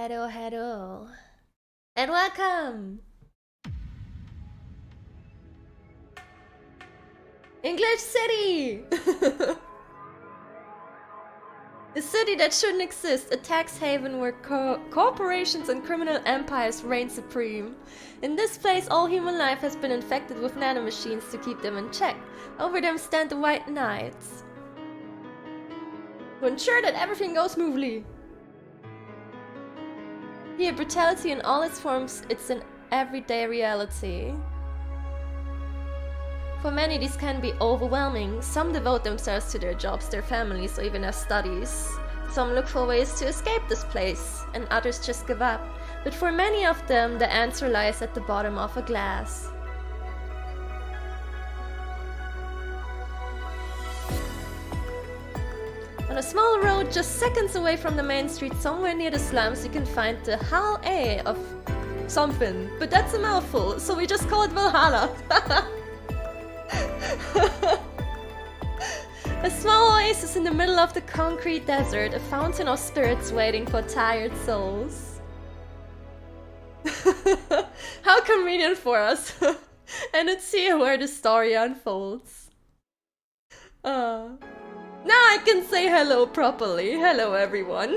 Hello, hello. And welcome! English City! A city that shouldn't exist, a tax haven where corporations and criminal empires reign supreme. In this place, all human life has been infected with nanomachines to keep them in check. Over them stand the White Knights, to ensure that everything goes smoothly. Here, brutality in all its forms, it's an everyday reality. For many, this can be overwhelming. Some devote themselves to their jobs, their families, or even their studies. Some look for ways to escape this place, and others just give up. But for many of them, the answer lies at the bottom of a glass. On a small road just seconds away from the main street, somewhere near the slums, you can find the Hall A of something. But that's a mouthful, so we just call it Valhalla. A small oasis in the middle of the concrete desert, a fountain of spirits waiting for tired souls. How convenient for us. And it's here where the story unfolds. Now I can say hello properly. Hello everyone.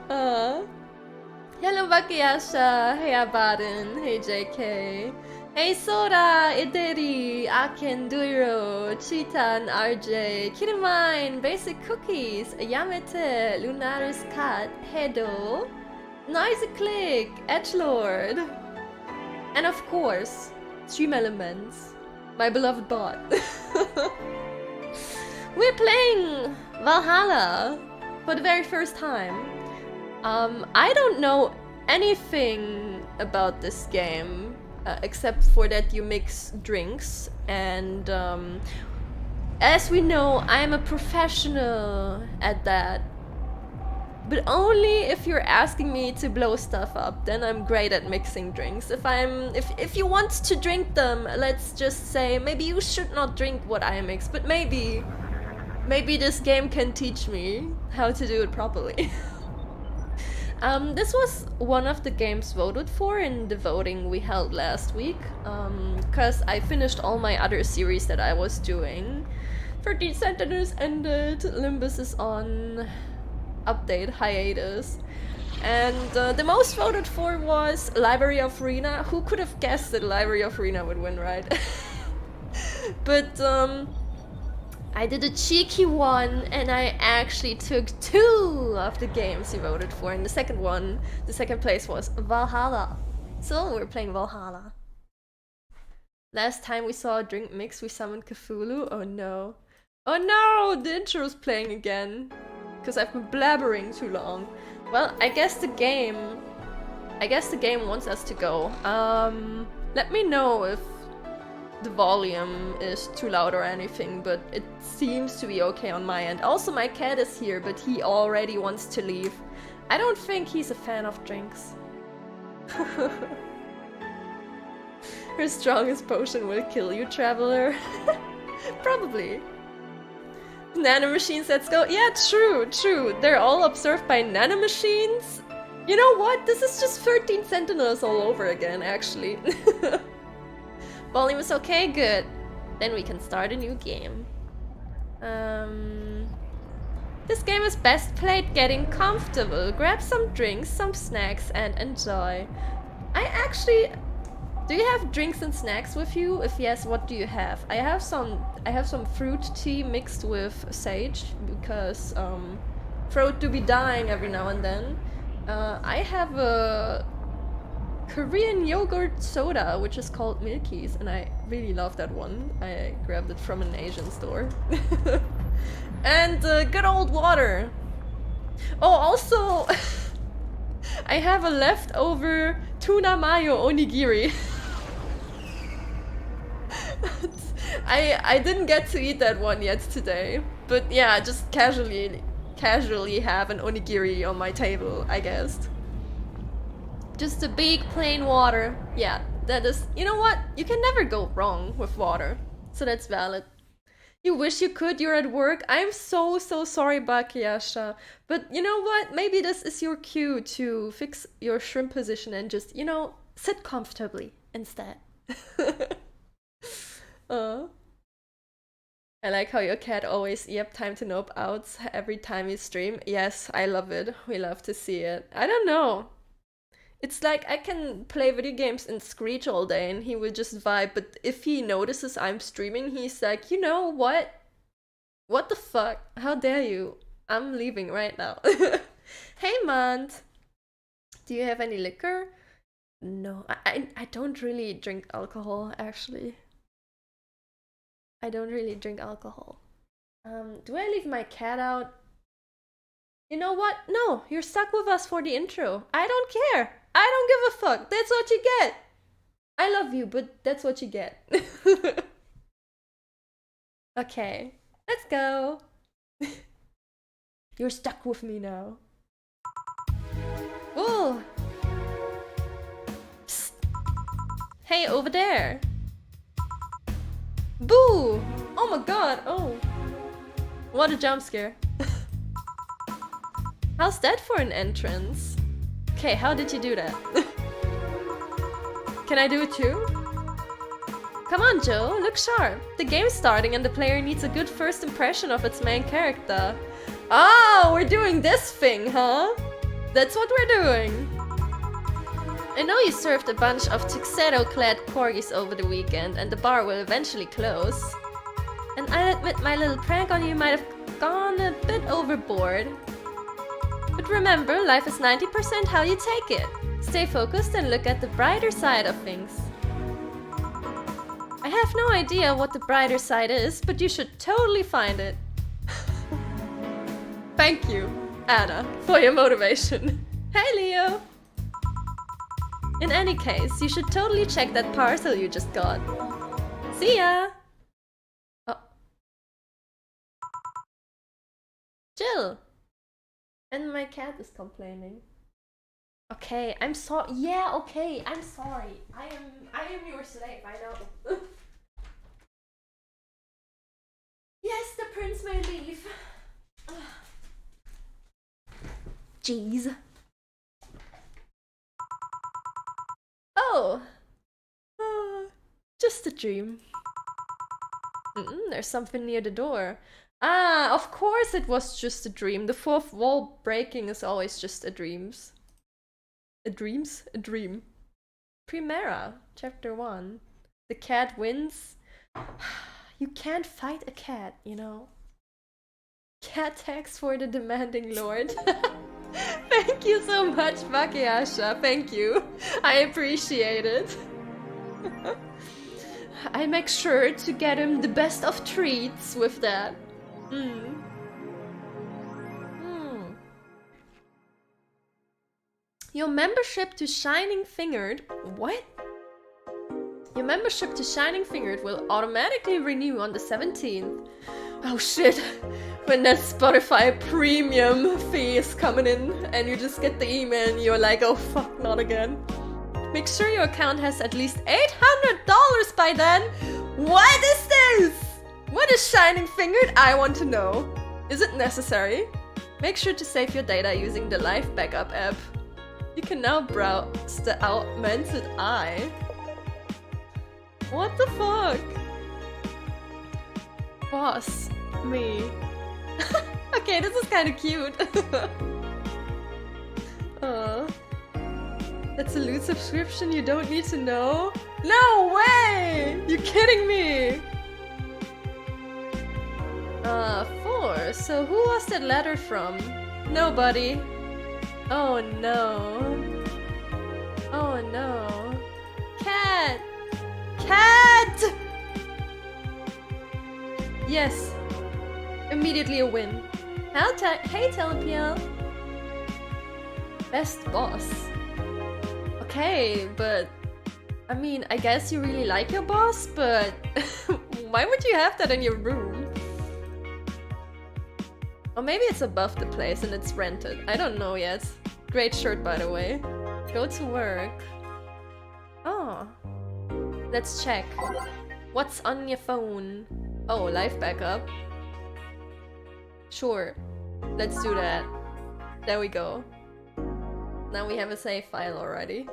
Hello Backseating, hey Abaddon, hey JK. Hey Sora, Ideri, Akenduro, Chitan, RJ, Kirimine, Basic Cookies, Yamete, Lunaris Cat, Hedo, Noisy Click, Edgelord, and of course, Stream Elements, my beloved bot. We're playing Valhalla for the very first time. I don't know anything about this game. Except for that you mix drinks, and as we know, I'm a professional at that. But only if you're asking me to blow stuff up, then I'm great at mixing drinks. If you want to drink them, let's just say maybe you should not drink what I mix, but maybe this game can teach me how to do it properly. This was one of the games voted for in the voting we held last week, because I finished all my other series that I was doing. 13 Sentinels ended, Limbus is on update hiatus, and the most voted for was Library of Rena. Who could have guessed that Library of Rena would win, right? But I did a cheeky one, and I actually took 2 of the games you voted for, and the second place was Valhalla. So we're playing Valhalla. Last time we saw a drink mix, we summoned Cthulhu. Oh no. Oh no! The intro's playing again. Because I've been blabbering too long. Well, I guess the game wants us to go. Let me know if the volume is too loud or anything, but it seems to be okay on my end. Also, my cat is here, but he already wants to leave. I don't think he's a fan of drinks. Her strongest potion will kill you, traveler. Probably. Nanomachines, let's go. Yeah, true. They're all observed by nanomachines. You know what? This is just 13 Sentinels all over again, actually. Volume is okay? Good. Then we can start a new game. This game is best played getting comfortable. Grab some drinks, some snacks, and enjoy. Do you have drinks and snacks with you? If yes, what do you have? I have some fruit tea mixed with sage, because throat do be dying every now and then. I have a Korean yogurt soda, which is called Milkies, and I really love that one. I grabbed it from an Asian store. And good old water. Oh, also, I have a leftover tuna mayo onigiri. I didn't get to eat that one yet today, but yeah, just casually have an onigiri on my table, I guess. Just a big plain water. Yeah, that is... You know what? You can never go wrong with water. So that's valid. You wish you could, you're at work. I'm so sorry, Backseating. But you know what? Maybe this is your cue to fix your shrimp position and just, you know, sit comfortably instead. I like how your cat always, yep, time to nope outs every time you stream. Yes, I love it. We love to see it. I don't know. It's like I can play video games and screech all day and he will just vibe, but if he notices I'm streaming, he's like, you know what? What the fuck? How dare you? I'm leaving right now. Hey, Mont. Do you have any liquor? No, I don't really drink alcohol, actually. I don't really drink alcohol. Do I leave my cat out? You know what? No, you're stuck with us for the intro. I don't care. I don't give a fuck. That's what you get. I love you, but that's what you get. Okay, let's go. You're stuck with me now. Ooh. Psst. Hey, over there. Boo! Oh my god, oh. What a jump scare. How's that for an entrance? Okay, how did you do that? Can I do it too? Come on, Joe, look sharp. The game's starting and the player needs a good first impression of its main character. Oh, we're doing this thing, huh? That's what we're doing. I know you served a bunch of tuxedo-clad corgis over the weekend and the bar will eventually close. And I'll admit my little prank on you might have gone a bit overboard. But remember, life is 90% how you take it. Stay focused and look at the brighter side of things. I have no idea what the brighter side is, but you should totally find it. Thank you, Anna, for your motivation. Hey, Leo! In any case, you should totally check that parcel you just got. See ya! Oh. Jill! And my cat is complaining. Okay, I'm sorry. Yeah, okay, I'm sorry. I am your slave, I know. Yes, the prince may leave. Jeez. Oh. Just a dream. There's something near the door. Ah, of course it was just a dream. The fourth wall breaking is always just a dreams. A dream. Primera, chapter 1. The cat wins. You can't fight a cat, you know. Cat tax for the demanding lord. Thank you so much, Backseating. Thank you. I appreciate it. I make sure to get him the best of treats with that. Your membership to Shining Fingered... What? Your membership to Shining Fingered will automatically renew on the 17th. Oh shit. When that Spotify premium fee is coming in and you just get the email and you're like, oh fuck, not again. Make sure your account has at least $800 by then. What is this? What is Shining Fingered? I want to know. Is it necessary? Make sure to save your data using the Live Backup app. You can now browse the augmented eye. What the fuck? Boss. Me. Okay, this is kind of cute. That's a loot subscription you don't need to know? No way! You kidding me? 4. So who was that letter from? Nobody. Oh no. Oh no. Cat! Cat! Yes. Immediately a win. Hey, Telepiel. Best boss. Okay, but... I mean, I guess you really like your boss, but... why would you have that in your room? Or maybe it's above the place and it's rented. I don't know yet. Great shirt, by the way. Go to work. Oh. Let's check. What's on your phone? Oh, life backup. Sure. Let's do that. There we go. Now we have a save file already.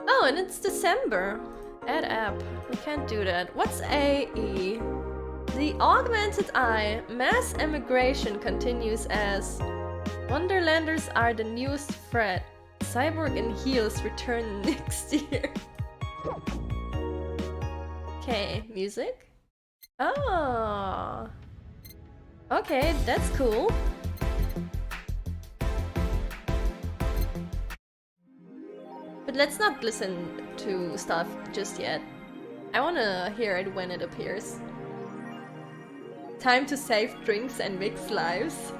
Oh, and it's December. Add app. We can't do that. What's AE? The augmented eye. Mass emigration continues as Wonderlanders are the newest threat. Cyborg and heels return next year. Okay, music? Oh. Okay, that's cool. But let's not listen to stuff just yet. I wanna hear it when it appears. Time to save drinks and mix lives.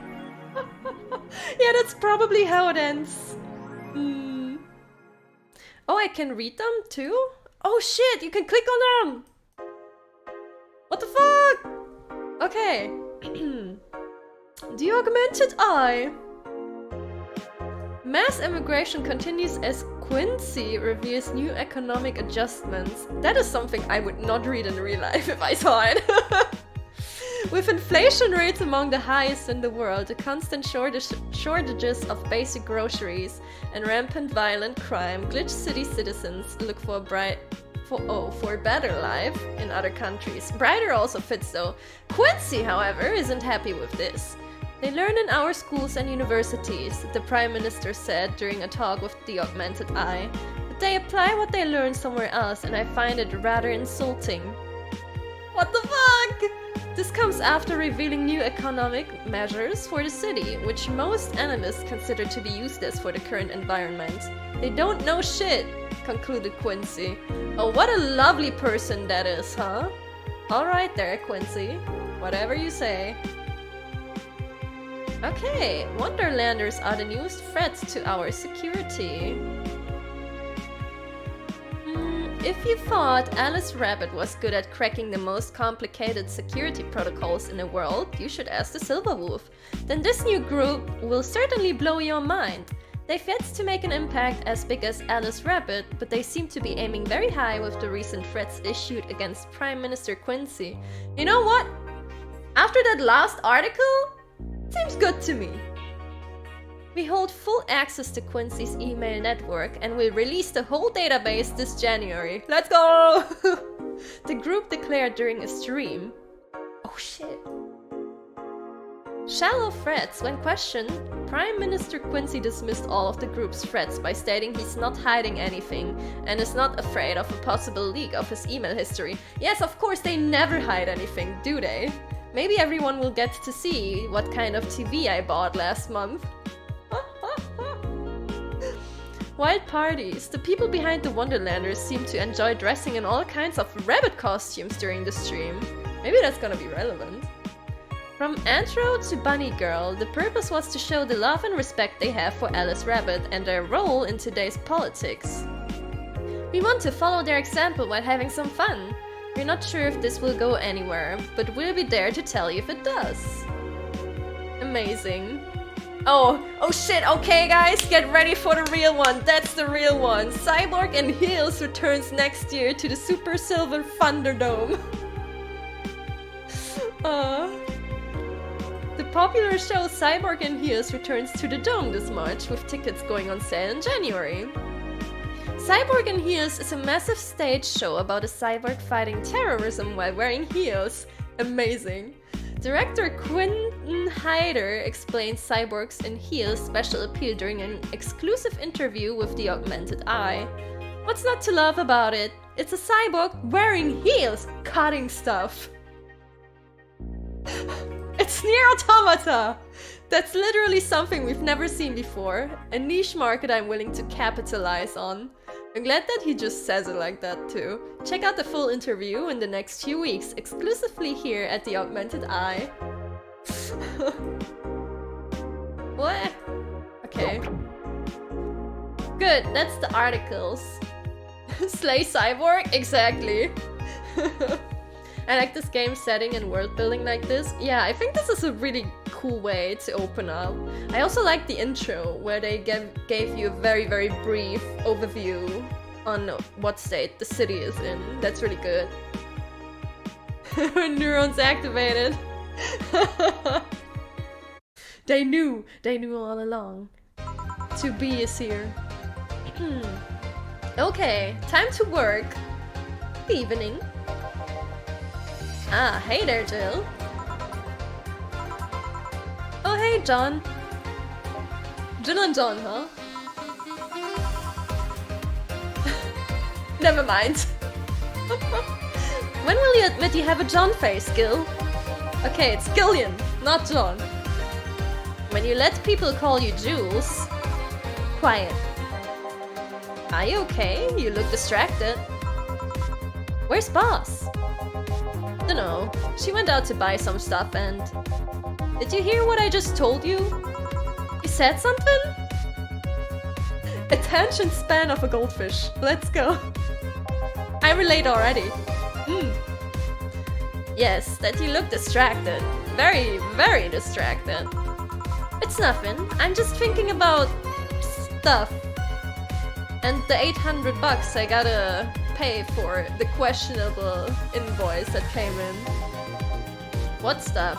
Yeah, that's probably how it ends. Oh, I can read them too? Oh shit, you can click on them! What the fuck? Okay. The augmented eye. Mass immigration continues as Quincy reveals new economic adjustments. That is something I would not read in real life if I saw it. With inflation rates among the highest in the world, the constant shortages of basic groceries, and rampant violent crime, glitch city citizens look for a better life in other countries. Brighter also fits though. Quincy, however, isn't happy with this. They learn in our schools and universities, the Prime Minister said during a talk with the augmented eye, but they apply what they learn somewhere else, and I find it rather insulting. What the fuck? This comes after revealing new economic measures for the city, which most analysts consider to be useless for the current environment. They don't know shit, concluded Quincy. Oh, what a lovely person that is, huh? Alright there, Quincy. Whatever you say. Okay, Wonderlanders are the newest threats to our security. If you thought Alice Rabbit was good at cracking the most complicated security protocols in the world, you should ask the Silver Wolf. Then this new group will certainly blow your mind. They've yet to make an impact as big as Alice Rabbit, but they seem to be aiming very high with the recent threats issued against Prime Minister Quincy. You know what? After that last article, seems good to me. We hold full access to Quincy's email network and will release the whole database this January. Let's go! The group declared during a stream. Oh shit. Shallow threats. When questioned, Prime Minister Quincy dismissed all of the group's threats by stating he's not hiding anything and is not afraid of a possible leak of his email history. Yes, of course, they never hide anything, do they? Maybe everyone will get to see what kind of TV I bought last month. Wild parties. The people behind the Wonderlanders seem to enjoy dressing in all kinds of rabbit costumes during the stream. Maybe that's gonna be relevant. From Antro to Bunny Girl, the purpose was to show the love and respect they have for Alice Rabbit and their role in today's politics. We want to follow their example while having some fun. We're not sure if this will go anywhere, but we'll be there to tell you if it does. Amazing. Oh shit, okay guys, get ready for the real one. That's the real one. Cyborg and Heels returns next year to the Super Silver Thunderdome. The popular show Cyborg and Heels returns to the Dome this March, with tickets going on sale in January. Cyborg and Heels is a massive stage show about a cyborg fighting terrorism while wearing heels. Amazing. Director Quentin Hyder explains Cyborgs and Heels' special appeal during an exclusive interview with the augmented eye. What's not to love about it? It's a cyborg wearing heels, cutting stuff. It's Nier Automata! That's literally something we've never seen before, a niche market I'm willing to capitalize on. I'm glad that he just says it like that too. Check out the full interview in the next few weeks, exclusively here at the Augmented Eye. What? Okay. Good, that's the articles. Slay Cyborg? Exactly. I like this game setting and world building like this. Yeah, I think this is a really cool way to open up. I also like the intro, where they gave you a very, very brief overview on what state the city is in. That's really good. Neurons activated. They knew all along. To be is here. Okay, time to work. Evening. Ah, hey there, Jill. Oh, hey, John. Jill and John, huh? Never mind. When will you admit you have a John face, Gil? Okay, it's Gillian, not John. When you let people call you Jules. Quiet. Are you okay? You look distracted. Where's Boss? Dunno. She went out to buy some stuff and... Did you hear what I just told you? You said something? Attention span of a goldfish. Let's go. I relate already. Yes, that you look distracted. Very, very distracted. It's nothing. I'm just thinking about stuff. And the 800 bucks I gotta pay for the questionable invoice that came in. What stuff?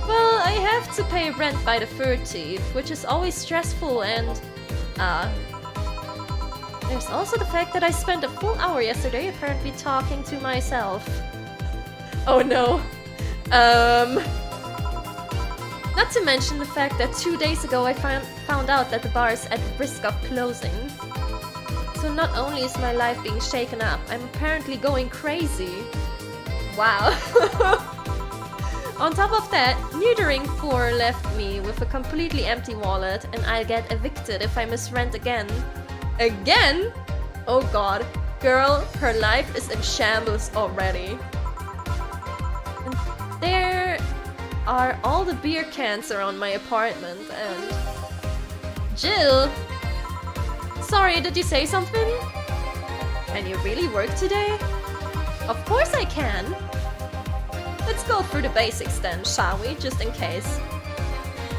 Well, I have to pay rent by the 30th, which is always stressful and... There's also the fact that I spent a full hour yesterday apparently talking to myself. Oh no. Not to mention the fact that 2 days ago I found out that the bar is at risk of closing. So not only is my life being shaken up, I'm apparently going crazy. Wow. On top of that, neutering 4 left me with a completely empty wallet and I'll get evicted if I miss rent again. Again? Oh god. Girl, her life is in shambles already. And there are all the beer cans around my apartment and... Jill! Sorry, did you say something? Can you really work today? Of course I can! Let's go through the basics then, shall we? Just in case.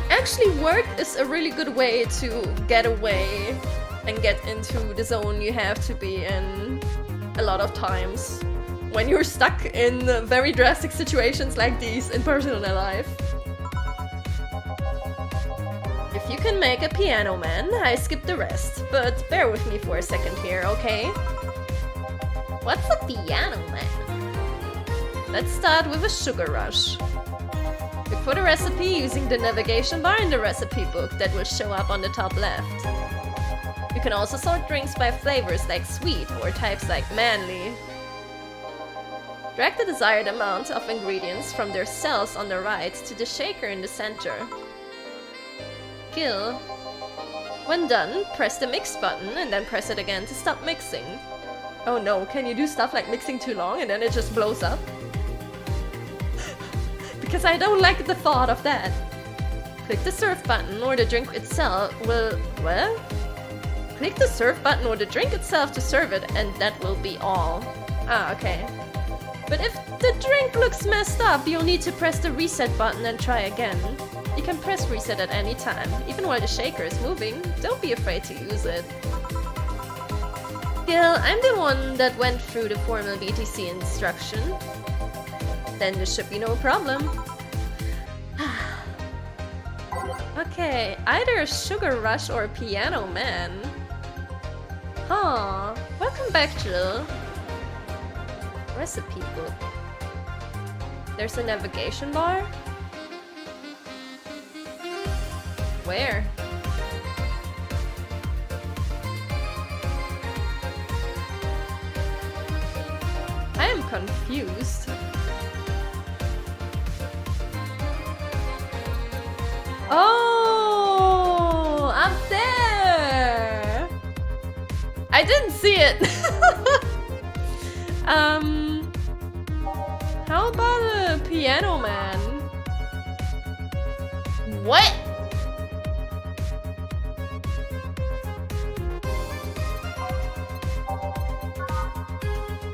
Actually, work is a really good way to get away and get into the zone you have to be in a lot of times. When you're stuck in very drastic situations like these in personal life. If you can make a piano man, I skip the rest. But bear with me for a second here, okay? What's a piano man? Let's start with a sugar rush. Look for the recipe using the navigation bar in the recipe book that will show up on the top left. You can also sort drinks by flavors like sweet or types like manly. Drag the desired amount of ingredients from their cells on the right to the shaker in the center. Kill. When done, press the mix button and then press it again to stop mixing. Oh no, can you do stuff like mixing too long and then it just blows up? Because I don't like the thought of that. Click the serve button or the drink itself will... What? Click the serve button or the drink itself to serve it and that will be all. Ah, okay. But if the drink looks messed up, you'll need to press the reset button and try again. You can press reset at any time, even while the shaker is moving. Don't be afraid to use it. Gil, I'm the one that went through the formal BTC instruction. Then there should be no problem. Okay, either a sugar rush or a piano man. Huh. Welcome back, Jill. Recipe book. There's a navigation bar? Where? I am confused. Oh, up there! I didn't see it! How about a piano man? What?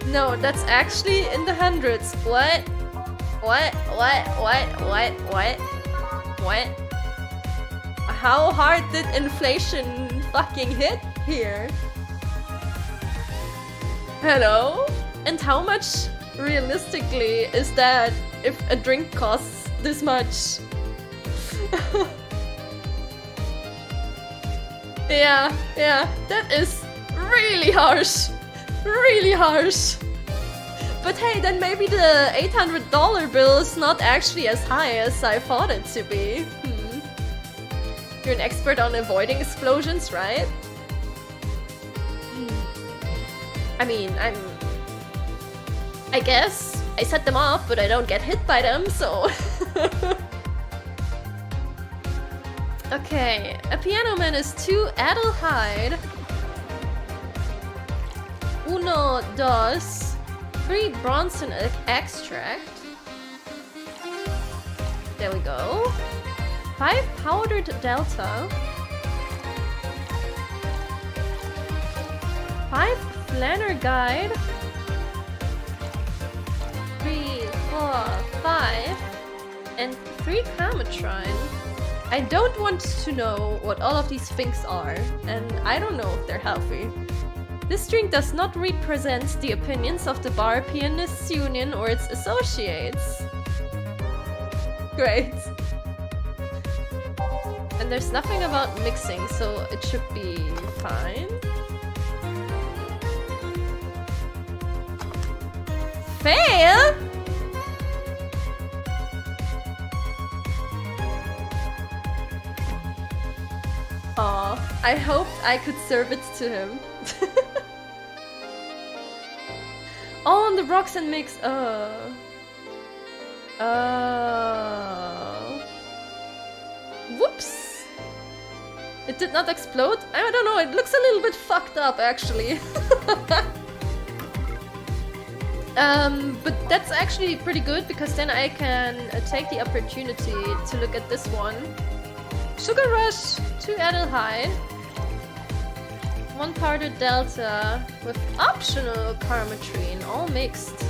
No, that's actually in the hundreds. What? What? How hard did inflation fucking hit here? Hello? And how much realistically is that if a drink costs this much? Yeah, that is really harsh. Really harsh. But hey, then maybe the $800 bill is not actually as high as I thought it to be. You're an expert on avoiding explosions, right? I mean, I guess I set them off, but I don't get hit by them, so... Okay, a piano man is 2 ALTYR. 1, 2, 3 Bronson extract. There we go. 5 powdered delta. 5 flanner guide. 3, 4, 5. And 3 Cametrine. I don't want to know what all of these things are, and I don't know if they're healthy. This drink does not represent the opinions of the Bar Pianists Union or its associates. Great. And there's nothing about mixing, so it should be fine. Fail? Aw, I hoped I could serve it to him. All on the rocks and mix. Whoops! It did not explode? I don't know, it looks a little bit fucked up actually. But that's actually pretty good because then I can take the opportunity to look at this one. Sugar Rush, 2 ALTYR, 1 powdered delta with optional carmetrine, all mixed.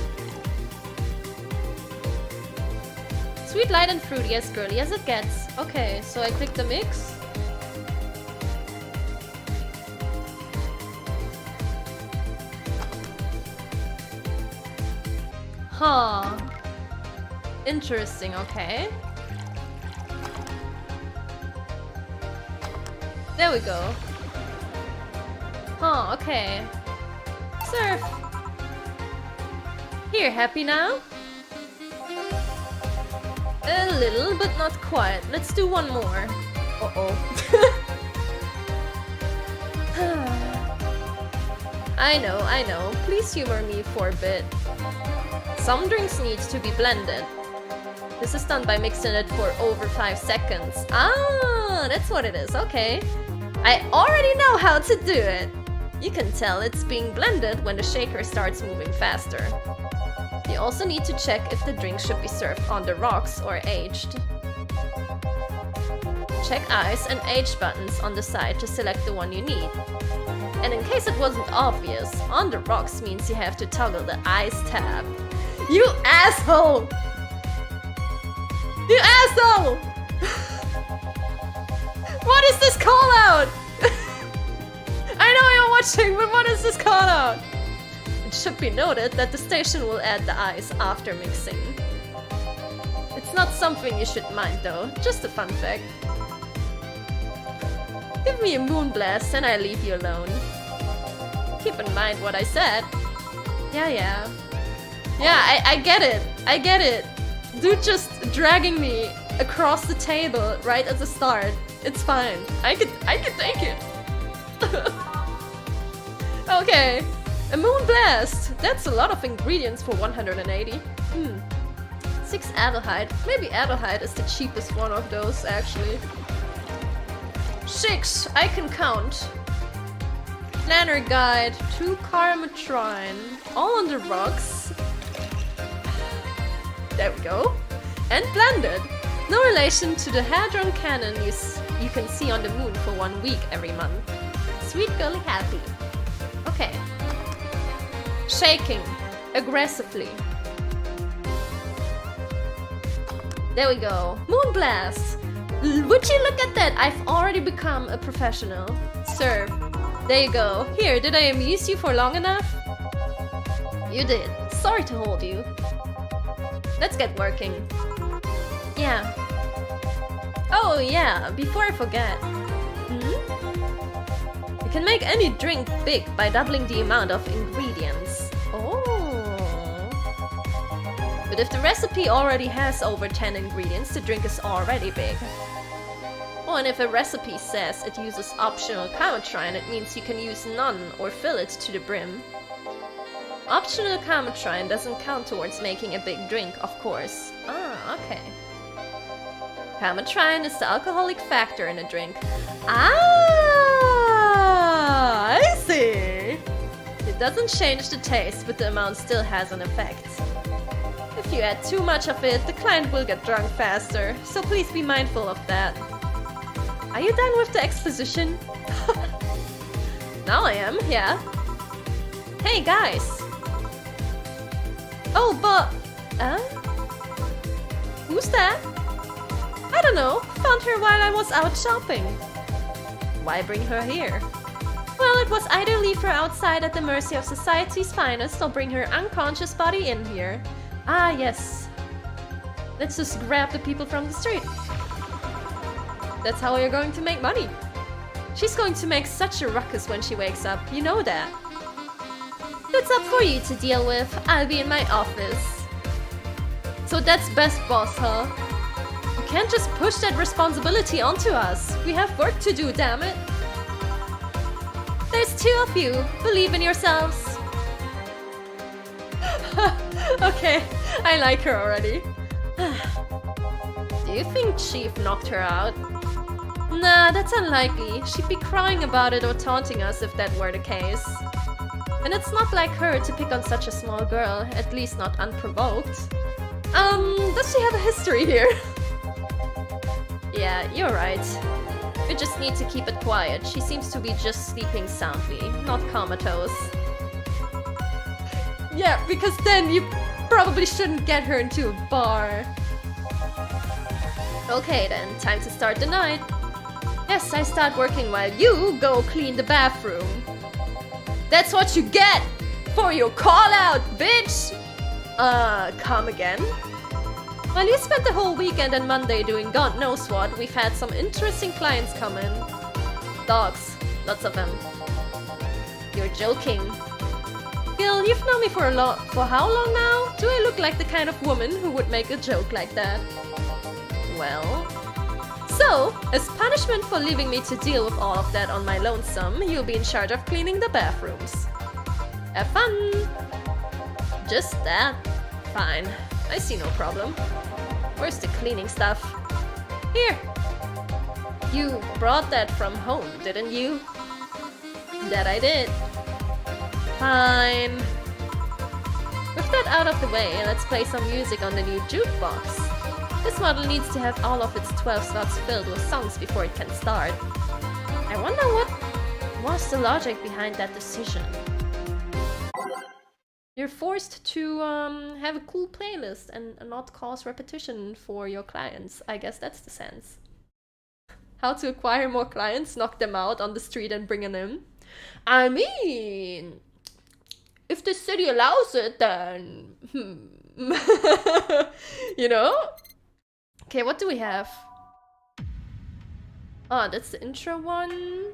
Sweet, light and fruity, as girly as it gets. Okay, so I click the mix. Huh. Interesting, okay. There we go. Huh, okay. Surf. Here, happy now? A little, but not quite. Let's do one more. Uh-oh. I know. Please humor me for a bit. Some drinks need to be blended. This is done by mixing it for over 5 seconds. Ah, that's what it is, okay. I already know how to do it. You can tell it's being blended when the shaker starts moving faster. You also need to check if the drink should be served on the rocks or aged. Check ice and age buttons on the side to select the one you need. And in case it wasn't obvious, on the rocks means you have to toggle the ice tab. You asshole! You asshole! What is this call out? I know you're watching, but what is this call out? It should be noted that the station will add the ice after mixing. It's not something you should mind though, just a fun fact. Give me a moon blast and I leave you alone. Keep in mind what I said. Yeah, I get it. Dude just dragging me across the table right at the start. It's fine. I can take it. Okay. A moon blast. That's a lot of ingredients for 180. 6 ALTYR. Maybe ALTYR is the cheapest one of those actually. 6. I can count. Planner guide. 2 carmetrine. All on the rocks. There we go. And blended. No relation to the hadron cannon you can see on the moon for 1 week every month. Sweet girly happy. Okay. Shaking. Aggressively. There we go. Moon blast. Would you look at that? I've already become a professional. Serve. There you go. Here, did I amuse you for long enough? You did. Sorry to hold you. Let's get working. Yeah. Oh yeah, before I forget. You can make any drink big by doubling the amount of ingredients. Oh. But if the recipe already has over 10 ingredients, the drink is already big. Oh, and if a recipe says it uses optional Kametrine, it means you can use none or fill it to the brim. Optional Kametrine doesn't count towards making a big drink, of course. Ah, okay. Kametrine is the alcoholic factor in a drink. Ah, I see! It doesn't change the taste, but the amount still has an effect. If you add too much of it, the client will get drunk faster, so please be mindful of that. Are you done with the exposition? Now I am, yeah. Hey guys! Oh, but... Who's that? I don't know, found her while I was out shopping. Why bring her here? Well, it was either leave her outside at the mercy of society's finest or bring her unconscious body in here. Ah, yes. Let's just grab the people from the street. That's how you're going to make money. She's going to make such a ruckus when she wakes up, you know that. It's up for you to deal with. I'll be in my office. So that's best boss, huh? You can't just push that responsibility onto us. We have work to do, damn it. There's two of you. Believe in yourselves. Okay, I like her already. Do you think Chief knocked her out? Nah, that's unlikely. She'd be crying about it or taunting us if that were the case. And it's not like her to pick on such a small girl, at least not unprovoked. Does she have a history here? Yeah, you're right. We just need to keep it quiet. She seems to be just sleeping soundly, not comatose. Yeah, because then you probably shouldn't get her into a bar. Okay then, time to start the night. Yes, I start working while you go clean the bathroom. That's what you get for your call out, bitch! Come again? While you spent the whole weekend and Monday doing God knows what, we've had some interesting clients come in. Dogs, lots of them. You're joking. Gil, you've known me for how long now? Do I look like the kind of woman who would make a joke like that? Well... So, as punishment for leaving me to deal with all of that on my lonesome, you'll be in charge of cleaning the bathrooms. Have fun! Just that? Fine. I see no problem. Where's the cleaning stuff? Here! You brought that from home, didn't you? That I did. Fine. With that out of the way, let's play some music on the new jukebox. This model needs to have all of its 12 slots filled with songs before it can start. I wonder what was the logic behind that decision. You're forced to have a cool playlist and not cause repetition for your clients. I guess that's the sense. How to acquire more clients, knock them out on the street and bring them in? I mean, if the city allows it, then... you know? Okay, what do we have? Oh, that's the intro one.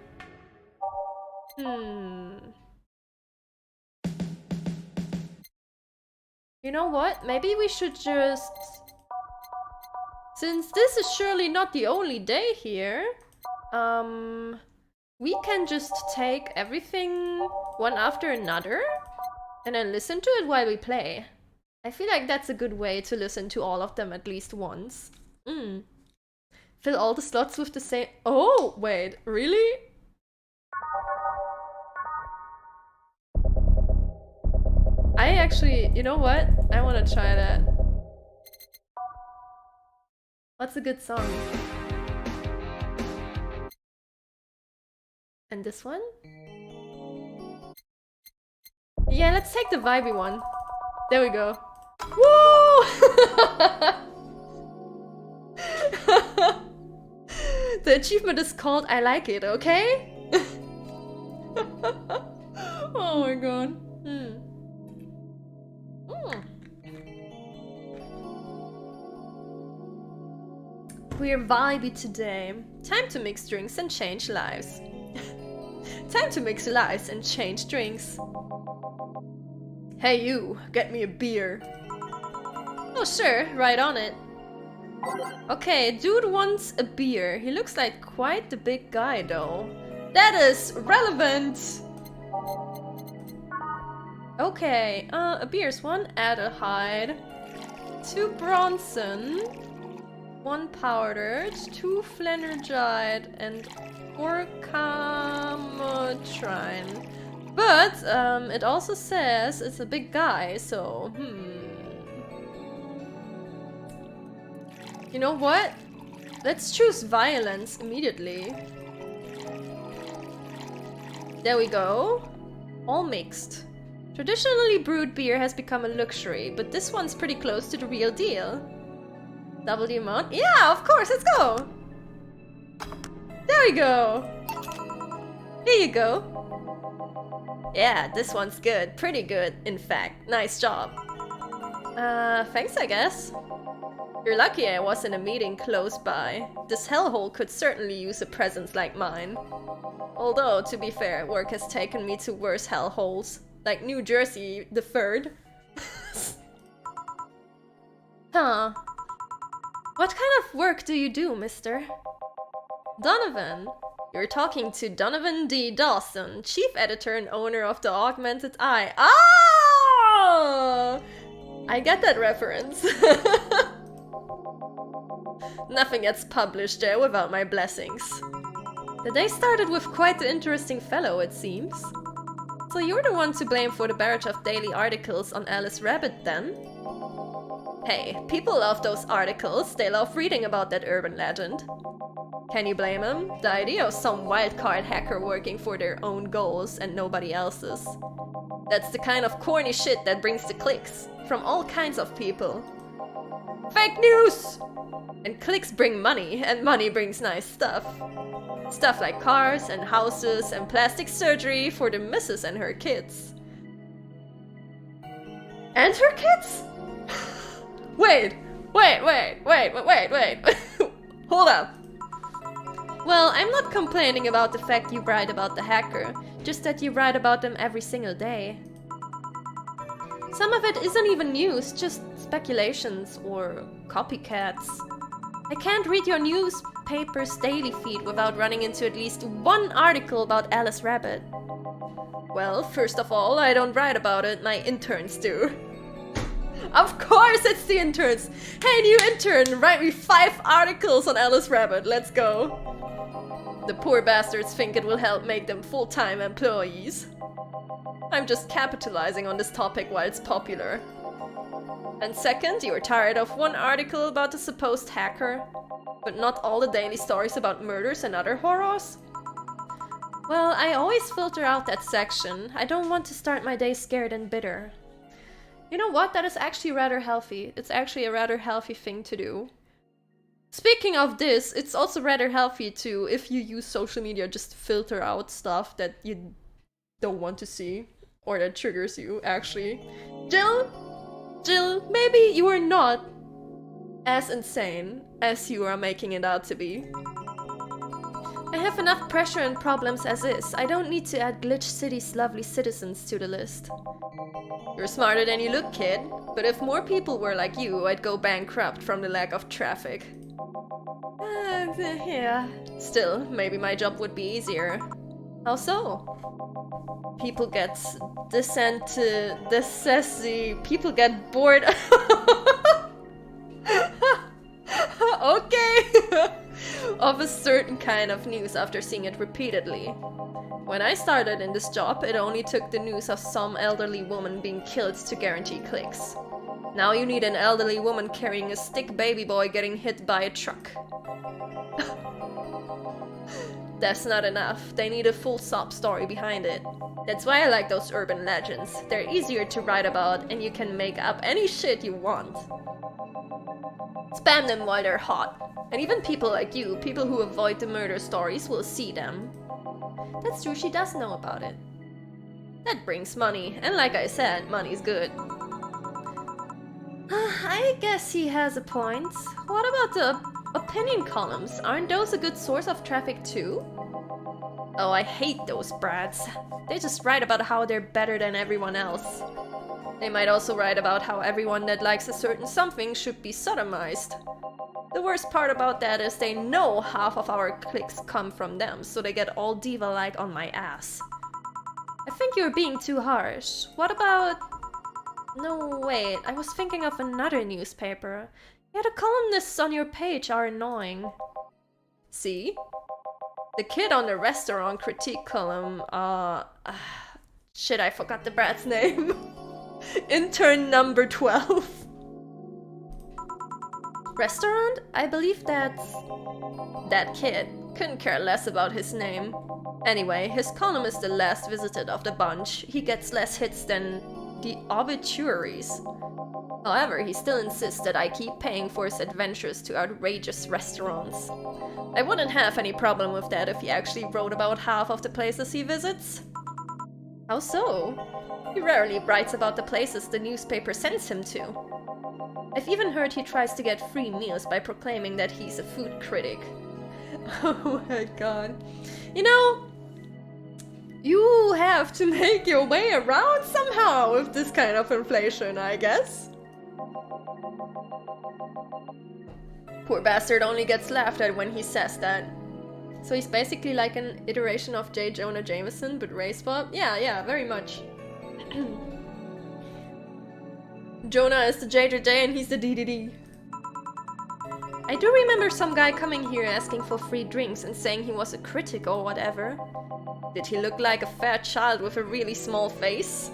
You know what? Maybe we should just... Since this is surely not the only day here, we can just take everything one after another and then listen to it while we play. I feel like that's a good way to listen to all of them at least once. Fill all the slots with the same... Oh, wait, really? I actually... You know what? I want to try that. What's a good song? And this one? Yeah, let's take the vibey one. There we go. Woo! The achievement is called I like it, okay? Oh my god. We're vibey today. Time to mix drinks and change lives. Time to mix lives and change drinks. Hey you, get me a beer. Oh sure, right on it. Okay, dude wants a beer. He looks like quite the big guy though. That is relevant! Okay, a beer's 1 ALTYR, 2 Bronson, 1 powdered, 2 Flanergide, and 4 Camotrine. But, it also says it's a big guy, so, You know what? Let's choose violence immediately. There we go. All mixed. Traditionally brewed beer has become a luxury, but this one's pretty close to the real deal. Double the amount? Yeah, of course, let's go! There we go! Here you go. Yeah, this one's good. Pretty good, in fact. Nice job. Thanks, I guess. You're lucky I was in a meeting close by. This hellhole could certainly use a presence like mine. Although, to be fair, work has taken me to worse hellholes. Like New Jersey the 3rd. Huh. What kind of work do you do, mister? Donovan. You're talking to Donovan D. Dawson, chief editor and owner of the Augmented Eye. Ah! I get that reference. Nothing gets published there without my blessings. The day started with quite an interesting fellow, it seems. So you're the one to blame for the barrage of daily articles on Alice Rabbit, then? Hey, people love those articles, they love reading about that urban legend. Can you blame them? The idea of some wildcard hacker working for their own goals and nobody else's. That's the kind of corny shit that brings the clicks, from all kinds of people. Fake news! And clicks bring money, and money brings nice stuff. Stuff like cars and houses and plastic surgery for the missus and her kids. And her kids? Wait! Hold up. Well, I'm not complaining about the fact you write about the hacker, just that you write about them every single day. Some of it isn't even news, just speculations or copycats. I can't read your newspaper's daily feed without running into at least one article about Alice Rabbit. Well, first of all, I don't write about it, my interns do. Of course it's the interns! Hey new intern, write me 5 articles on Alice Rabbit, let's go! The poor bastards think it will help make them full-time employees. I'm just capitalizing on this topic while it's popular. And second, you're tired of one article about the supposed hacker, but not all the daily stories about murders and other horrors? Well, I always filter out that section. I don't want to start my day scared and bitter. You know what? That is actually rather healthy. It's actually a rather healthy thing to do. Speaking of this, it's also rather healthy to, if you use social media, just filter out stuff that you don't want to see, or that triggers you, actually. Jill, maybe you are not as insane as you are making it out to be. I have enough pressure and problems as is. I don't need to add Glitch City's lovely citizens to the list. You're smarter than you look, kid. But if more people were like you, I'd go bankrupt from the lack of traffic. Yeah. Still, maybe my job would be easier. How so? People get people get bored. Okay. Of a certain kind of news after seeing it repeatedly. When I started in this job, it only took the news of some elderly woman being killed to guarantee clicks. Now you need an elderly woman carrying a stick baby boy getting hit by a truck. That's not enough. They need a full sob story behind it. That's why I like those urban legends. They're easier to write about and you can make up any shit you want. Spam them while they're hot. And even people like you, people who avoid the murder stories, will see them. That's true, she does know about it. That brings money, and like I said, money's good. I guess he has a point. What about the Opinion columns, aren't those a good source of traffic too? Oh, I hate those brats. They just write about how they're better than everyone else. They might also write about how everyone that likes a certain something should be sodomized. The worst part about that is they know half of our clicks come from them, so they get all diva-like on my ass. I think you're being too harsh. What about... No, wait, I was thinking of another newspaper. Yeah, the columnists on your page are annoying. See? The kid on the restaurant critique column, shit, I forgot the brat's name. Intern number 12. Restaurant? I believe that's... that kid. Couldn't care less about his name. Anyway, his column is the last visited of the bunch. He gets less hits than the obituaries. However, he still insists that I keep paying for his adventures to outrageous restaurants. I wouldn't have any problem with that if he actually wrote about half of the places he visits. How so? He rarely writes about the places the newspaper sends him to. I've even heard he tries to get free meals by proclaiming that he's a food critic. Oh my god. You know, you have to make your way around somehow with this kind of inflation, I guess. Poor bastard only gets laughed at when he says that. So he's basically like an iteration of J. Jonah Jameson, but race swap? Yeah, very much. Jonah is the JJJ and he's the DDD. I do remember some guy coming here asking for free drinks and saying he was a critic or whatever. Did he look like a fat child with a really small face?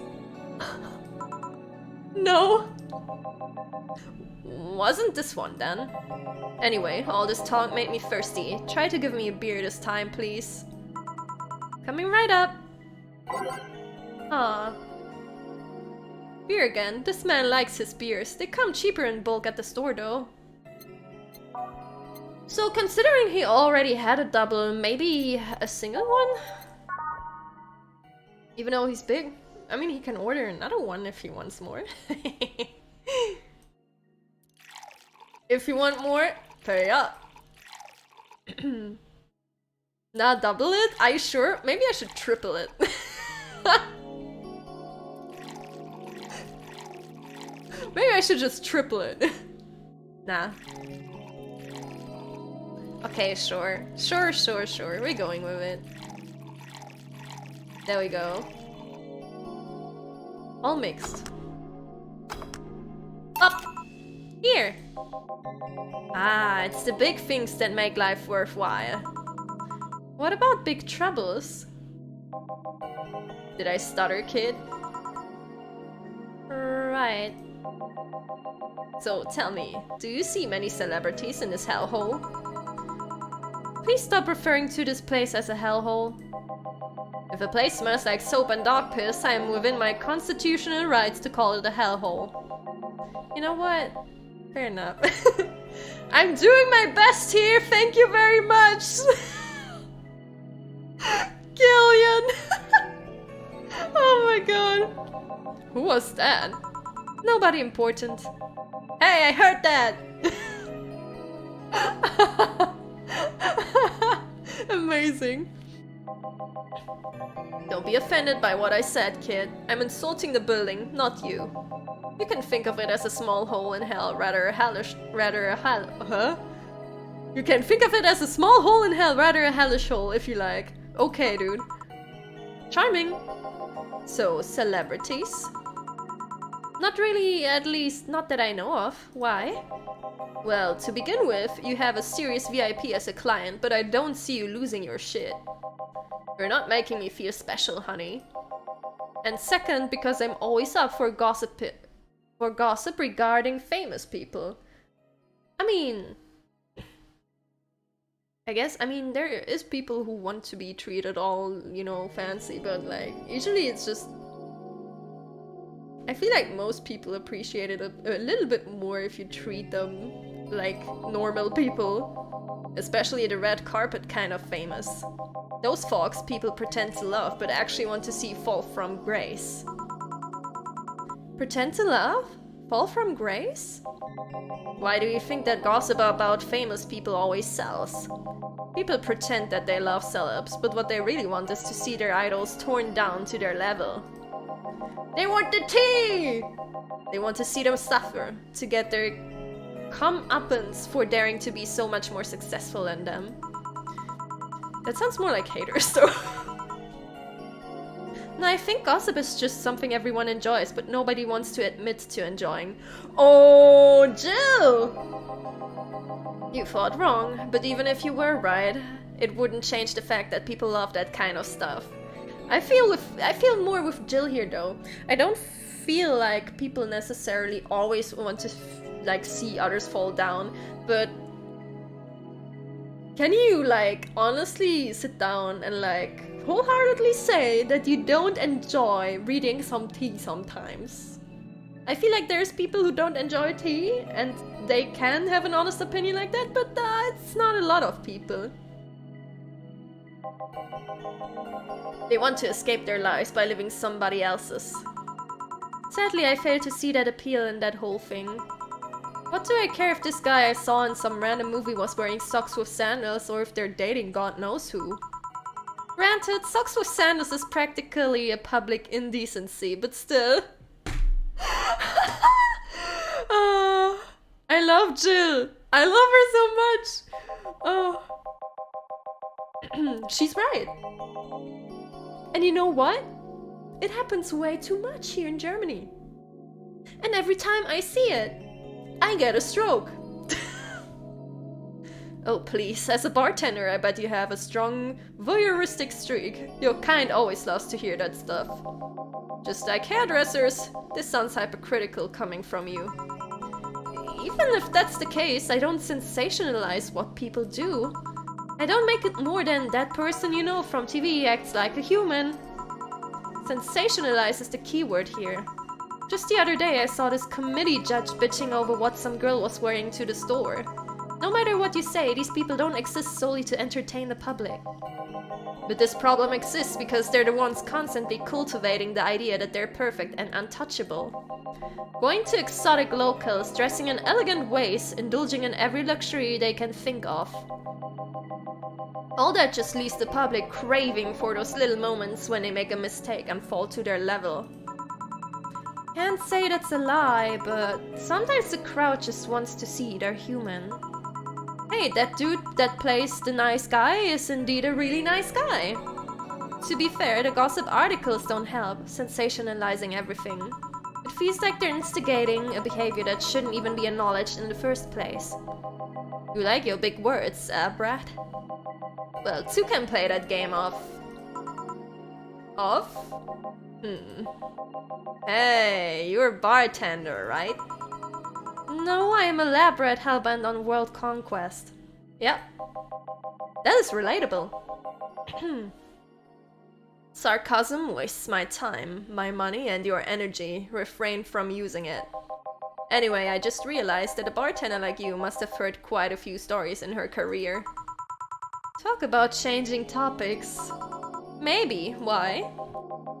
No. Wasn't this one then? Anyway, all this talk made me thirsty. Try to give me a beer this time, please. Coming right up. Ah. Beer again. This man likes his beers. They come cheaper in bulk at the store though. So considering he already had a double, maybe a single one? Even though he's big? I mean, he can order another one if he wants more. If you want more, pay up. Now double it? Are you sure? Maybe I should triple it. Maybe I should just triple it. Nah. Okay, sure. Sure. We're going with it. There we go. All mixed. Up! Here! Ah, it's the big things that make life worthwhile. What about big troubles? Did I stutter, kid? Right. So, tell me, do you see many celebrities in this hellhole? Please stop referring to this place as a hellhole. If a place smells like soap and dog piss, I am within my constitutional rights to call it a hellhole. You know what? Fair enough. I'm doing my best here, thank you very much! Gillian! Oh my god. Who was that? Nobody important. Hey, I heard that! Amazing. Don't be offended by what I said, kid. I'm insulting the building, not you. You can think of it as a small hole in hell, You can think of it as a small hole in hell, rather a hellish hole, if you like. Okay, dude. Charming. So, celebrities? Not really, at least not that I know of. Why? Well, to begin with, you have a serious VIP as a client, but I don't see you losing your shit. You're not making me feel special, honey. And second, because I'm always up for gossip regarding famous people. I mean... I mean, there is people who want to be treated all, you know, fancy, but like, usually it's just... I feel like most people appreciate it a little bit more if you treat them like normal people. Especially the red carpet kind of famous. Those folks people pretend to love, but actually want to see fall from grace. Pretend to love? Fall from grace? Why do you think that gossip about famous people always sells? People pretend that they love celebs, but what they really want is to see their idols torn down to their level. They want the tea! They want to see them suffer, to get their comeuppance for daring to be so much more successful than them. That sounds more like haters, though. No, I think gossip is just something everyone enjoys, but nobody wants to admit to enjoying. Oh, Jill! You thought wrong, but even if you were right, it wouldn't change the fact that people love that kind of stuff. I feel more with Jill here, though. I don't feel like people necessarily always want to like see others fall down, but can you like honestly sit down and like wholeheartedly say that you don't enjoy reading some tea sometimes? I feel like there's people who don't enjoy tea and they can have an honest opinion like that, but it's not a lot of people. They want to escape their lives by living somebody else's. Sadly, I fail to see that appeal in that whole thing. What do I care if this guy I saw in some random movie was wearing socks with sandals or if they're dating God knows who? Granted, socks with sandals is practically a public indecency, but still. I love Jill. I love her so much. She's right. And you know what? It happens way too much here in Germany. And every time I see it, I get a stroke. Oh please, as a bartender I bet you have a strong voyeuristic streak. Your kind always loves to hear that stuff. Just like hairdressers, this sounds hypocritical coming from you. Even if that's the case, I don't sensationalize what people do. I don't make it more than that person you know from TV acts like a human. Sensationalize is the key word here. Just the other day I saw this committee judge bitching over what some girl was wearing to the store. No matter what you say, these people don't exist solely to entertain the public. But this problem exists because they're the ones constantly cultivating the idea that they're perfect and untouchable. Going to exotic locales, dressing in elegant ways, indulging in every luxury they can think of. All that just leaves the public craving for those little moments when they make a mistake and fall to their level. Can't say that's a lie, but sometimes the crowd just wants to see they're human. Hey, that dude that plays the nice guy is indeed a really nice guy. To be fair, the gossip articles don't help, sensationalizing everything. It feels like they're instigating a behavior that shouldn't even be acknowledged in the first place. You like your big words, Brad? Well, two can play that game of... Hey, you're a bartender, right? No, I am a lab rat hellbent on world conquest. Yep. That is relatable. Sarcasm wastes my time, my money, and your energy. Refrain from using it. Anyway, I just realized that a bartender like you must have heard quite a few stories in her career. Talk about changing topics. Maybe. Why?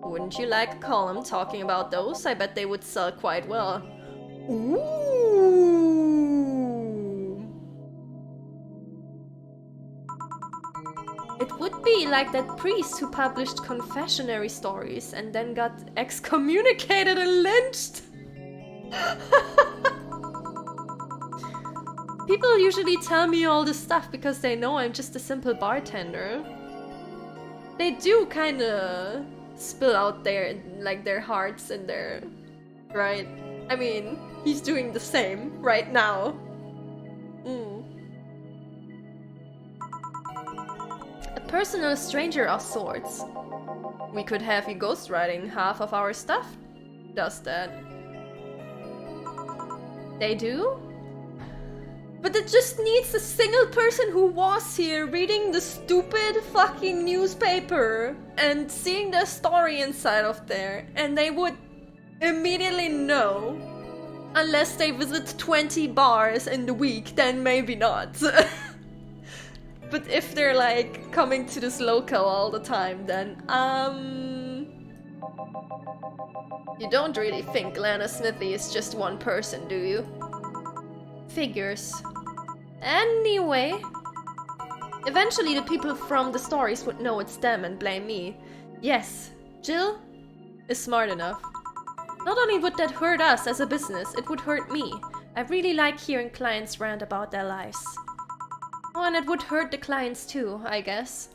Wouldn't you like a column talking about those? I bet they would sell quite well. Ooh. It would be like that priest who published confessionary stories and then got excommunicated and lynched. People usually tell me all this stuff because they know I'm just a simple bartender. They do kinda spill out their hearts and their... right? I mean, he's doing the same right now. A personal stranger of sorts. We could have you ghostwriting half of our stuff. Does that? They do? But it just needs a single person who was here reading the stupid fucking newspaper and seeing the story inside of there, and they would immediately know. Unless they visit 20 bars in the week, then maybe not. But if they're like coming to this locale all the time, then You don't really think Lana Smithy is just one person, do you? Figures. Anyway, eventually the people from the stories would know it's them and blame me. Yes, Jill is smart enough. Not only would that hurt us as a business, it would hurt me. I really like hearing clients rant about their lives. Oh, and it would hurt the clients too, I guess.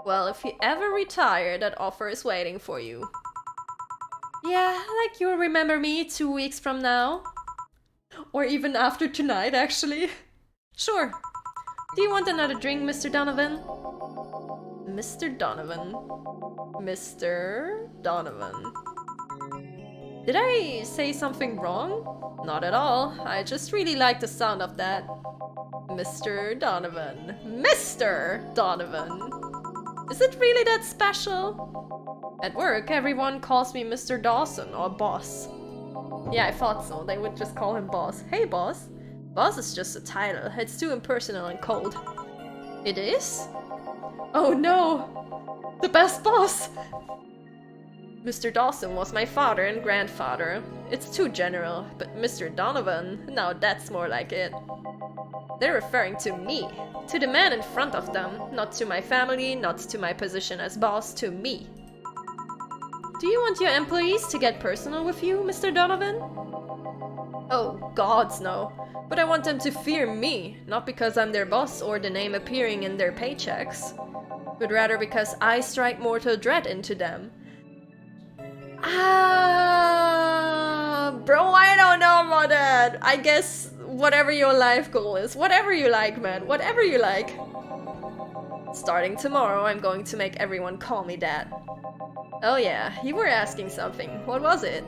Well, if you ever retire, that offer is waiting for you. Yeah, like you'll remember me 2 weeks from now. Or even after tonight, actually. Sure. Do you want another drink, Mr. Donovan? Mr. Donovan. Mr. Donovan. Did I say something wrong? Not at all. I just really like the sound of that. Mr. Donovan. Mr. Donovan. Is it really that special? At work, everyone calls me Mr. Dawson or Boss. Yeah, I thought so. They would just call him Boss. Hey, Boss. Boss is just a title. It's too impersonal and cold. It is? Oh no! The best boss! Mr. Dawson was my father and grandfather. It's too general, but Mr. Donovan, now that's more like it. They're referring to me, to the man in front of them, not to my family, not to my position as boss, to me. Do you want your employees to get personal with you, Mr. Donovan? Oh, gods no. But I want them to fear me, not because I'm their boss or the name appearing in their paychecks, but rather because I strike mortal dread into them. Bro, I don't know about that. I guess whatever your life goal is, whatever you like, man, whatever you like. Starting tomorrow, I'm going to make everyone call me that. Oh yeah, you were asking something. What was it?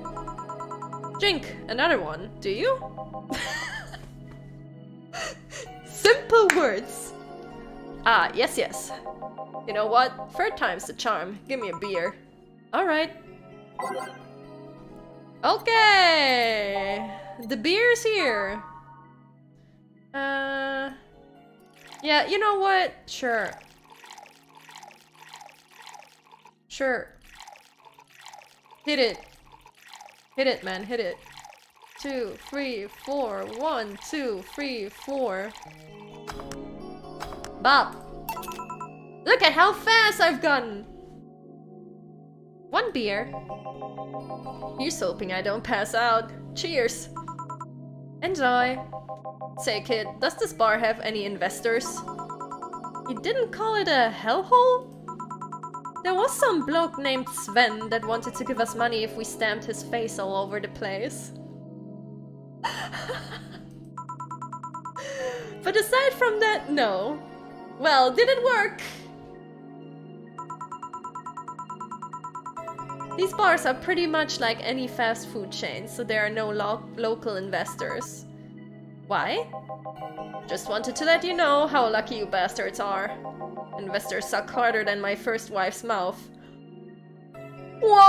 Drink another one, do you? Simple words. Ah, yes, yes. You know what? Third time's the charm. Give me a beer. Alright. Okay! The beer's here. Yeah, you know what? Sure. Sure. Hit it. Hit it, man. Hit it. 2, 3, 4. 1, 2, 3, 4. Bop. Look at how fast I've gone. One beer. Here's hoping I don't pass out. Cheers. Enjoy. Say, kid, does this bar have any investors? You didn't call it a hellhole? There was some bloke named Sven that wanted to give us money if we stamped his face all over the place. But aside from that, no. Well, did it work? These bars are pretty much like any fast food chain, so there are no local investors. Why? Just wanted to let you know how lucky you bastards are. Investors suck harder than my first wife's mouth. Whoa!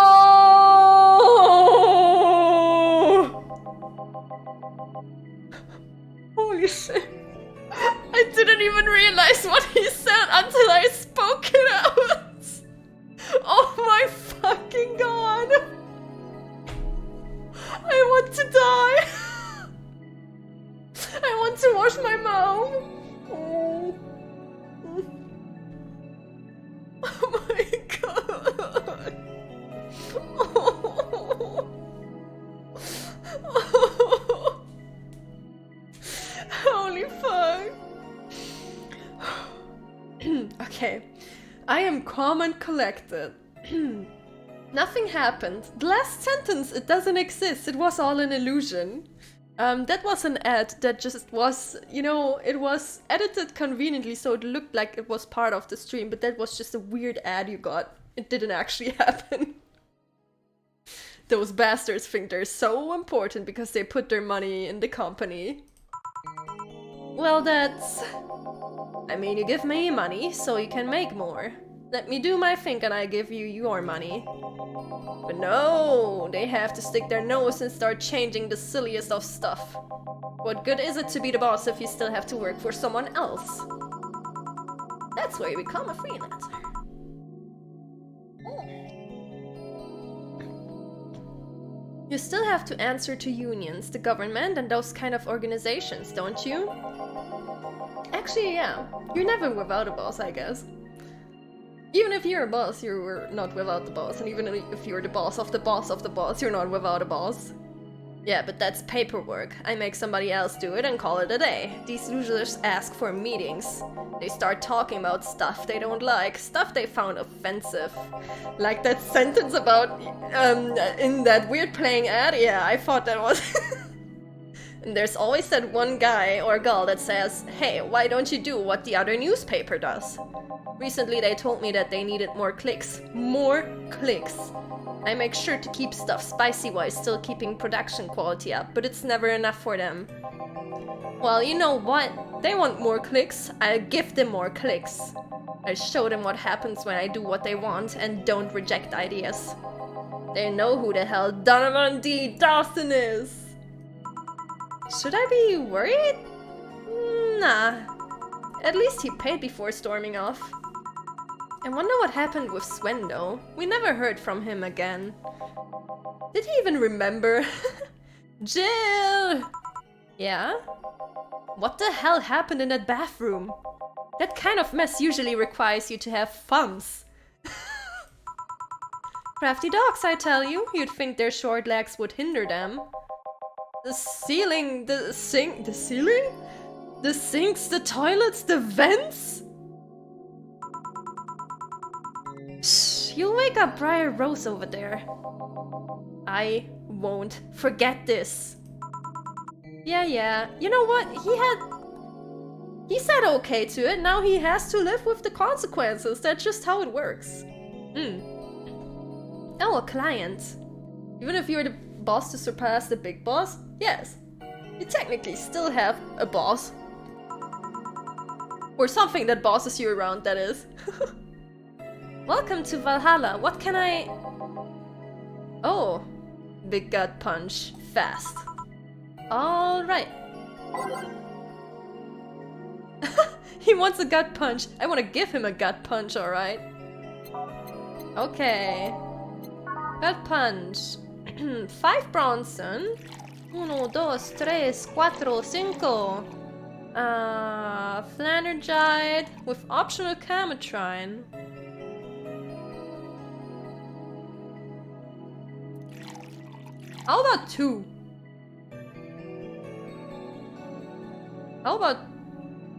Holy shit. I didn't even realize what he said until I spoke it out. Oh my fucking god! I want to die! I want to wash my mouth! Oh, oh my god! Oh. Oh. Holy fuck! Okay. I am calm and collected. Nothing happened. The last sentence, it doesn't exist. It was all an illusion. That was an ad that just was, you know, it was edited conveniently so it looked like it was part of the stream, but that was just a weird ad you got. It didn't actually happen. Those bastards think they're so important because they put their money in the company. Well, that's... I mean, you give me money, so you can make more. Let me do my thing and I give you your money. But no, they have to stick their nose and start changing the silliest of stuff. What good is it to be the boss if you still have to work for someone else? That's where you become a freelancer. You still have to answer to unions, the government, and those kind of organizations, don't you? Actually, yeah. You're never without a boss, I guess. Even if you're a boss, you're not without the boss. And even if you're the boss of the boss of the boss, you're not without a boss. Yeah, but that's paperwork. I make somebody else do it and call it a day. These losers ask for meetings. They start talking about stuff they don't like, stuff they found offensive. Like that sentence about, in that weird playing ad? Yeah, I thought that was... And there's always that one guy or girl that says, hey, why don't you do what the other newspaper does? Recently they told me that they needed more clicks. More clicks. I make sure to keep stuff spicy while still keeping production quality up, but it's never enough for them. Well, you know what? They want more clicks, I'll give them more clicks. I'll show them what happens when I do what they want and don't reject ideas. They know who the hell Donovan D. Dawson is! Should I be worried? Nah. At least he paid before storming off. I wonder what happened with Sven though. We never heard from him again. Did he even remember? Jill! Yeah? What the hell happened in that bathroom? That kind of mess usually requires you to have thumbs. Crafty dogs, I tell you. You'd think their short legs would hinder them. The ceiling, the ceiling? The sinks, the toilets, the vents? Shh, you'll wake up Briar Rose over there. I won't forget this. Yeah. You know what? He said okay to it, now he has to live with the consequences. That's just how it works. Oh, a client. Even if you're the boss to surpass the big boss, yes. You technically still have a boss. Or something that bosses you around, that is. Welcome to Valhalla. What can I... Oh. Big gut punch. Fast. Alright. He wants a gut punch. I want to give him a gut punch, alright. Okay. Gut punch. 5 Bronson. 1, 2, 3, 4, 5. Flanergide with optional Cametrine. How about 2? How about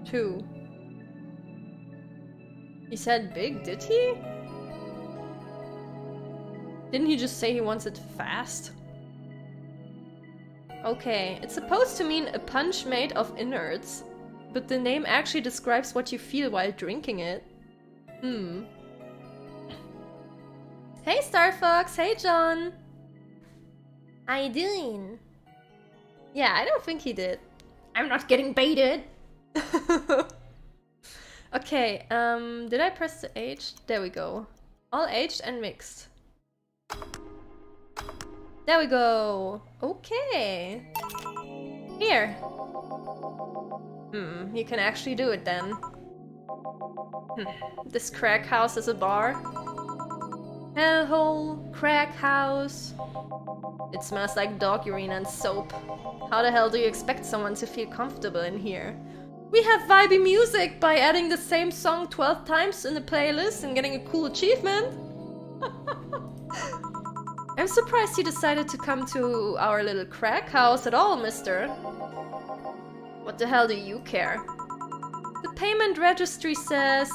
2? He said big, did he? Didn't he just say he wants it fast? Okay, it's supposed to mean a punch made of innards, but the name actually describes what you feel while drinking it. Hey Star Fox, hey John! How you doing? Yeah, I don't think he did. I'm not getting baited! Okay, did I press the H? There we go. All aged and mixed. There we go! Okay! Here! You can actually do it then. This crack house is a bar. Hellhole, crack house. It smells like dog urine and soap. How the hell do you expect someone to feel comfortable in here? We have vibey music by adding the same song 12 times in the playlist and getting a cool achievement. I'm surprised you decided to come to our little crack house at all, mister. What the hell do you care? The payment registry says...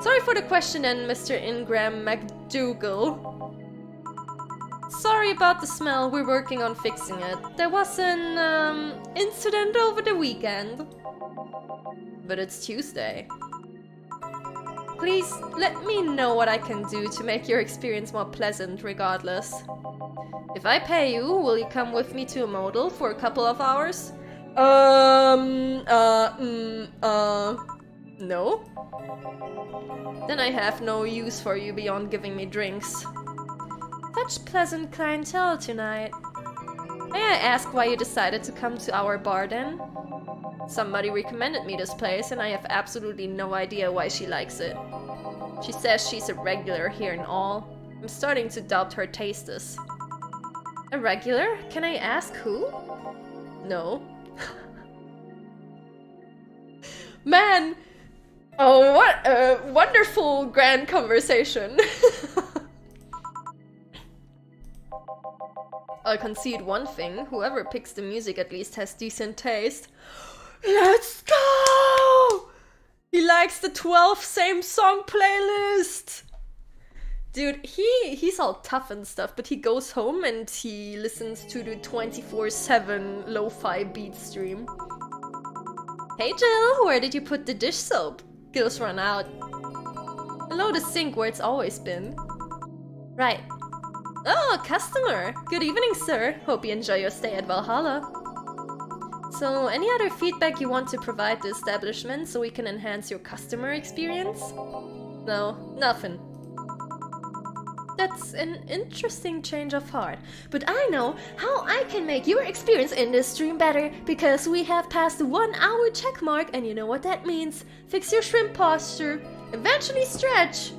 Sorry for the question then, Mr. Ingram McDougal. Sorry about the smell, we're working on fixing it. There was an, incident over the weekend. But it's Tuesday. Please, let me know what I can do to make your experience more pleasant regardless. If I pay you, will you come with me to a model for a couple of hours? No? Then I have no use for you beyond giving me drinks. Such pleasant clientele tonight. May I ask why you decided to come to our bar then? Somebody recommended me this place and I have absolutely no idea why she likes it. She says she's a regular here and all. I'm starting to doubt her tastes. A regular? Can I ask who? No. Man! Oh, what a wonderful grand conversation. I'll concede one thing. Whoever picks the music at least has decent taste. Let's go! He likes the 12 same song playlist! Dude, he's all tough and stuff, but he goes home and he listens to the 24/7 lo-fi beat stream. Hey Jill, where did you put the dish soap? Gil's run out. Below the sink where it's always been. Right. Oh, customer! Good evening, sir. Hope you enjoy your stay at Valhalla. So, any other feedback you want to provide the establishment so we can enhance your customer experience? No, nothing. That's an interesting change of heart. But I know how I can make your experience in this stream better, because we have passed the 1 hour check mark, and you know what that means. Fix your shrimp posture, eventually stretch,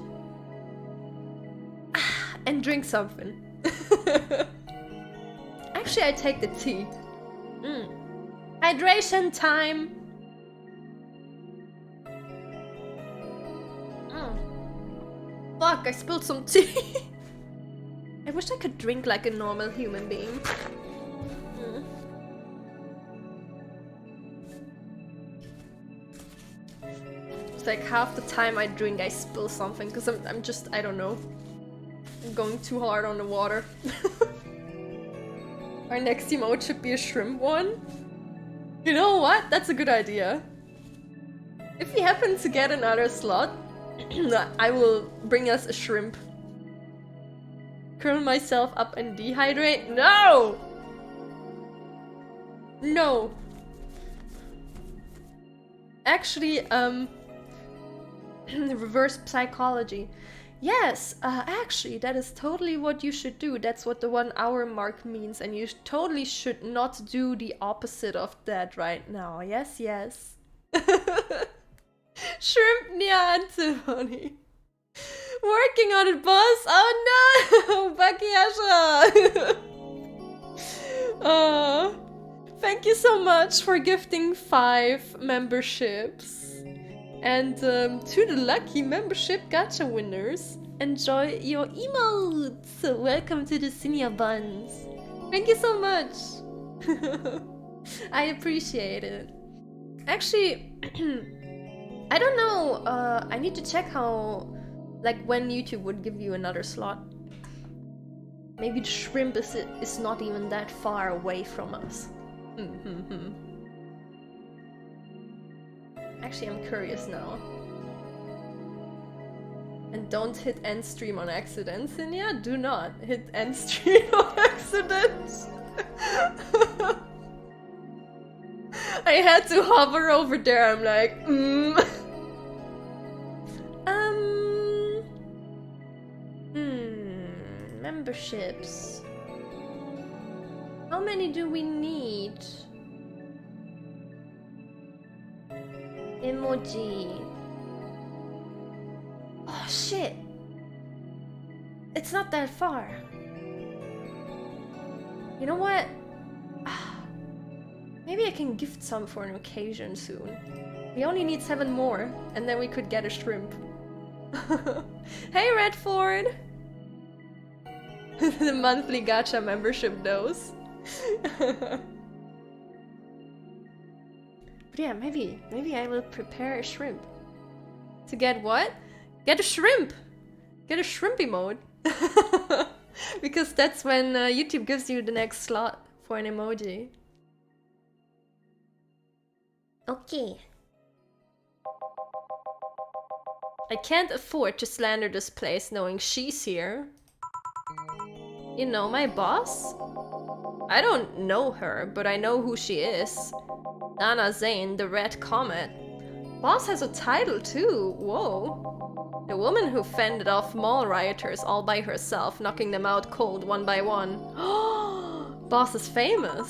and drink something. Actually, I take the tea. Hydration time! Fuck, I spilled some tea. I wish I could drink like a normal human being. It's like half the time I drink I spill something because I'm just, I don't know. I'm going too hard on the water. Our next emote should be a shrimp one. You know what? That's a good idea. If we happen to get another slot, I will bring us a shrimp. Curl myself up and dehydrate? No! No! Actually, reverse psychology. Yes, actually, that is totally what you should do. That's what the 1 hour mark means, and you totally should not do the opposite of that right now. Yes, yes. Shrimp Cinnia Antimony. Working on it, boss! Oh no! Backseating! Thank you so much for gifting 5 memberships. And to the lucky membership gacha winners, enjoy your emotes! Welcome to the Cinnia Buns. Thank you so much! I appreciate it. Actually, I don't know, I need to check how, like, when YouTube would give you another slot. Maybe the shrimp is not even that far away from us. Actually, I'm curious now. And don't hit end stream on accident, Cinnia. Do not hit end stream on accident. I had to hover over there. I'm like, memberships. How many do we need? Emoji. Oh shit. It's not that far. You know what? Maybe I can gift some for an occasion soon. We only need 7 more, and then we could get a shrimp. Hey Redford! The monthly gacha membership dose. But yeah, maybe I will prepare a shrimp. To get what? Get a shrimp! Get a shrimp emote! Because that's when YouTube gives you the next slot for an emoji. Okay. I can't afford to slander this place knowing she's here. You know my boss? I don't know her, but I know who she is. Nana Zane, the Red Comet. Boss has a title too, whoa. The woman who fended off mall rioters all by herself, knocking them out cold one by one. Boss is famous.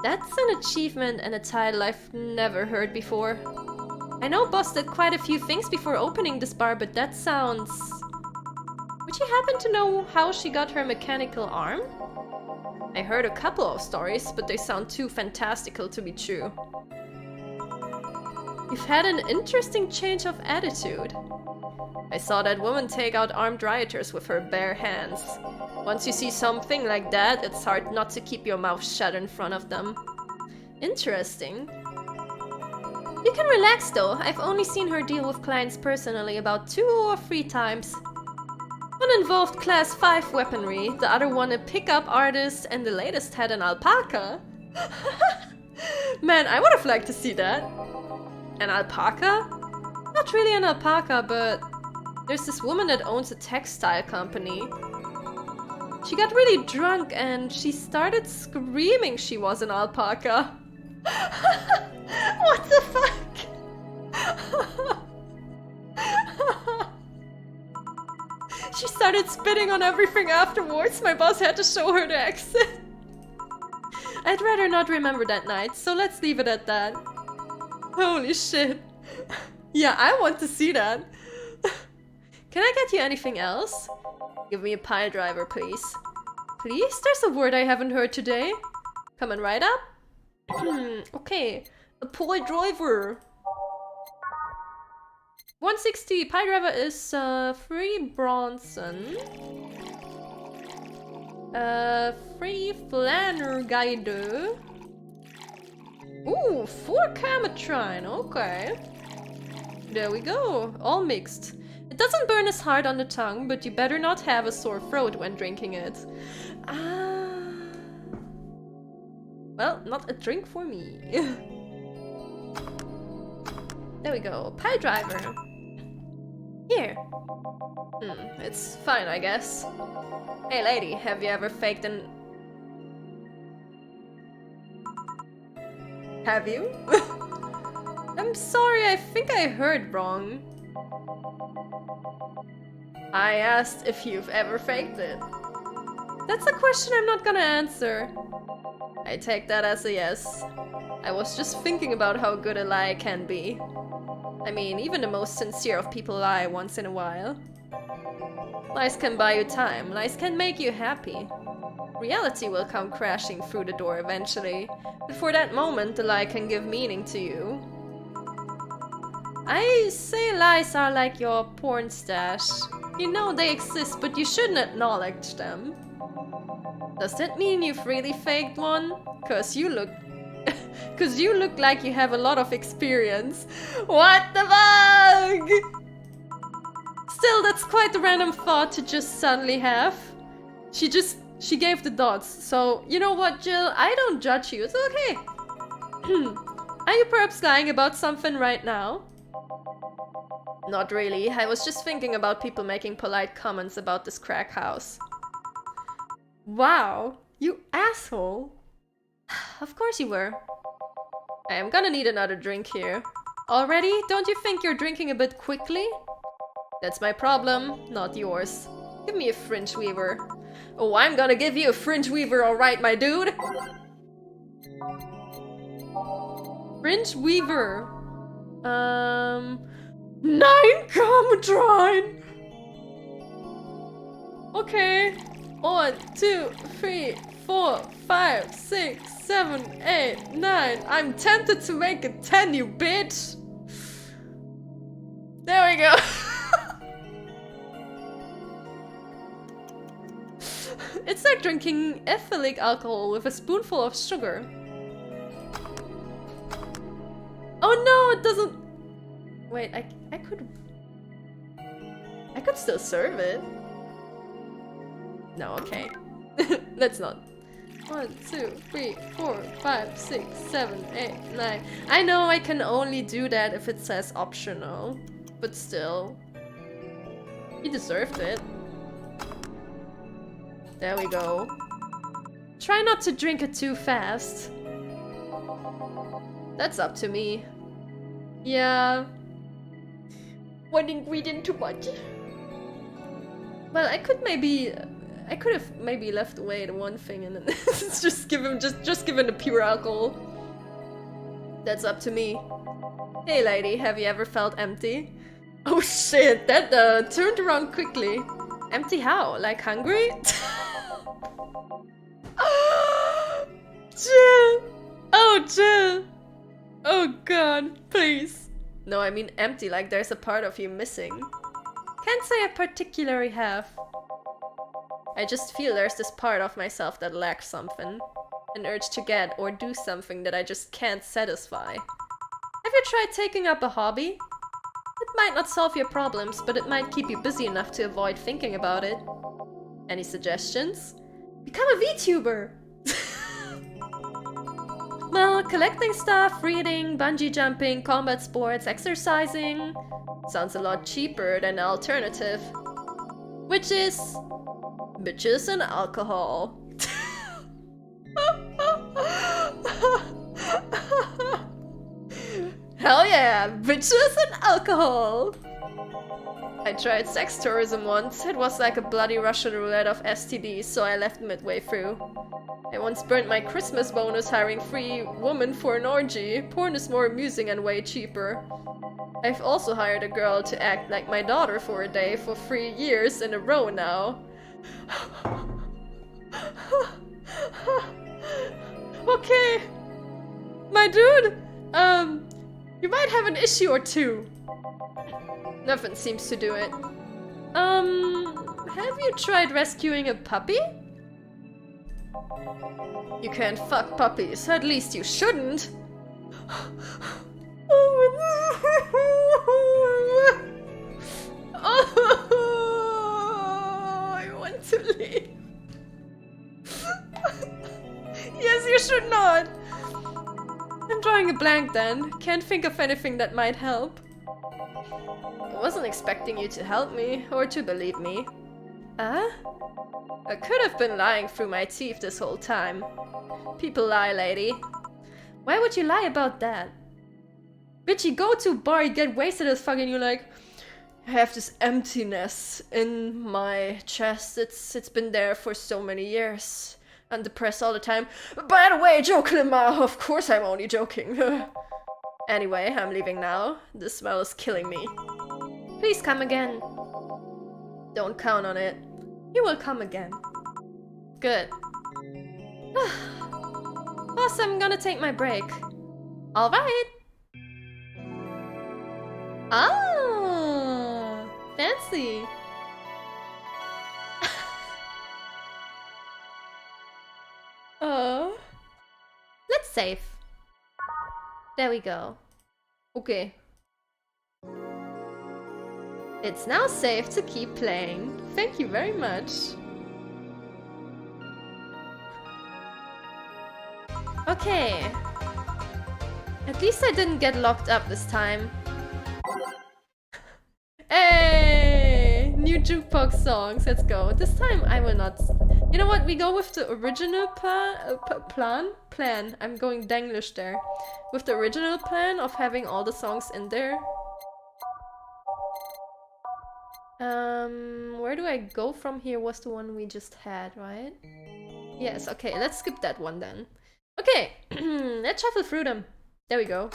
That's an achievement and a title I've never heard before. I know Boss did quite a few things before opening this bar, but that sounds Would you happen to know how she got her mechanical arm? I heard a couple of stories, but they sound too fantastical to be true. You've had an interesting change of attitude. I saw that woman take out armed rioters with her bare hands. Once you see something like that, it's hard not to keep your mouth shut in front of them. Interesting. You can relax though, I've only seen her deal with clients personally about 2 or 3 times. One involved class 5 weaponry, the other one a pickup artist, and the latest had an alpaca. Man, I would have liked to see that. An alpaca? Not really an alpaca, but there's this woman that owns a textile company. She got really drunk and she started screaming she was an alpaca. What the fuck? She started spitting on everything afterwards. My boss had to show her the exit. I'd rather not remember that night, so let's leave it at that. Holy shit. Yeah, I want to see that. Can I get you anything else? Give me a pile driver, please. Please? There's a word I haven't heard today. Coming right up. Okay. A pile driver. 160. Pile driver is 3 Bronson. 3 Flanner Guide. Ooh, 4 Cametrine, okay. There we go, all mixed. It doesn't burn as hard on the tongue, but you better not have a sore throat when drinking it. Well, not a drink for me. There we go, pile driver. Here. It's fine, I guess. Hey lady, have you ever faked an... Have you? I'm sorry, I think I heard wrong. I asked if you've ever faked it. That's a question I'm not gonna answer. I take that as a yes. I was just thinking about how good a lie can be. I mean, even the most sincere of people lie once in a while. Lies can buy you time, lies can make you happy. Reality will come crashing through the door eventually, but for that moment the lie can give meaning to you. I say lies are like your porn stash. You know they exist, but you shouldn't acknowledge them. Does that mean you've really faked one? Cause you look like you have a lot of experience. What the fuck? Still, that's quite a random thought to just suddenly have. She gave the dots, so you know what, Jill? I don't judge you, it's okay. Are you perhaps lying about something right now? Not really, I was just thinking about people making polite comments about this crack house. Wow, you asshole. Of course you were. I am gonna need another drink here. Already? Don't you think you're drinking a bit quickly? That's my problem, not yours. Give me a fringe weaver. Oh, I'm gonna give you a fringe weaver, alright, my dude? Fringe weaver. 9 Cometrine! Okay. 1, 2, 3, 4, 5, 6, 7, 8, 9. I'm tempted to make it 10, you bitch! There we go. It's like drinking ethylic alcohol with a spoonful of sugar. Oh no, it doesn't... Wait, I could still serve it. No, okay. Let's not. 1, 2, 3, 4, 5, 6, 7, 8, 9. I know I can only do that if it says optional, but still. You deserved it. There we go. Try not to drink it too fast. That's up to me. Yeah. One ingredient too much. Well, I could have maybe left away the one thing and then just give him the pure alcohol. That's up to me. Hey lady, have you ever felt empty? Oh shit, that turned around quickly. Empty how? Like hungry? Jill! Oh, Jill! Oh god, please. No, I mean empty, like there's a part of you missing. Can't say I particularly have. I just feel there's this part of myself that lacks something. An urge to get or do something that I just can't satisfy. Have you tried taking up a hobby? It might not solve your problems, but it might keep you busy enough to avoid thinking about it. Any suggestions? Become a VTuber! Well, collecting stuff, reading, bungee jumping, combat sports, exercising... sounds a lot cheaper than the alternative. Which is... bitches and alcohol. Hell yeah, bitches and alcohol! I tried sex tourism once. It was like a bloody Russian roulette of STDs, so I left midway through. I once burnt my Christmas bonus hiring 3 women for an orgy. Porn is more amusing and way cheaper. I've also hired a girl to act like my daughter for a day for 3 years in a row now. Okay. My dude, you might have an issue or two. Nothing seems to do it. Have you tried rescuing a puppy? You can't fuck puppies, at least you shouldn't. I want to leave. Yes, you should not. I'm drawing a blank then. Can't think of anything that might help. I wasn't expecting you to help me, or to believe me. I could have been lying through my teeth this whole time. People lie, lady. Why would you lie about that? Bitch, you go to a bar, you get wasted as fuck, and you're like, I have this emptiness in my chest. It's been there for so many years. I'm depressed all the time. By the way, joking, of course I'm only joking. Anyway, I'm leaving now. The smell is killing me. Please come again. Don't count on it. You will come again. Good. Boss, I'm gonna take my break. Alright. Ah, fancy. Let's save. There we go. Okay. It's now safe to keep playing. Thank you very much. Okay. At least I didn't get locked up this time. Hey! New jukebox songs. Let's go. This time I will not... You know what? We go with the original plan? I'm going Denglish there. With the original plan of having all the songs in there. Where do I go from here was the one we just had, right? Yes, okay, let's skip that one then. Okay, let's shuffle through them. There we go.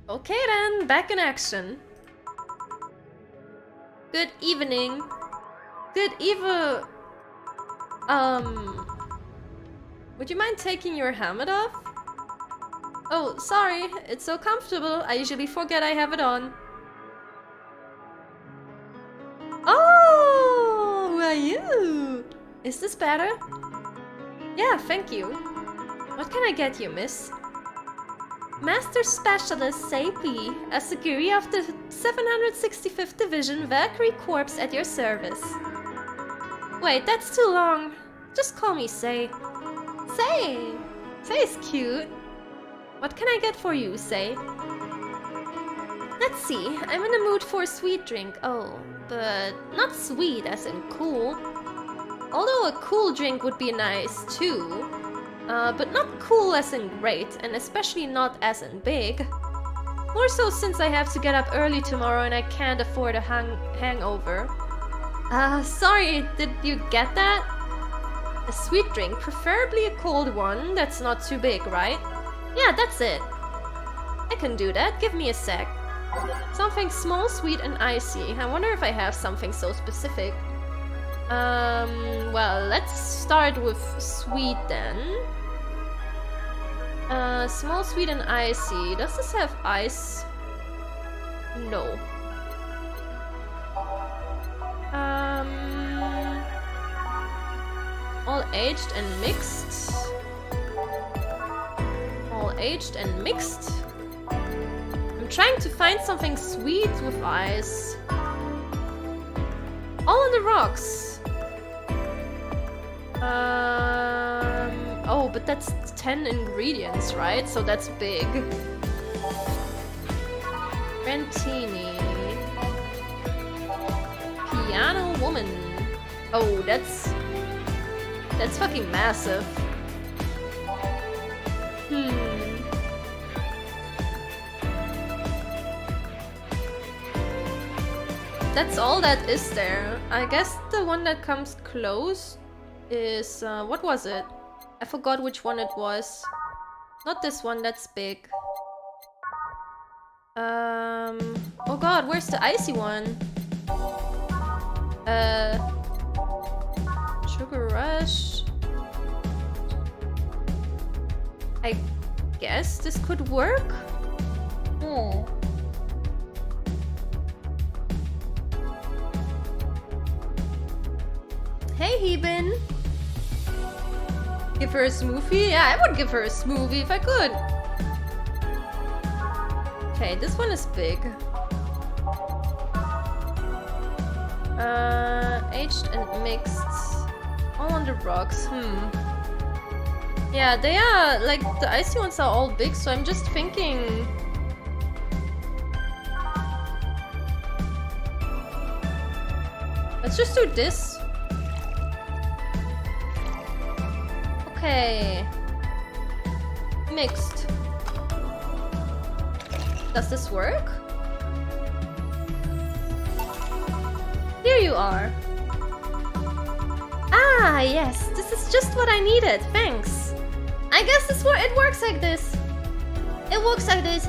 Okay then, back in action. Good evening. Good eve... Would you mind taking your helmet off? Oh, sorry, it's so comfortable. I usually forget I have it on. Oh, who are you? Is this better? Yeah, thank you. What can I get you, miss? Master Specialist Sapi, a Sagiri of the 765th Division Valkyrie Corps at your service. Wait, that's too long. Just call me Say. Say! Say's cute. What can I get for you, Say? Let's see, I'm in the mood for a sweet drink. Oh, but not sweet as in cool. Although a cool drink would be nice too. But not cool as in great, and especially not as in big. More so since I have to get up early tomorrow and I can't afford a hangover. Sorry, did you get that? A sweet drink, preferably a cold one that's not too big, right? Yeah, that's it. I can do that, give me a sec. Something small, sweet, and icy. I wonder if I have something so specific. Well, let's start with sweet then. Small, sweet, and icy. Does this have ice? No. All aged and mixed. All aged and mixed. I'm trying to find something sweet with ice. All on the rocks. Oh, but that's 10 ingredients, right? So that's big. Rentini. Piano woman. Oh, that's fucking massive. That's all that is there. I guess the one that comes close is what was it? I forgot which one it was. Not this one, that's big. Oh god, where's the icy one? Sugar Rush. I guess this could work? Hey, Heben! Give her a smoothie? Yeah, I would give her a smoothie if I could. Okay, this one is big. Aged and mixed. All on the rocks. Yeah, they are, like, the icy ones are all big, so I'm just thinking... Let's just do this. Okay. Mixed. Does this work? Here you are. Ah, yes. This is just what I needed. Thanks. I guess it works like this. It works like this.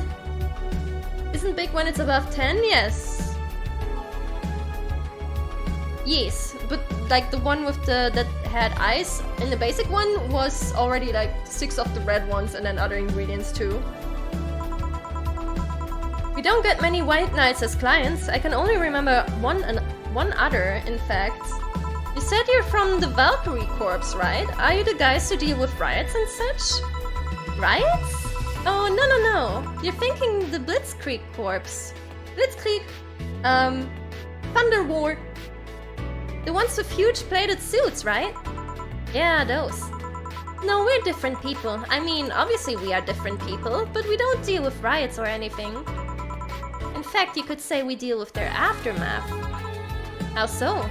Isn't big when it's above 10? Yes. Yes, but like the one with that had ice in the basic one was already like 6 of the red ones and then other ingredients too. We don't get many white knights as clients. I can only remember one other, in fact. You said you're from the Valkyrie Corps, right? Are you the guys who deal with riots and such? Riots? Oh, no. You're thinking the Blitzkrieg Corps. Blitzkrieg, Thunder War. The ones with huge plated suits, right? Yeah, those. No, we're different people. I mean, obviously we are different people, but we don't deal with riots or anything. In fact, you could say we deal with their aftermath. How so?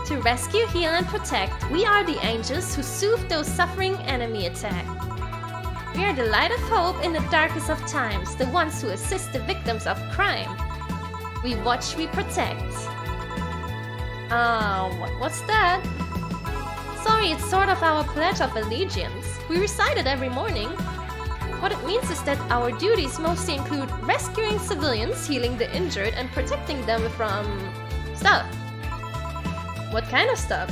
To rescue, heal, and protect, we are the angels who soothe those suffering enemy attack. We are the light of hope in the darkest of times, the ones who assist the victims of crime. We watch, we protect. What's that? Sorry, it's sort of our pledge of allegiance. We recite it every morning. What it means is that our duties mostly include rescuing civilians, healing the injured, and protecting them from... stuff. What kind of stuff?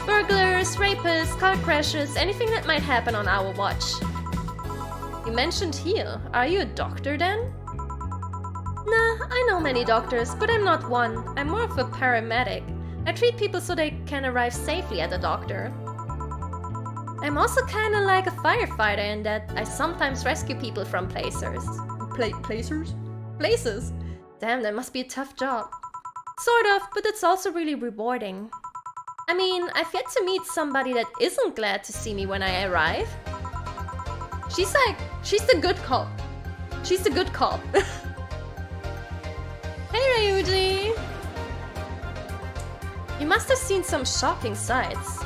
Burglars, rapists, car crashes, anything that might happen on our watch. You mentioned heal. Are you a doctor then? Nah, I know many doctors, but I'm not one. I'm more of a paramedic. I treat people so they can arrive safely at the doctor. I'm also kinda like a firefighter in that I sometimes rescue people from places. Places? Damn, that must be a tough job. Sort of, but it's also really rewarding. I mean, I've yet to meet somebody that isn't glad to see me when I arrive. She's the good cop. She's the good cop. Hey Ryuji! You must have seen some shocking sights.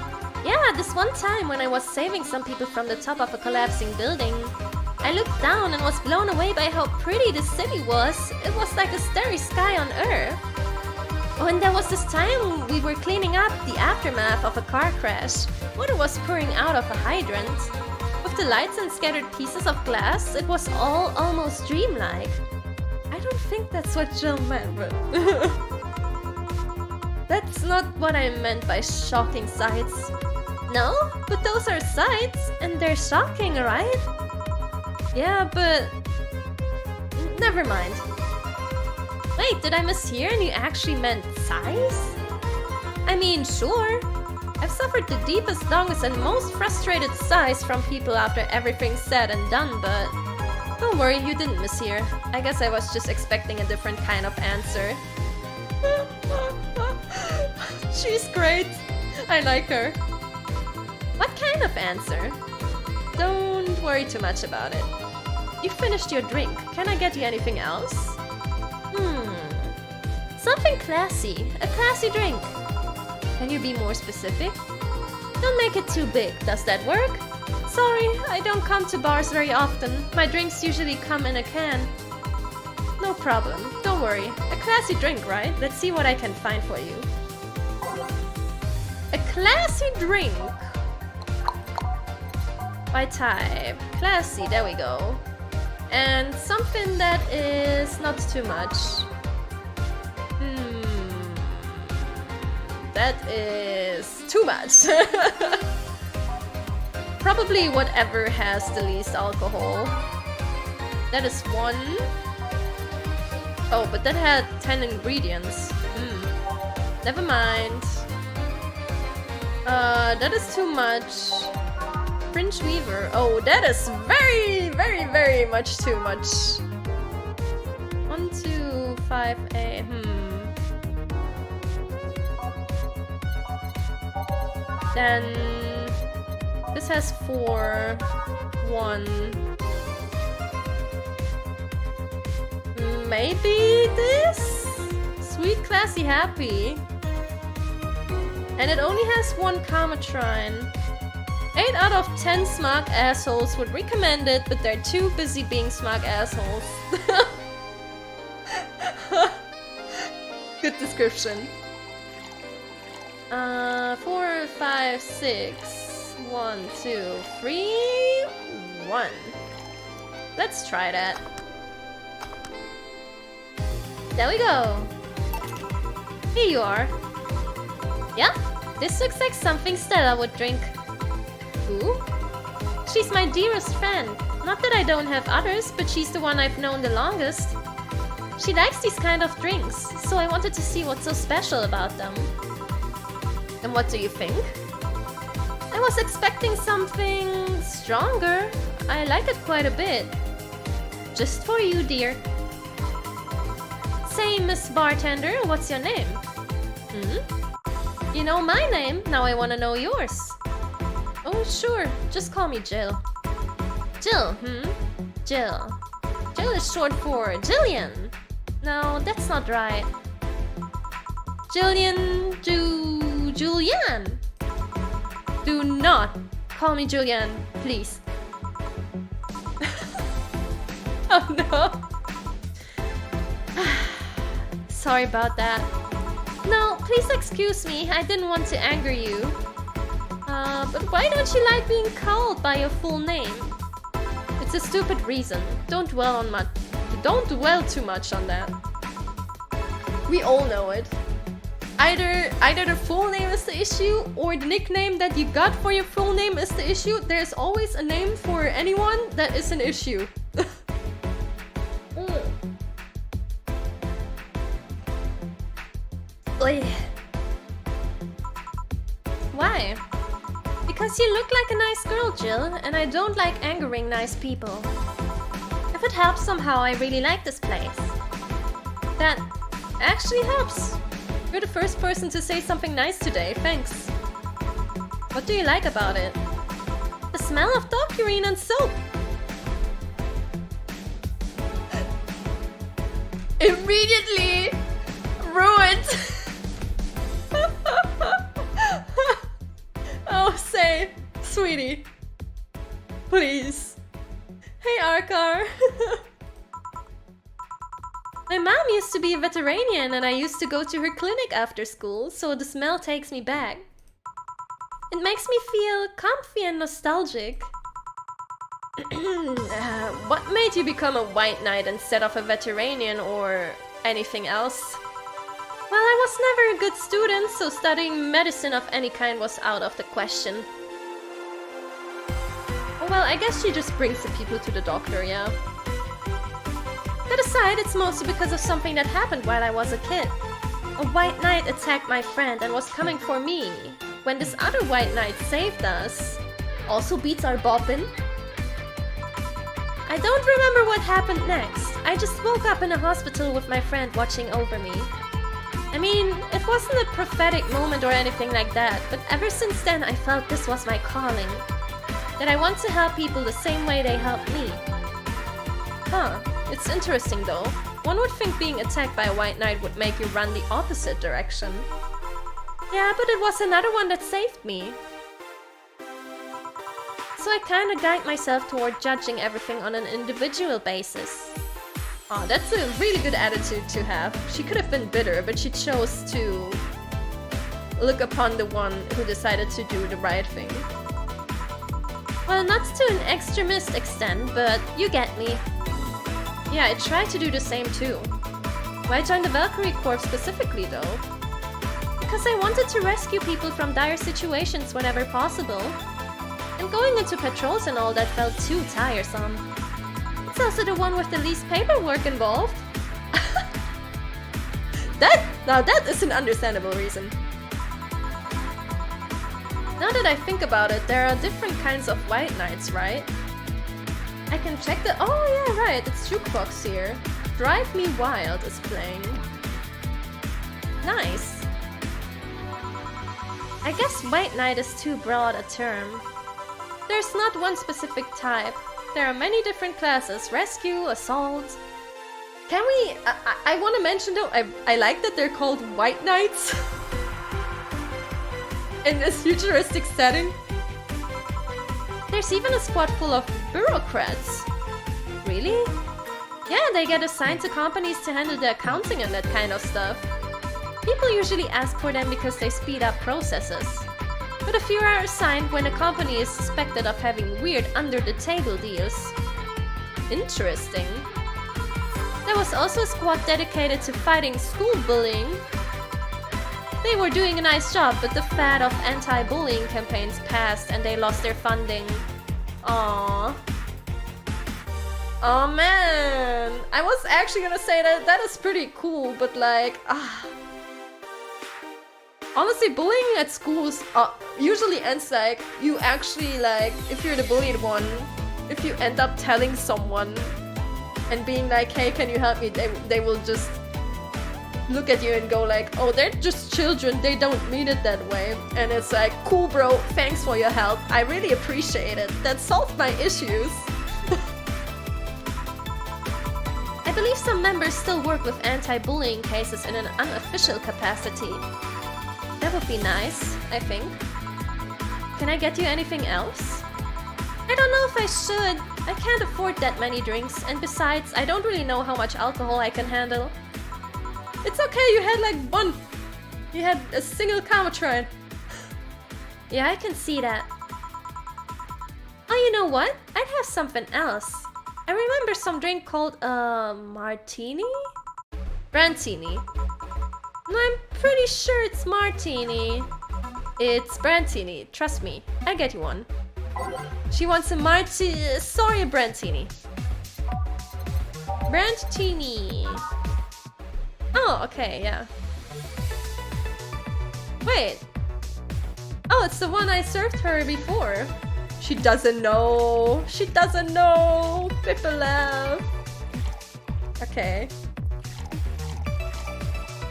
Yeah, this one time when I was saving some people from the top of a collapsing building. I looked down and was blown away by how pretty the city was. It was like a starry sky on Earth. Oh, and there was this time we were cleaning up the aftermath of a car crash. Water was pouring out of a hydrant. With the lights and scattered pieces of glass, it was all almost dreamlike. I don't think that's what Jill meant, but... That's not what I meant by shocking sights. No, but those are sights, and they're shocking, right? Yeah, but... Never mind. Wait, did I mishear and you actually meant sighs? I mean, sure. I've suffered the deepest, longest, and most frustrated sighs from people after everything's said and done, but... Don't worry, you didn't mishear. I guess I was just expecting a different kind of answer. She's great. I like her. What kind of answer? Don't worry too much about it. You finished your drink. Can I get you anything else? Something classy. A classy drink. Can you be more specific? Don't make it too big. Does that work? Sorry, I don't come to bars very often. My drinks usually come in a can. No problem. Don't worry. A classy drink, right? Let's see what I can find for you. A classy drink. By type. Classy, there we go. And something that is not too much. That is too much. Probably whatever has the least alcohol. That is 1. Oh, but that had 10 ingredients. Never mind. That is too much. Fringe Weaver. Oh, that is very, very, very much too much. 1, 2, 5A. Then this has 4. 1. Maybe this? Sweet, classy, happy. And it only has 1 Karmatrine. 8 out of 10 smug assholes would recommend it, but they're too busy being smug assholes. Good description. 4, 5, 6. 1, 2, 3, 1. Let's try that. There we go. Here you are. Yeah, this looks like something Stella would drink. Who? She's my dearest friend. Not that I don't have others, but she's the one I've known the longest. She likes these kind of drinks, so I wanted to see what's so special about them. And what do you think? I was expecting something stronger. I like it quite a bit. Just for you, dear. Say, Miss Bartender, what's your name? You know my name, now I want to know yours. Oh, sure, just call me Jill. Jill, Jill. Jill is short for Jillian. No, that's not right. Jillian, Julianne. Do not call me Julianne, please. Oh no. Sorry about that. No, please excuse me, I didn't want to anger you. But why don't you like being called by your full name? It's a stupid reason. Don't dwell too much on that. We all know it. Either the full name is the issue, or the nickname that you got for your full name is the issue. There's always a name for anyone that is an issue. Why? Because you look like a nice girl, Jill, and I don't like angering nice people. If it helps somehow, I really like this place. That actually helps. You're the first person to say something nice today, thanks. What do you like about it? The smell of dog urine and soap. Immediately ruined. Oh, say, sweetie, please. Hey, ALTYR. My mom used to be a veterinarian and I used to go to her clinic after school, so the smell takes me back. It makes me feel comfy and nostalgic. What made you become a White Knight instead of a Veteranian or anything else? Well, I was never a good student, so studying medicine of any kind was out of the question. Well, I guess she just brings the people to the doctor, yeah. That aside, it's mostly because of something that happened while I was a kid. A White Knight attacked my friend and was coming for me. When this other White Knight saved us. Also beats our boppin'. I don't remember what happened next. I just woke up in a hospital with my friend watching over me. I mean, it wasn't a prophetic moment or anything like that, but ever since then I felt this was my calling. That I want to help people the same way they helped me. Huh, it's interesting though. One would think being attacked by a White Knight would make you run the opposite direction. Yeah, but it was another one that saved me. So I kinda guide myself toward judging everything on an individual basis. Oh, that's a really good attitude to have. She could have been bitter, but she chose to look upon the one who decided to do the right thing. Well, not to an extremist extent, but you get me. Yeah, I tried to do the same too. Why join the Valkyrie Corps specifically though? Because I wanted to rescue people from dire situations whenever possible. And going into patrols and all that felt too tiresome. It's also the one with the least paperwork involved. Now that is an understandable reason. Now that I think about it, there are different kinds of White Knights, right? I can check the— oh yeah, right, it's Jukebox here. Drive Me Wild is playing. Nice. I guess White Knight is too broad a term. There's not one specific type. There are many different classes: rescue, assault. Can we— I want to mention though, I like that they're called White Knights. In this futuristic setting. There's even a squad full of bureaucrats. Really? Yeah, they get assigned to companies to handle the accounting and that kind of stuff. People usually ask for them because they speed up processes. But a few are assigned when a company is suspected of having weird under-the-table deals. Interesting. There was also a squad dedicated to fighting school bullying. They were doing a nice job, but the fad of anti-bullying campaigns passed and they lost their funding. Aww. Oh man! I was actually gonna say that is pretty cool, but like, honestly, bullying at schools usually ends like, you actually like, if you're the bullied one, if you end up telling someone and being like, hey, can you help me? They will just look at you and go like, oh, they're just children, they don't mean it that way. And it's like, cool bro, thanks for your help, I really appreciate it, that solved my issues. I believe some members still work with anti-bullying cases in an unofficial capacity. That would be nice, I think. Can I get you anything else? I don't know if I should. I can't afford that many drinks, and besides, I don't really know how much alcohol I can handle. It's okay, you had like one. You had a single Comatron. Yeah, I can see that. Oh, you know what? I'd have something else. I remember some drink called, martini? Brantini. I'm pretty sure it's martini. It's Brantini, trust me. I'll get you one. She wants a martini. Sorry, a Brantini. Brantini. Oh, okay, yeah. Wait. Oh, it's the one I served her before. She doesn't know. She doesn't know. Pipelev. Okay.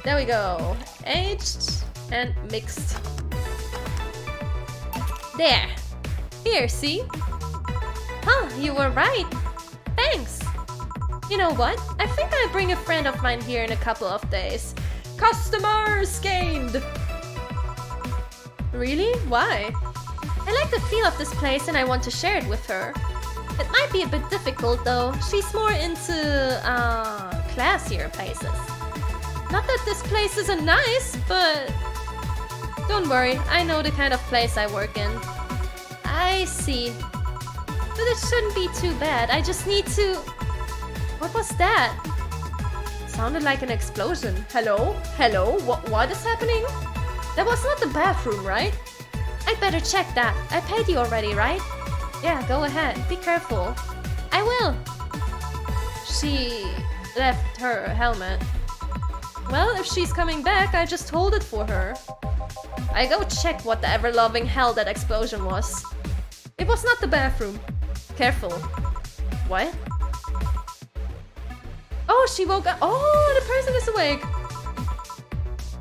There we go. Aged and mixed. There. Here, see? Huh, you were right. Thanks. You know what? I think I'll bring a friend of mine here in a couple of days. Customers gained! Really? Why? I like the feel of this place and I want to share it with her. It might be a bit difficult though. She's more into, classier places. Not that this place isn't nice, but... Don't worry, I know the kind of place I work in. I see. But it shouldn't be too bad. I just need to... What was that? Sounded like an explosion. Hello? Hello? What is happening? That was not the bathroom, right? I'd better check that. I paid you already, right? Yeah, go ahead. Be careful. I will. She left her helmet. Well, if she's coming back, I just hold it for her. I go check what the ever-loving hell that explosion was. It was not the bathroom. Careful. What? Oh, she woke up. Oh, the person is awake.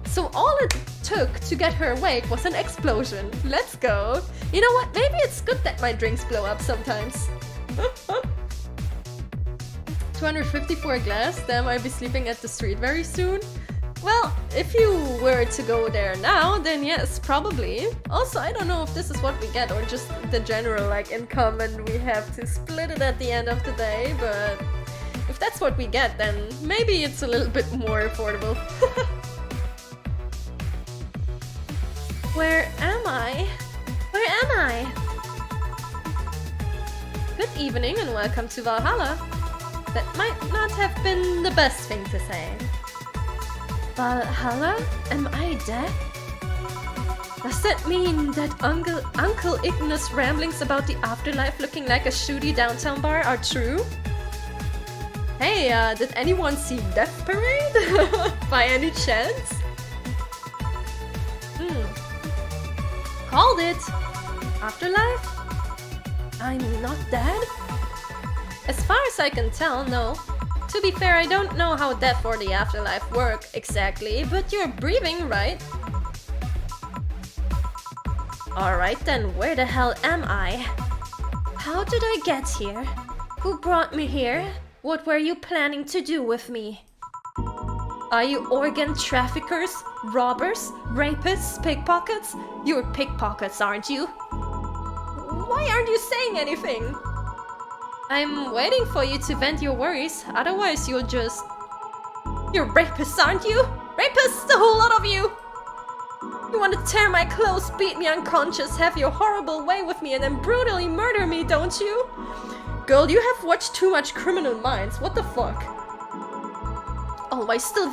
So all it took to get her awake was an explosion. Let's go. You know what? Maybe it's good that my drinks blow up sometimes. 250 for a glass? Damn, I'll be sleeping at the street very soon. Well, if you were to go there now, then yes, probably. Also, I don't know if this is what we get or just the general like income and we have to split it at the end of the day, but if that's what we get, then maybe it's a little bit more affordable. Where am I? Where am I? Good evening and welcome to Valhalla. That might not have been the best thing to say. Valhalla? Am I dead? Does that mean that Uncle Igna's ramblings about the afterlife looking like a shooty downtown bar are true? Hey, did anyone see Death Parade? By any chance? Called it! Afterlife? I'm not dead? As far as I can tell, no. To be fair, I don't know how death or the afterlife work exactly, but you're breathing, right? Alright then, where the hell am I? How did I get here? Who brought me here? What were you planning to do with me? Are you organ traffickers? Robbers? Rapists? Pickpockets? You're pickpockets, aren't you? Why aren't you saying anything? I'm waiting for you to vent your worries, otherwise you'll just... You're rapists, aren't you? Rapists, the whole lot of you! You want to tear my clothes, beat me unconscious, have your horrible way with me and then brutally murder me, don't you? Girl, you have watched too much Criminal Minds, what the fuck? Oh, I still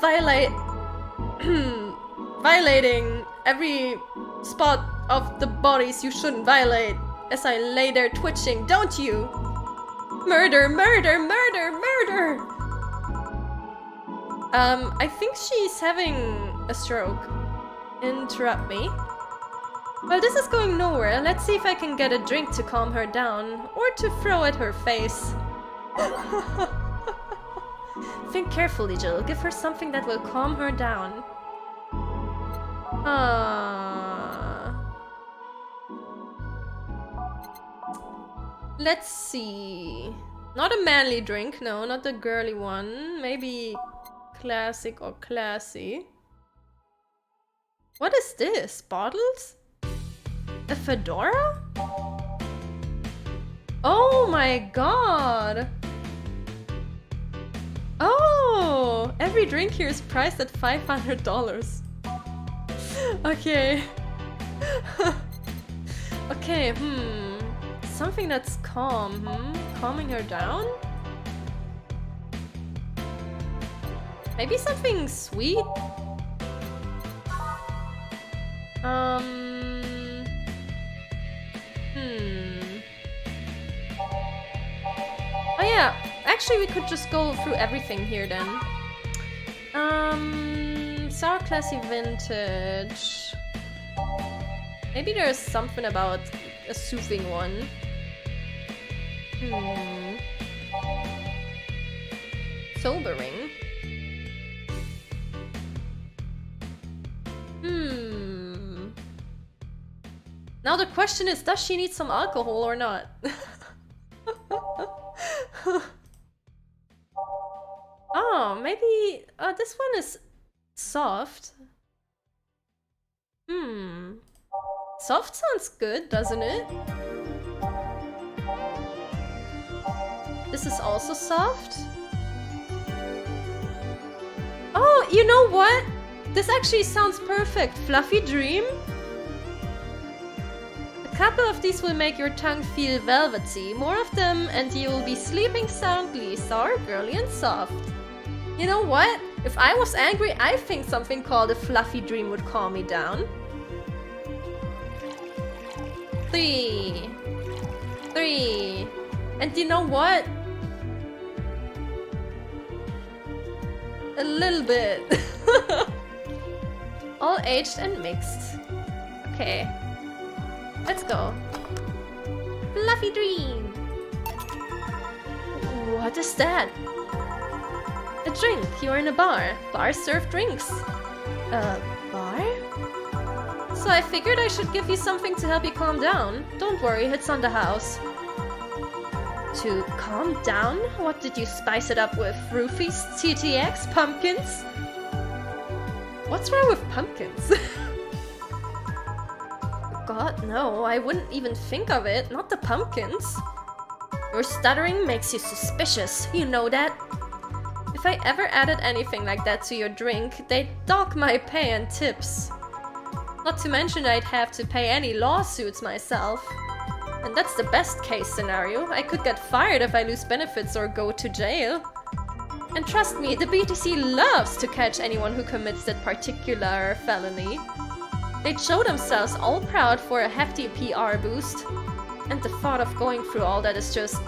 violating every spot of the bodies you shouldn't violate as I lay there twitching, don't you? Murder, murder, murder, murder! I think she's having a stroke. Interrupt me. Well, this is going nowhere. Let's see if I can get a drink to calm her down, or to throw at her face. Think carefully, Jill. Give her something that will calm her down. Let's see. Not a manly drink, no, not the girly one. Maybe classic or classy. What is this? Bottles? A fedora? Oh my god! Oh! Every drink here is priced at $500. Okay. Okay, something that's calm, Calming her down? Maybe something sweet? Oh yeah, actually we could just go through everything here then. Sour Classy Vintage. Maybe there's something about a soothing one. Sobering. Now the question is, does she need some alcohol or not? Oh, maybe this one is soft. Soft sounds good, doesn't it? This is also soft. Oh, you know what? This actually sounds perfect. Fluffy Dream? A couple of these will make your tongue feel velvety. More of them and you will be sleeping soundly, sour, girly and soft. You know what? If I was angry, I think something called a fluffy dream would calm me down. 3. And you know what? A little bit. All aged and mixed. Okay. Let's go. Fluffy dream. What is that? A drink. You're in a bar. Bars serve drinks. A bar? So I figured I should give you something to help you calm down. Don't worry, it's on the house. To calm down? What did you spice it up with? Roofies? TTX? Pumpkins? What's wrong with pumpkins? God, no, I wouldn't even think of it. Not the pumpkins. Your stuttering makes you suspicious. You know that? If I ever added anything like that to your drink, they'd dock my pay and tips. Not to mention I'd have to pay any lawsuits myself. And that's the best case scenario. I could get fired if I lose benefits or go to jail. And trust me, the BTC loves to catch anyone who commits that particular felony. They'd show themselves all proud for a hefty PR boost. And the thought of going through all that is just...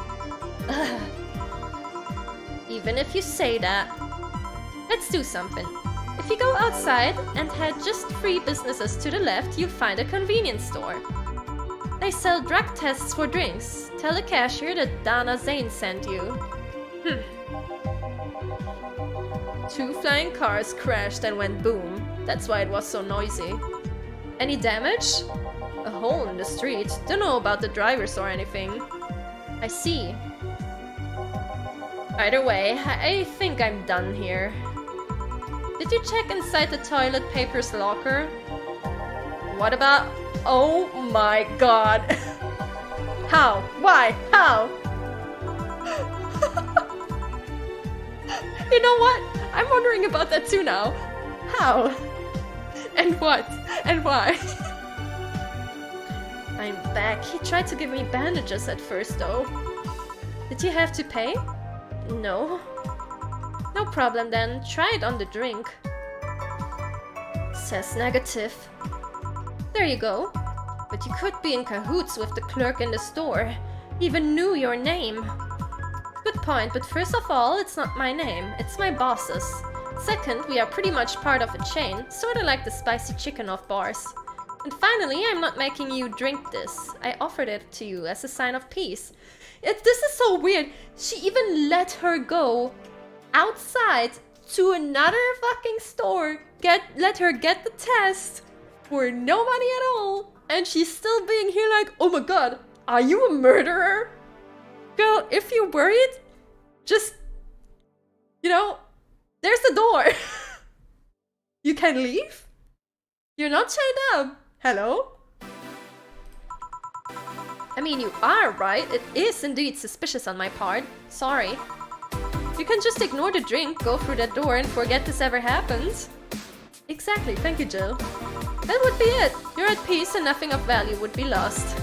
Even if you say that. Let's do something. If you go outside and head just 3 businesses to the left, you'll find a convenience store. They sell drug tests for drinks. Tell the cashier that Dana Zane sent you. 2 flying cars crashed and went boom. That's why it was so noisy. Any damage? A hole in the street. Don't know about the drivers or anything. I see. Either way, I think I'm done here. Did you check inside the toilet paper's locker? What about... Oh my god. How? Why? How? You know what? I'm wondering about that too now. How? And what? And why? I'm back. He tried to give me bandages at first though. Did you have to pay? No. No problem then. Try it on the drink. Says negative. There you go. But you could be in cahoots with the clerk in the store. Even knew your name. Good point, but first of all, it's not my name. It's my boss's. Second, we are pretty much part of a chain, sorta like the spicy chicken of bars. And finally, I'm not making you drink this. I offered it to you as a sign of peace. This is so weird. She even let her go outside to another fucking store, let her get the test for no money at all, and she's still being here like, oh my god, are you a murderer? Girl, if you're worried, just, you know, there's the door. You can leave? You're not chained up. Hello? I mean, you are right. It is indeed suspicious on my part. Sorry. You can just ignore the drink, go through that door and forget this ever happened. Exactly, thank you, Jill. That would be it. You're at peace and nothing of value would be lost.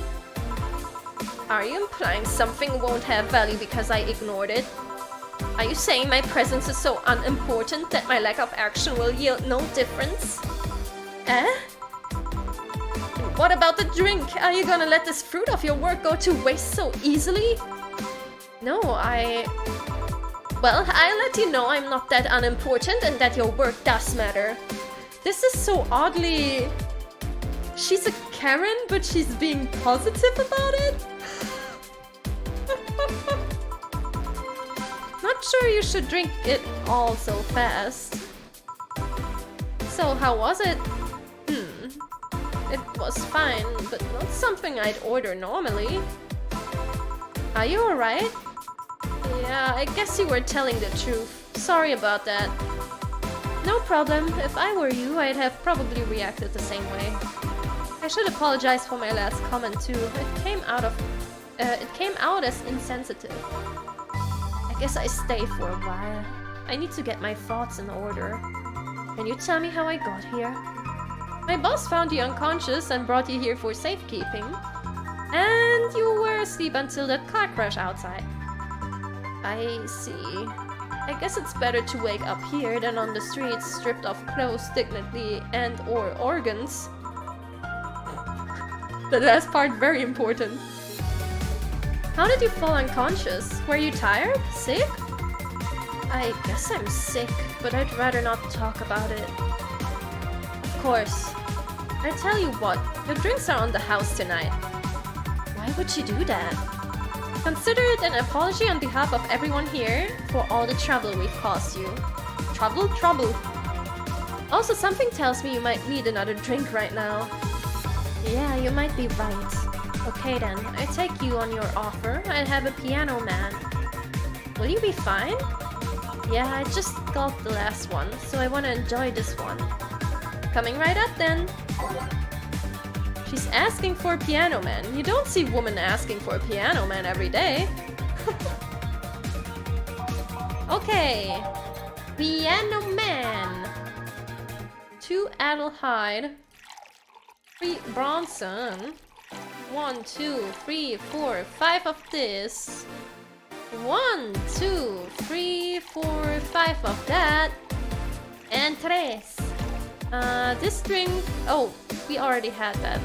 Are you implying something won't have value because I ignored it? Are you saying my presence is so unimportant that my lack of action will yield no difference? Eh? What about the drink? Are you gonna let this fruit of your work go to waste so easily? No, Well, I'll let you know I'm not that unimportant and that your work does matter. This is so oddly... She's a Karen, but she's being positive about it? Not sure you should drink it all so fast. So, how was it? It was fine, but not something I'd order normally. Are you alright? Yeah, I guess you were telling the truth. Sorry about that. No problem. If I were you, I'd have probably reacted the same way. I should apologize for my last comment too. It came out as insensitive. I guess I stay for a while. I need to get my thoughts in order. Can you tell me how I got here? My boss found you unconscious and brought you here for safekeeping. And you were asleep until that car crash outside. I see. I guess it's better to wake up here than on the streets, stripped of clothes, dignity, and or organs. The last part, very important. How did you fall unconscious? Were you tired? Sick? I guess I'm sick, but I'd rather not talk about it. Of course. I tell you what, the drinks are on the house tonight. Why would you do that? Consider it an apology on behalf of everyone here for all the trouble we've caused you. Trouble? Trouble. Also, something tells me you might need another drink right now. Yeah, you might be right. Okay then, I take you on your offer. I'll have a piano man. Will you be fine? Yeah, I just got the last one, so I want to enjoy this one. Coming right up then. She's asking for a piano man. You don't see women asking for a piano man every day. Okay. Piano man. 2 ALTYR. 3 Bronson. 1, 2, 3, 4, 5 of this. 1, 2, 3, 4, 5 of that. And tres. This drink... Oh, we already had that.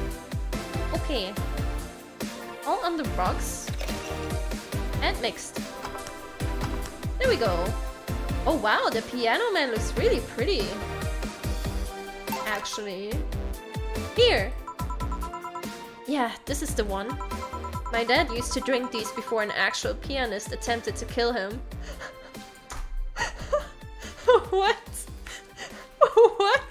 Okay. All on the rocks. And mixed. There we go. Oh wow, the piano man looks really pretty. Actually. Here! Yeah, this is the one. My dad used to drink these before an actual pianist attempted to kill him. What? What?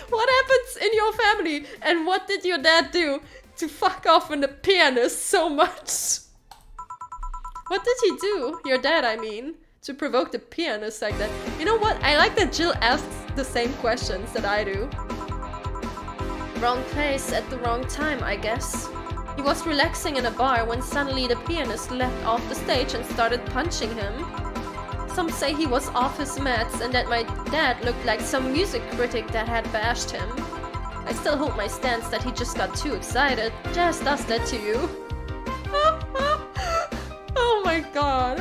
What happens in your family? And what did your dad do to fuck off on the pianist so much? What did he do? Your dad, I mean. To provoke the pianist like that. You know what? I like that Jill asks the same questions that I do. Wrong place at the wrong time, I guess. He was relaxing in a bar when suddenly the pianist left off the stage and started punching him. Some say he was off his meds and that my dad looked like some music critic that had bashed him. I still hold my stance that he just got too excited. Jazz does that to you. Oh my god.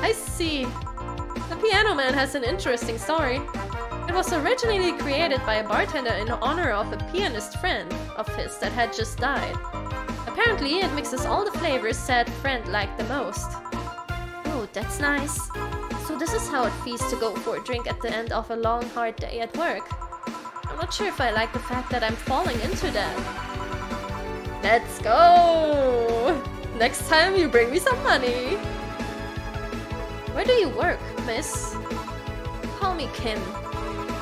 I see. The Piano Man has an interesting story. It was originally created by a bartender in honor of a pianist friend of his that had just died. Apparently, it mixes all the flavors said friend liked the most. Oh, that's nice. So this is how it feels to go for a drink at the end of a long, hard day at work. I'm not sure if I like the fact that I'm falling into that. Let's go! Next time you bring me some money. Where do you work, miss? Call me Kim.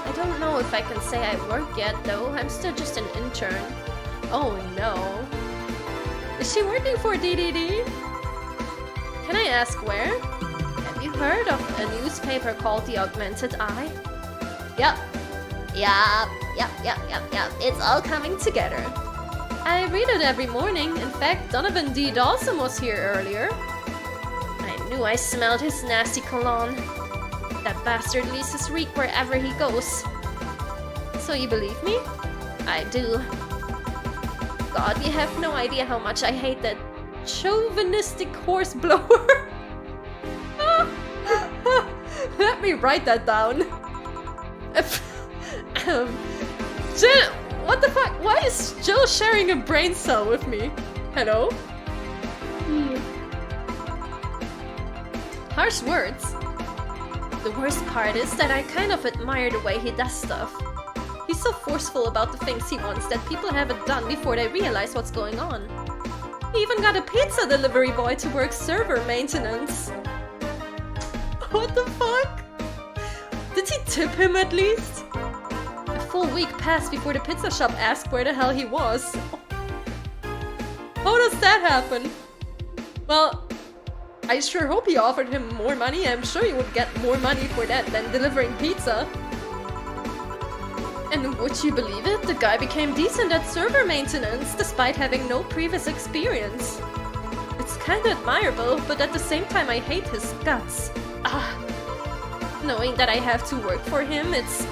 I don't know if I can say I work yet, though. I'm still just an intern. Oh no. Is she working for DDD? Can I ask where? Have you heard of a newspaper called The Augmented Eye? Yep. Yep. It's all coming together. I read it every morning. In fact, Donovan D. Dawson was here earlier. I knew I smelled his nasty cologne. That bastard leaves his reek wherever he goes. So you believe me? I do. God, you have no idea how much I hate that chauvinistic horse blower. Let me write that down. Jill, what the fuck? Why is Jill sharing a brain cell with me? Hello? Harsh words. The worst part is that I kind of admire the way he does stuff. He's so forceful about the things he wants that people haven't done before they realize what's going on. He even got a pizza delivery boy to work server maintenance. What the fuck? Did he tip him at least? A full week passed before the pizza shop asked where the hell he was. How does that happen? Well, I sure hope he offered him more money. I'm sure he would get more money for that than delivering pizza. And would you believe it? The guy became decent at server maintenance despite having no previous experience. It's kinda admirable, but at the same time I hate his guts. Knowing that I have to work for him, it's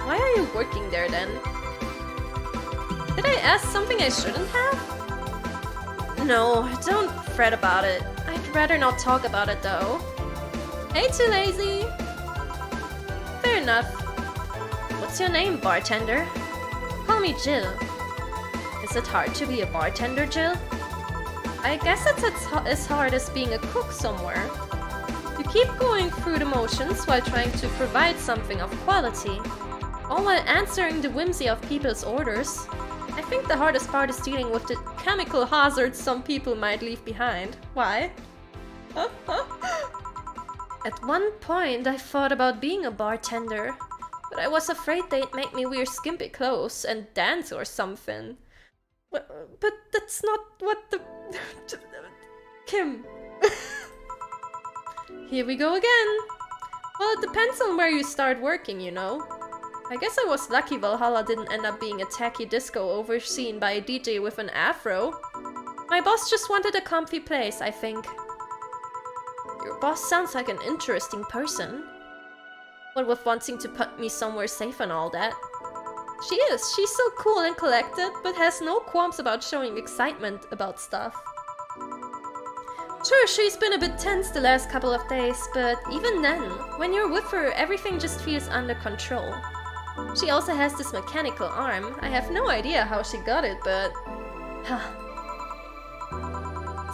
Why are you working there then? Did I ask something I shouldn't have? No, don't fret about it. I'd rather not talk about it though. Hey, too lazy. Fair enough. What's your name, bartender? Call me Jill. Is it hard to be a bartender, Jill? I guess it's as hard as being a cook somewhere. You keep going through the motions while trying to provide something of quality, all while answering the whimsy of people's orders. I think the hardest part is dealing with the chemical hazards some people might leave behind. Why? At one point I thought about being a bartender, but I was afraid they'd make me wear skimpy clothes and dance or something. But that's not what the... Kim. Here we go again. Well, it depends on where you start working, you know. I guess I was lucky Valhalla didn't end up being a tacky disco overseen by a DJ with an afro. My boss just wanted a comfy place, I think. Your boss sounds like an interesting person. What with wanting to put me somewhere safe and all that. She is. She's so cool and collected, but has no qualms about showing excitement about stuff. Sure, she's been a bit tense the last couple of days, but even then, when you're with her, everything just feels under control. She also has this mechanical arm. I have no idea how she got it, but...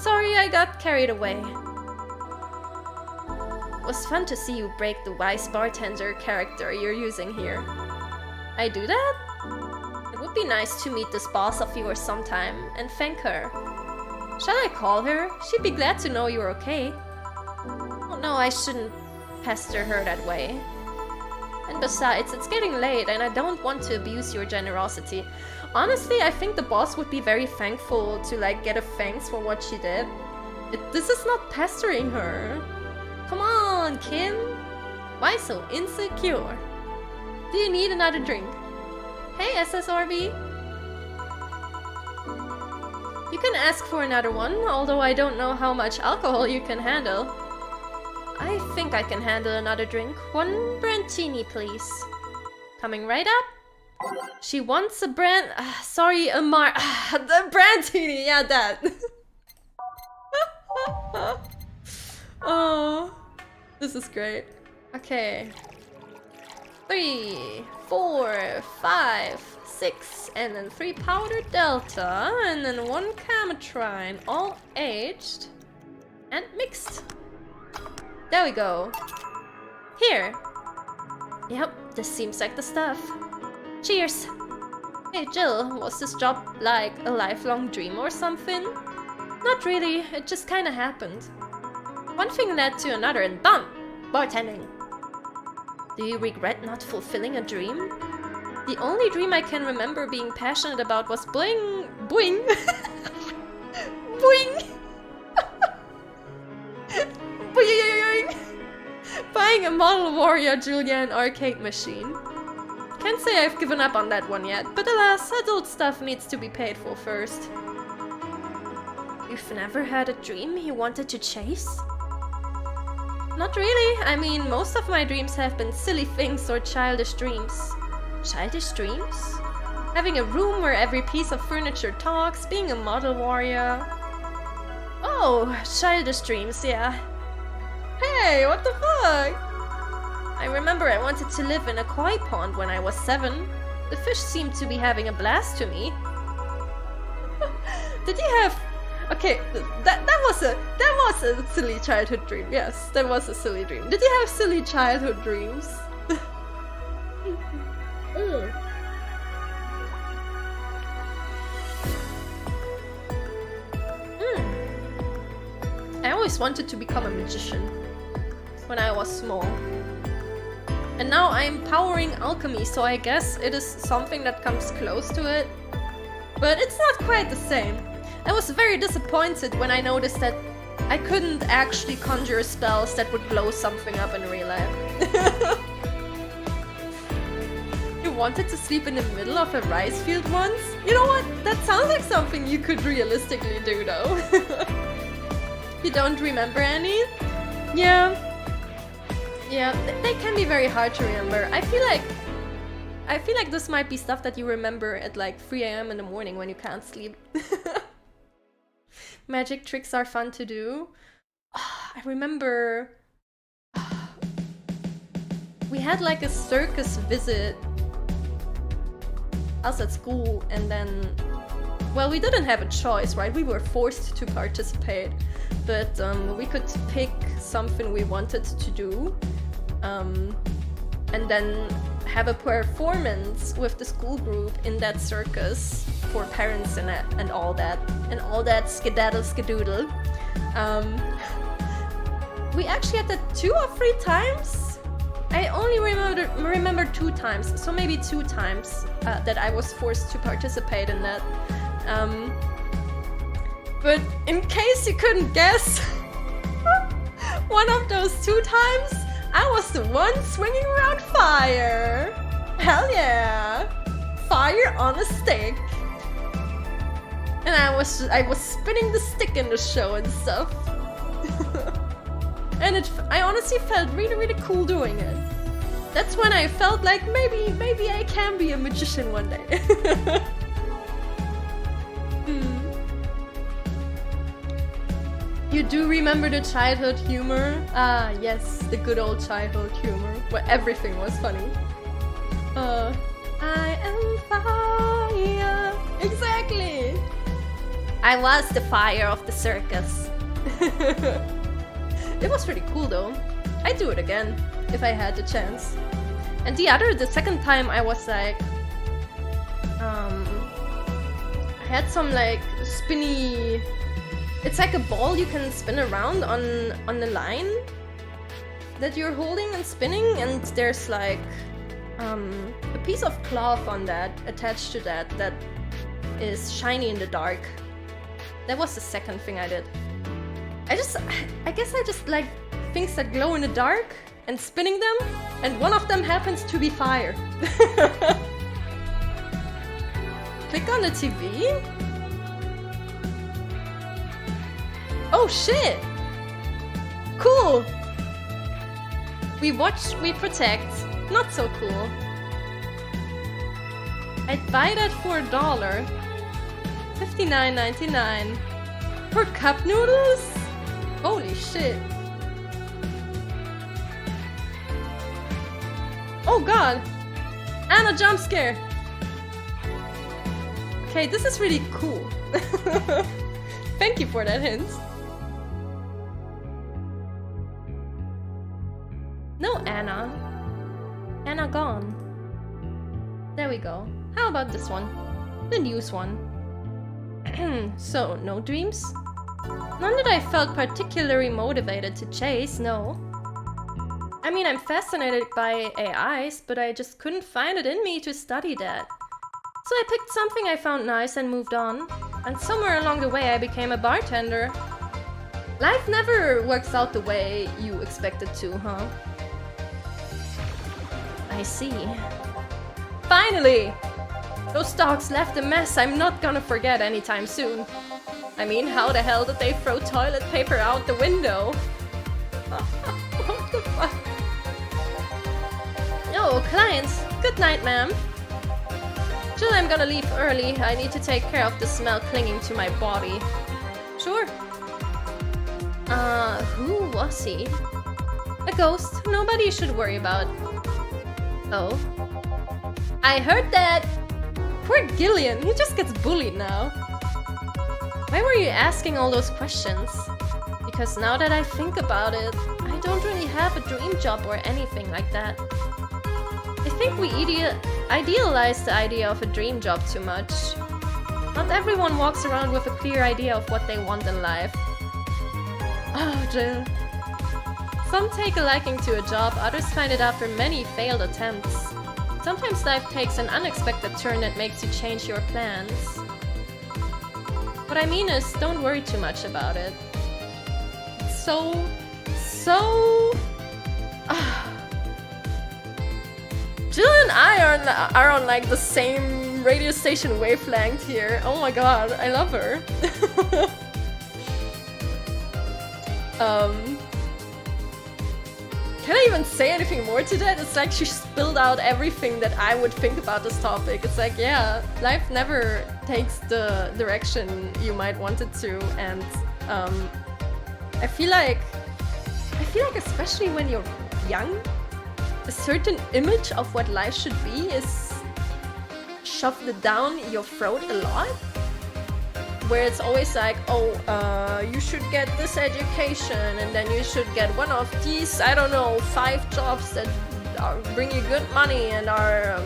Sorry, I got carried away. It was fun to see you break the wise bartender character you're using here. I do that? It would be nice to meet this boss of yours sometime and thank her. Shall I call her? She'd be glad to know you're okay. Oh no, I shouldn't pester her that way. And besides, it's getting late and I don't want to abuse your generosity. Honestly, I think the boss would be very thankful to like get a thanks for what she did. This is not pestering her. Come on, Kim. Why so insecure? Do you need another drink? Hey, SSRB. You can ask for another one, although I don't know how much alcohol you can handle. I think I can handle another drink. One brandtini, please. Coming right up. She wants a the brandtini, yeah, that. Oh, this is great. Okay. 3, 4, 5, 6, and then 3 powdered delta, and then 1 cametrine, all aged and mixed. There we go. Here. Yep, this seems like the stuff. Cheers. Hey Jill, was this job like a lifelong dream or something? Not really, it just kinda happened. One thing led to another and bam! Bartending. Do you regret not fulfilling a dream? The only dream I can remember being passionate about was boing... boing... boing... boing... buying a Model Warrior Julian arcade machine. Can't say I've given up on that one yet, but alas, adult stuff needs to be paid for first. You've never had a dream you wanted to chase? Not really. I mean, most of my dreams have been silly things or childish dreams. Childish dreams? Having a room where every piece of furniture talks, being a model warrior. Oh, childish dreams, yeah. Hey, what the fuck? I remember I wanted to live in a koi pond when I was 7. The fish seemed to be having a blast to me. Did you have... Okay, that was a silly childhood dream. Yes, that was a silly dream. Did you have silly childhood dreams? I always wanted to become a magician when I was small. And now I'm powering alchemy, so I guess it is something that comes close to it. But it's not quite the same. I was very disappointed when I noticed that I couldn't actually conjure spells that would blow something up in real life. You wanted to sleep in the middle of a rice field once? You know what? That sounds like something you could realistically do though. You don't remember any? Yeah. Yeah, they can be very hard to remember. I feel like I feel like this might be stuff that you remember at like 3 AM in the morning when you can't sleep. Magic tricks are fun to do. I remember we had like a circus visit us at school, and then, well, we didn't have a choice, right? We were forced to participate, but we could pick something we wanted to do, and then have a performance with the school group in that circus for parents and all that skedaddle skedoodle. We actually had that 2 or 3 times. I only remember 2 times, so maybe 2 times that I was forced to participate in that. But in case you couldn't guess, one of those 2 times, I was the one swinging around fire. Hell yeah! Fire on a stick. And I was spinning the stick in the show and stuff. And I honestly felt really, really cool doing it. That's when I felt like maybe I can be a magician one day. You do remember the childhood humor? Ah, yes, the good old childhood humor, where everything was funny. I am fire. Exactly. I was the fire of the circus. It was pretty cool though. I'd do it again if I had the chance. And the second time I was like, I had some like spinny. It's like a ball you can spin around on the line that you're holding and spinning, and there's like a piece of cloth on that attached to that is shiny in the dark. That was the second thing I did. I guess I just like things that glow in the dark and spinning them, and one of them happens to be fire. Click on the TV? Oh shit! Cool! We watch, we protect. Not so cool. I'd buy that for $1. $59.99. For cup noodles? Holy shit. Oh god! And a jump scare! Okay, this is really cool. Thank you for that hint. No Anna. Anna gone. There we go. How about this one? The news one. So, no dreams? None that I felt particularly motivated to chase, no. I mean, I'm fascinated by AIs, but I just couldn't find it in me to study that. So I picked something I found nice and moved on. And somewhere along the way I became a bartender. Life never works out the way you expect it to, huh? I see. Finally! Those dogs left a mess I'm not gonna forget anytime soon. I mean, how the hell did they throw toilet paper out the window? What the fuck? Oh, clients! Good night, ma'am. Jill, I'm gonna leave early. I need to take care of the smell clinging to my body. Sure. Who was he? A ghost. Nobody you should worry about. Oh. I heard that! Poor Gillian, he just gets bullied now. Why were you asking all those questions? Because now that I think about it, I don't really have a dream job or anything like that. I think we idealize the idea of a dream job too much. Not everyone walks around with a clear idea of what they want in life. Oh, Jill. Some take a liking to a job, others find it after many failed attempts. Sometimes life takes an unexpected turn that makes you change your plans. What I mean is, don't worry too much about it. So... Jill and I are on like the same radio station wavelength here. Oh my god, I love her. can I even say anything more to that? It's like she spilled out everything that I would think about this topic. It's like, yeah, life never takes the direction you might want it to, and I feel like especially when you're young, a certain image of what life should be is shoved down your throat a lot. Where it's always like, oh, you should get this education, and then you should get one of these, I don't know, 5 jobs that bring you good money and are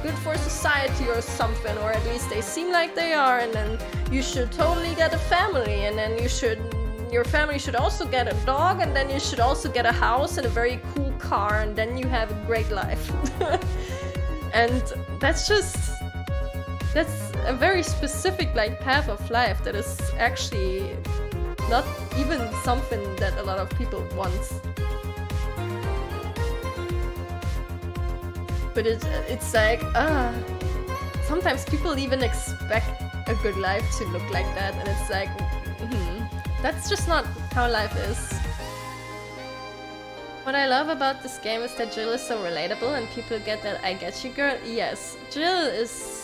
good for society or something, or at least they seem like they are, and then you should totally get a family, and then your family should also get a dog, and then you should also get a house and a very cool car, and then you have a great life. And that's a very specific like path of life that is actually not even something that a lot of people want. But it's like, sometimes people even expect a good life to look like that, and it's like, that's just not how life is. What I love about this game is that Jill is so relatable, and people get that I get you girl. Yes, Jill is...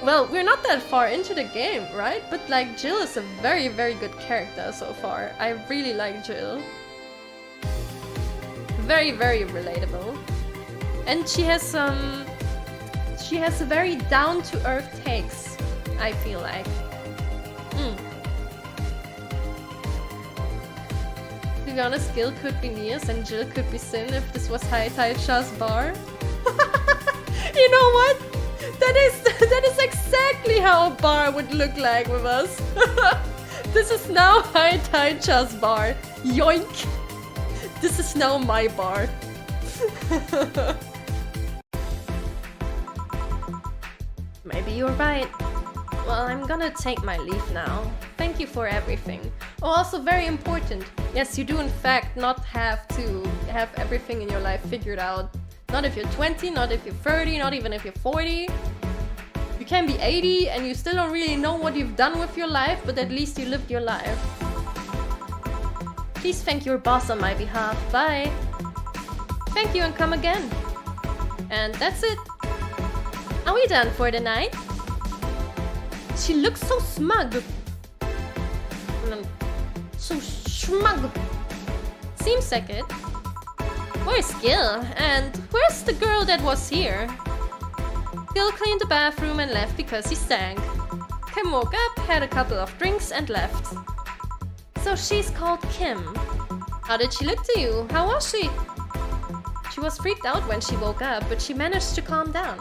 Well, we're not that far into the game, right? But like, Jill is a very, very good character so far. I really like Jill. Very, very relatable. And she has a very down-to-earth takes, I feel like. To be honest, Gil could be Nious and Jill could be Sin if this was HighTideSha's bar. You know what? That is exactly how a bar would look like with us. This is now HighTideSha's bar. Yoink! This is now my bar. Maybe you're right. Well, I'm gonna take my leave now. Thank you for everything. Oh, also very important. Yes, you do in fact not have to have everything in your life figured out. Not if you're 20, not if you're 30, not even if you're 40. You can be 80 and you still don't really know what you've done with your life, but at least you lived your life. Please thank your boss on my behalf. Bye. Thank you and come again. And that's it. Are we done for the night? She looks so smug. So smug. Seems like it. Where's Gil? And where's the girl that was here? Gil cleaned the bathroom and left because he stank. Kim woke up, had a couple of drinks and left. So she's called Kim. How did she look to you? How was she? She was freaked out when she woke up, but she managed to calm down.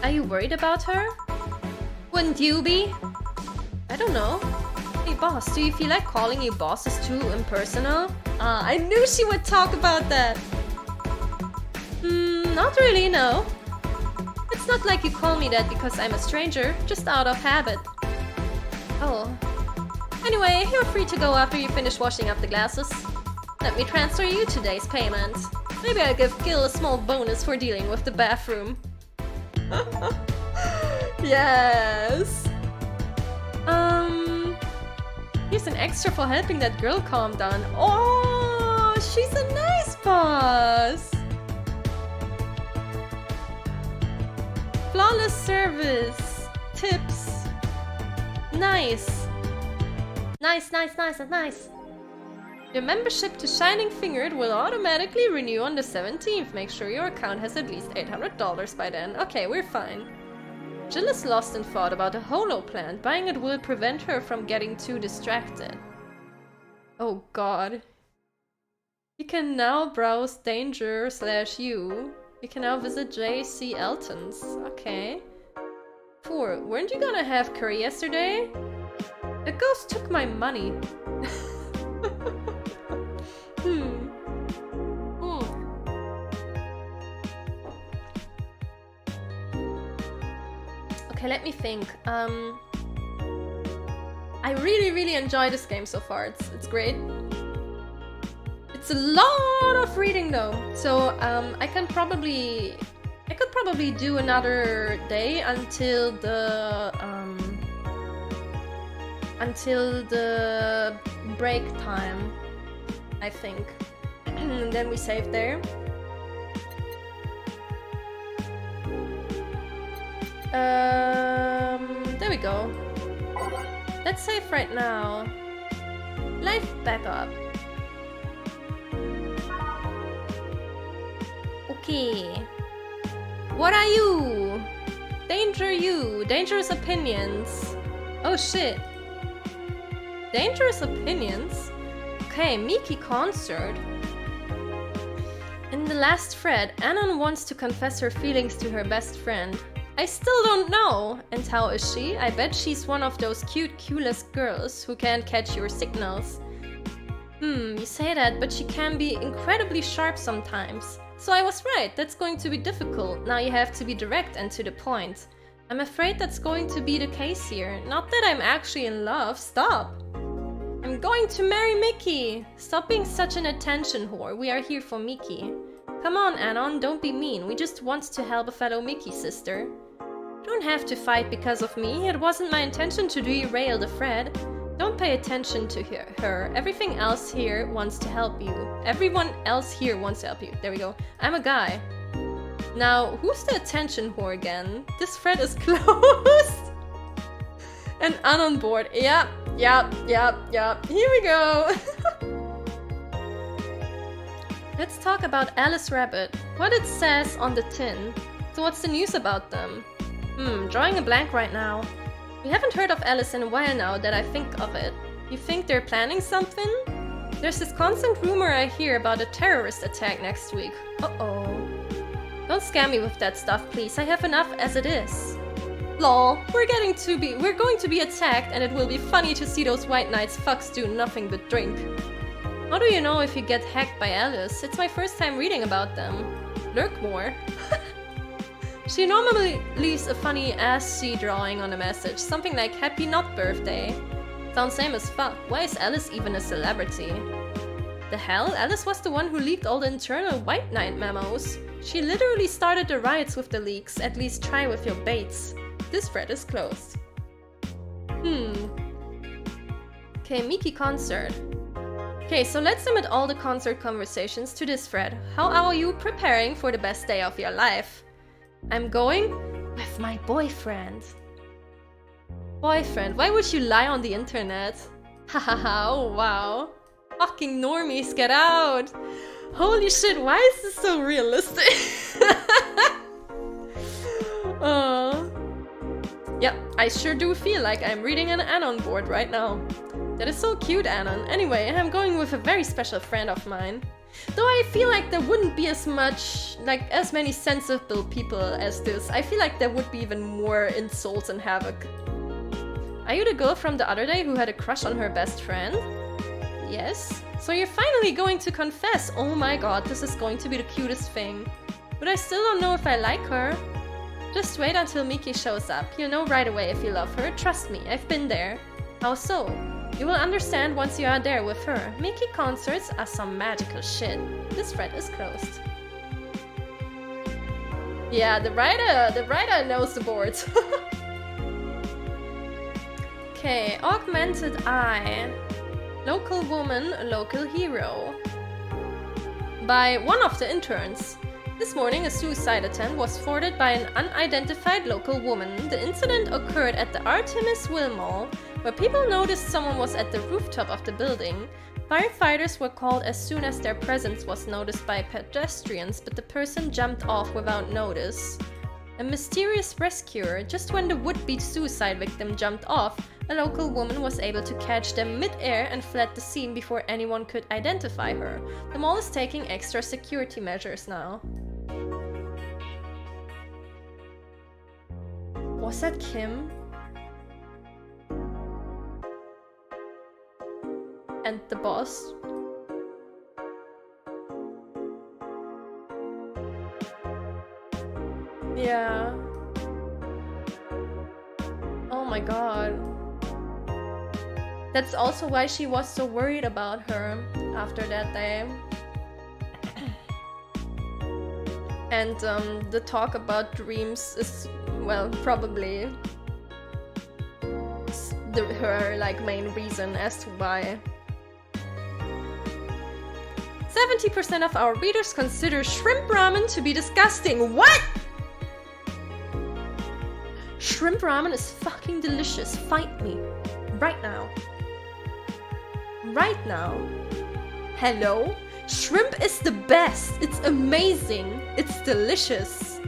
Are you worried about her? Wouldn't you be? I don't know. Hey boss, do you feel like calling you boss is too impersonal? I knew she would talk about that. Not really, no. It's not like you call me that because I'm a stranger, just out of habit. Oh. Anyway, you're free to go after you finish washing up the glasses. Let me transfer you today's payment. Maybe I'll give Gil a small bonus for dealing with the bathroom. Yes. Here's an extra for helping that girl calm down. Oh, she's a nice boss. Flawless service. Tips. Nice. Nice, nice, nice, and nice. Your membership to Shining Fingered will automatically renew on the 17th. Make sure your account has at least $800 by then. Okay, we're fine. Jill is lost in thought about a holo plant. Buying it will prevent her from getting too distracted. Oh god. You can now browse danger/you. You can now visit J.C. Elton's. Okay. 4. Weren't you gonna have curry yesterday? The ghost took my money. Okay, let me think. I really enjoy this game so far. It's great. It's a lot of reading though, so I could probably do another day until the break time. I think. And then we save there. There we go. Let's save right now. Life backup. Okay. What are you? Danger you. Dangerous opinions. Oh shit. Dangerous opinions? Okay, Miki concert. In the last thread, Anon wants to confess her feelings to her best friend. I still don't know. And how is she? I bet she's one of those cute, clueless girls who can't catch your signals. You say that, but she can be incredibly sharp sometimes. So I was right, that's going to be difficult. Now you have to be direct and to the point. I'm afraid that's going to be the case here. Not that I'm actually in love. Stop! I'm going to marry Mickey! Stop being such an attention whore. We are here for Mickey. Come on, Anon, don't be mean. We just want to help a fellow Mickey sister. Don't have to fight because of me. It wasn't my intention to derail the thread. Don't pay attention to her. Everything else here wants to help you. Everyone else here wants to help you. There we go. I'm a guy. Now, who's the attention whore again? This thread is closed. And on board. Yep. Here we go. Let's talk about Alice Rabbit. What it says on the tin. So what's the news about them? Drawing a blank right now. We haven't heard of Alice in a while now that I think of it. You think they're planning something? There's this constant rumor I hear about a terrorist attack next week. Uh-oh. Don't scare me with that stuff, please. I have enough as it is. Lol, we're going to be attacked, and it will be funny to see those white knights fucks do nothing but drink. How do you know if you get hacked by Alice? It's my first time reading about them. Lurk more. She normally leaves a funny ass-C drawing on a message, something like happy not birthday. Sounds same as fuck. Why is Alice even a celebrity? The hell? Alice was the one who leaked all the internal White Knight memos. She literally started the riots with the leaks. At least try with your baits. This thread is closed. Okay, Miki concert. Okay, so let's limit all the concert conversations to this thread. How are you preparing for the best day of your life? I'm going with my boyfriend. Boyfriend? Why would you lie on the internet? Hahaha, oh wow. Fucking normies, get out! Holy shit, why is this so realistic? Yep, I sure do feel like I'm reading an Anon board right now. That is so cute, Anon. Anyway, I'm going with a very special friend of mine. Though I feel like there wouldn't be as many sensible people as this. I feel like there would be even more insults and havoc. Are you the girl from the other day who had a crush on her best friend? Yes. So you're finally going to confess. Oh my god, this is going to be the cutest thing. But I still don't know if I like her. Just wait until Miki shows up. You'll know right away if you love her. Trust me, I've been there. How so? You will understand once you are there with her. Miki concerts are some magical shit. This thread is closed. Yeah, the writer knows the boards. Okay, Augmented Eye. Local woman, local hero. By one of the interns. This morning, a suicide attempt was thwarted by an unidentified local woman. The incident occurred at the Artemisville Mall, where people noticed someone was at the rooftop of the building. Firefighters were called as soon as their presence was noticed by pedestrians, but the person jumped off without notice. A mysterious rescuer. Just when the would-be suicide victim jumped off, a local woman was able to catch them mid-air and fled the scene before anyone could identify her. The mall is taking extra security measures now. Was that Kim? And the boss? Yeah. Oh my god. That's also why she was so worried about her after that day. And the talk about dreams is, well, probably her main reason as to why. 70% of our readers consider shrimp ramen to be disgusting. What? Shrimp ramen is fucking delicious. Fight me. Right now. Right now. Hello? Shrimp is the best. It's amazing. It's delicious.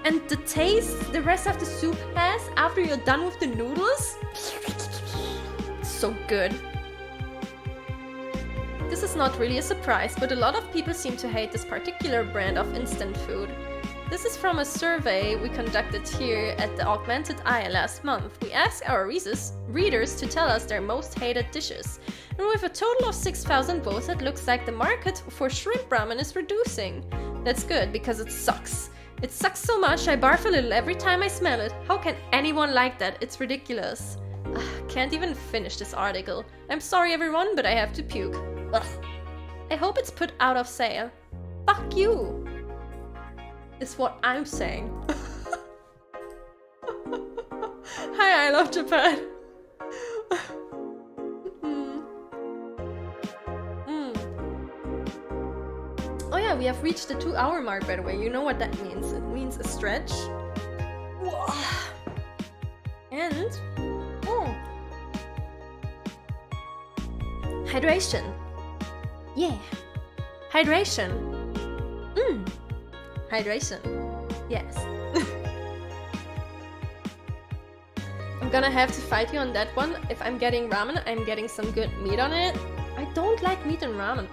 And the taste the rest of the soup has after you're done with the noodles? So good. This is not really a surprise, but a lot of people seem to hate this particular brand of instant food. This is from a survey we conducted here at the Augmented Eye last month. We asked our readers to tell us their most hated dishes. And with a total of 6,000 votes, it looks like the market for shrimp ramen is reducing. That's good, because it sucks. It sucks so much I barf a little every time I smell it. How can anyone like that? It's ridiculous. Can't even finish this article. I'm sorry everyone, but I have to puke. Ugh. I hope it's put out of sale. Fuck you! Is what I'm saying. Hi, I love Japan. Oh yeah, we have reached the 2-hour mark, by the way. You know what that means. It means a stretch. And... hydration. Yeah. Hydration. Hydration. Yes. I'm gonna have to fight you on that one. If I'm getting ramen, I'm getting some good meat on it. I don't like meat in ramen.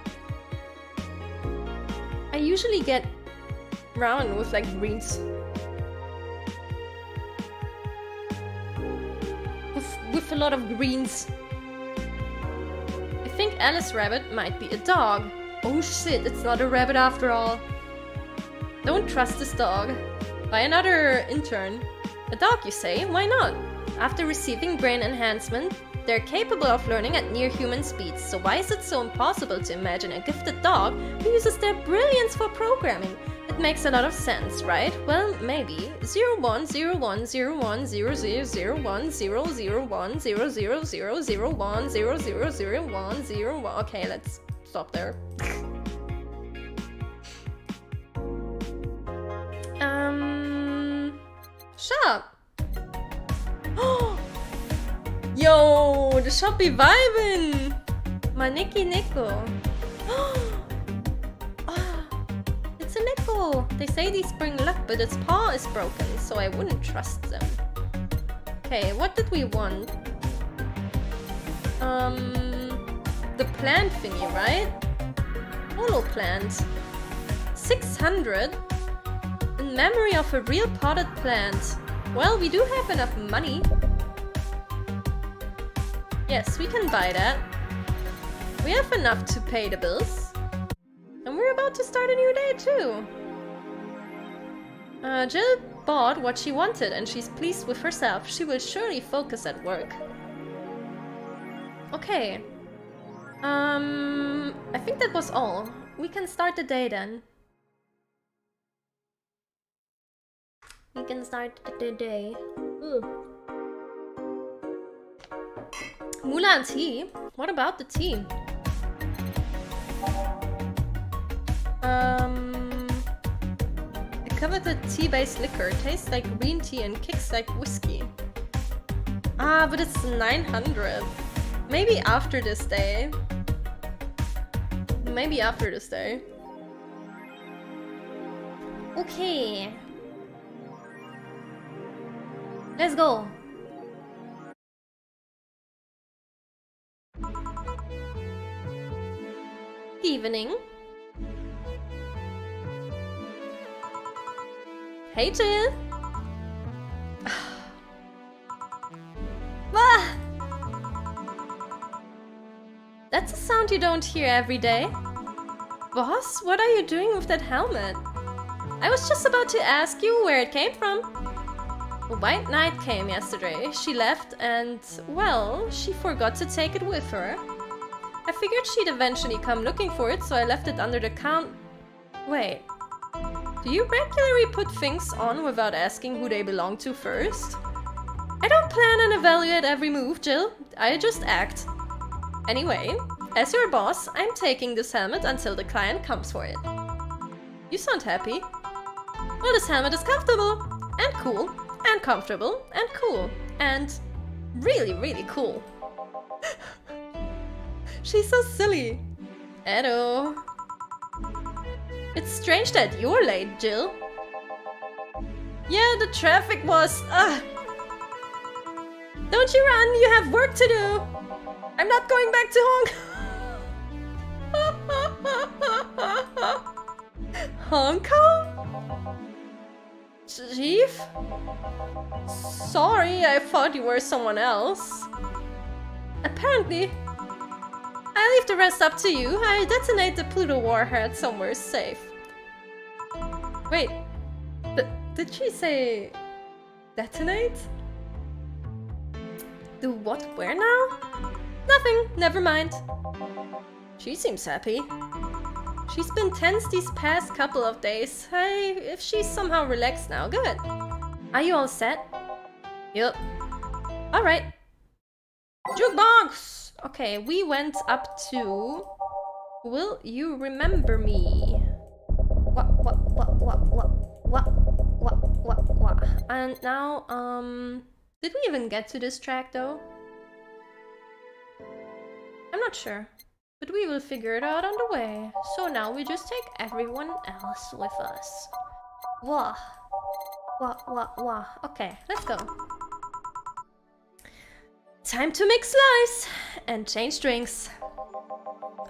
I usually get ramen with like greens. With a lot of greens. I think Alice Rabbit might be a dog. Oh shit, it's not a rabbit after all. Don't trust this dog. Buy another intern. A dog, you say? Why not? After receiving brain enhancement, they're capable of learning at near human speeds, so why is it so impossible to imagine a gifted dog who uses their brilliance for programming? It makes a lot of sense, right? Well, maybe. 01010100010000010001. Okay, let's stop there. Shop. Yo, the shop be vibing. Maneki Neko. It's a Neko. They say these bring luck, but its paw is broken, so I wouldn't trust them. Okay, what did we want? The plant thingy, right? Holo plant. 600? In memory of a real potted plant. Well, we do have enough money. Yes, we can buy that. We have enough to pay the bills. And we're about to start a new day too. Jill bought what she wanted and she's pleased with herself. She will surely focus at work. Okay. I think that was all. We can start the day then. We can start the day. Mulan tea? What about the tea? A coveted tea-based liquor. Tastes like green tea and kicks like whiskey. Ah, but it's 900. Maybe after this day. Maybe after this day. Okay. Let's go. Evening. Hey Jill. That's a sound you don't hear every day. Boss, what are you doing with that helmet? I was just about to ask you where it came from. A white knight came yesterday. She left and, well, she forgot to take it with her. I figured she'd eventually come looking for it, so I left it under the Wait. Do you regularly put things on without asking who they belong to first? I don't plan and evaluate every move, Jill. I just act. Anyway, As your boss, I'm taking this helmet until the client comes for it. You sound happy. Well, this helmet is comfortable, and cool, and comfortable, and cool, and really, really cool. She's so silly. Edo. It's strange that you're late, Jill. Yeah, the traffic was... Don't you run, you have work to do. I'm not going back to Hong Kong. Hong Kong? Chief? Sorry, I thought you were someone else. Apparently. I leave the rest up to you. I detonate the Pluto warhead somewhere safe. Wait, did she say detonate? Do what? Where now? Nothing, never mind. She seems happy. She's been tense these past couple of days. Hey, if she's somehow relaxed now, good. Are you all set? Yup. Alright. Jukebox! Okay, we went up to... Will you remember me? What? And now, did we even get to this track though? I'm not sure. But we will figure it out on the way. So now we just take everyone else with us. Wah. Okay, let's go. Time to make slice and change drinks.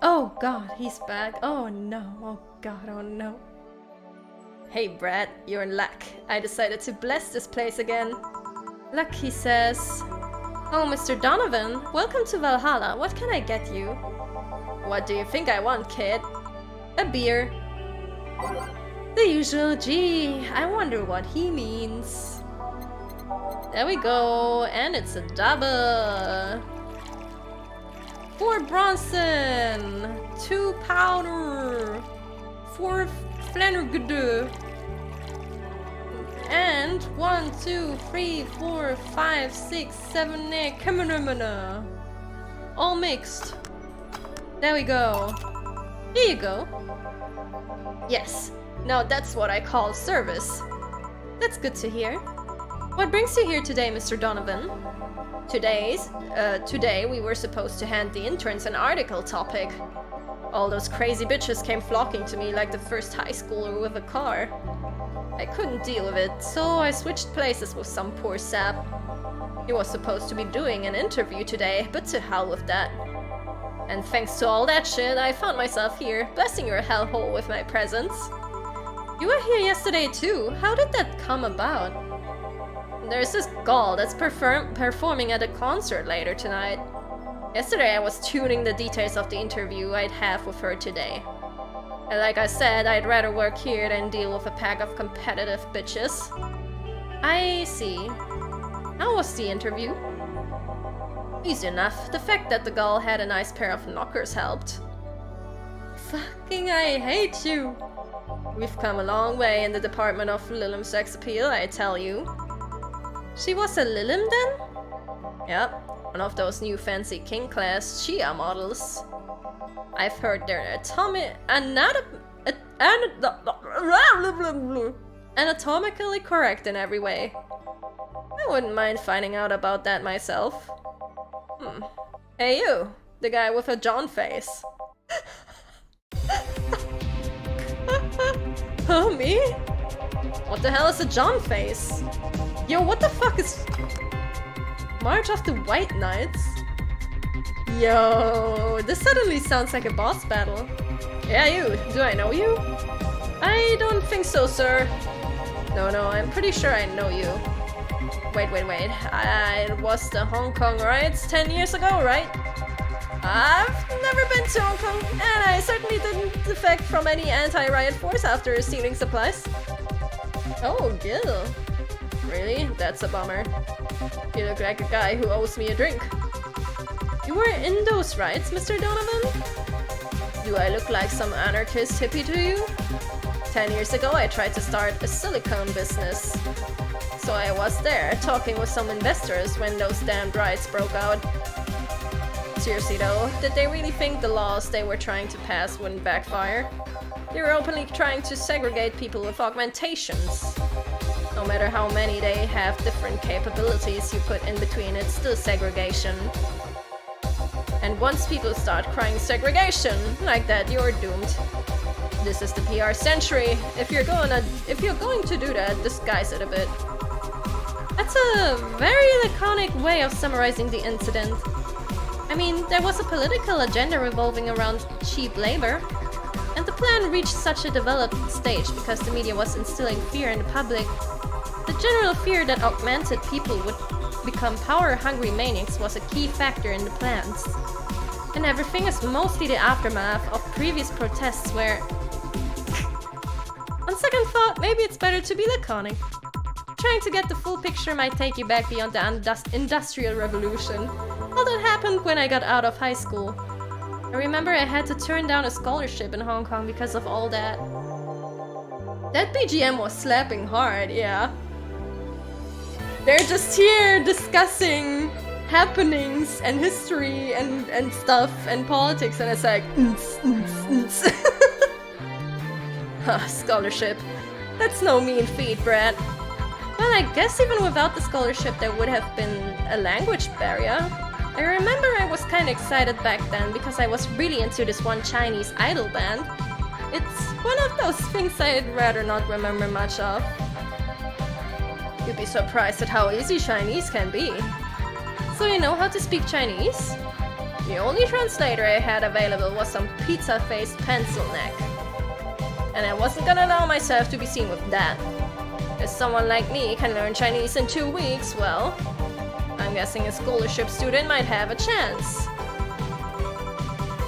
Oh god, he's back. Oh no, oh god, oh no. Hey Brad, you're in luck. I decided to bless this place again. Luck, he says. Oh, Mr. Donovan, welcome to Valhalla. What can I get you? What do you think I want, kid? A beer. The usual. Gee, I wonder what he means. There we go, and it's a double. 4 Bronson, 2 powder, 4 Flannergude, and 1, 2, 3, 4, 5, 6, 7, 8, Kamanamana. All mixed. There we go. Here you go. Yes, now that's what I call service. That's good to hear. What brings you here today, Mr. Donovan? Today we were supposed to hand the interns an article topic. All those crazy bitches came flocking to me like the first high schooler with a car. I couldn't deal with it, so I switched places with some poor sap. He was supposed to be doing an interview today, but to hell with that. And thanks to all that shit, I found myself here, blessing your hellhole with my presence. You were here yesterday too. How did that come about? There's this girl that's performing at a concert later tonight. Yesterday I was tuning the details of the interview I'd have with her today. And like I said, I'd rather work here than deal with a pack of competitive bitches. I see. How was the interview? Easy enough. The fact that the girl had a nice pair of knockers helped. Fucking I hate you! We've come a long way in the department of Lilim sex appeal, I tell you. She was a Lilim then? Yep, one of those new fancy king class Shia models. I've heard they're anatomically correct in every way. I wouldn't mind finding out about that myself. Hey you, the guy with a John face. Oh, me? What the hell is a John face? Yo, what the fuck is... March of the White Knights? Yo, this suddenly sounds like a boss battle. Yeah, you. Do I know you? I don't think so, sir. No, I'm pretty sure I know you. Wait. It was the Hong Kong riots 10 years ago, right? I've never been to Hong Kong, and I certainly didn't defect from any anti-riot force after stealing supplies. Oh, Gil. Really? That's a bummer. You look like a guy who owes me a drink. You were in those riots, Mr. Donovan? Do I look like some anarchist hippie to you? 10 years ago I tried to start a silicone business. So I was there, talking with some investors when those damned riots broke out. seriously though, did they really think the laws they were trying to pass wouldn't backfire? They were openly trying to segregate people with augmentations. No matter how many they have different capabilities you put in between, it's still segregation. And once people start crying segregation like that, you're doomed. This is the PR century. If you're going to do that, disguise it a bit. That's a very laconic way of summarizing the incident. I mean, there was a political agenda revolving around cheap labor. And the plan reached such a developed stage because the media was instilling fear in the public. The general fear that augmented people would become power-hungry maniacs was a key factor in the plans. And everything is mostly the aftermath of previous protests where... On second thought, maybe it's better to be laconic. Trying to get the full picture might take you back beyond the Industrial Revolution. All that happened when I got out of high school. I remember I had to turn down a scholarship in Hong Kong because of all that. That BGM was slapping hard, yeah. They're just here discussing happenings and history and stuff and politics, and it's like scholarship. That's no mean feat, Brad. Well, I guess even without the scholarship there would have been a language barrier. I remember I was kinda excited back then because I was really into this one Chinese idol band. It's one of those things I'd rather not remember much of. You'd be surprised at how easy Chinese can be. So you know how to speak Chinese? The only translator I had available was some pizza-faced pencil neck. And I wasn't gonna allow myself to be seen with that. If someone like me can learn Chinese in 2 weeks, well, I'm guessing a scholarship student might have a chance.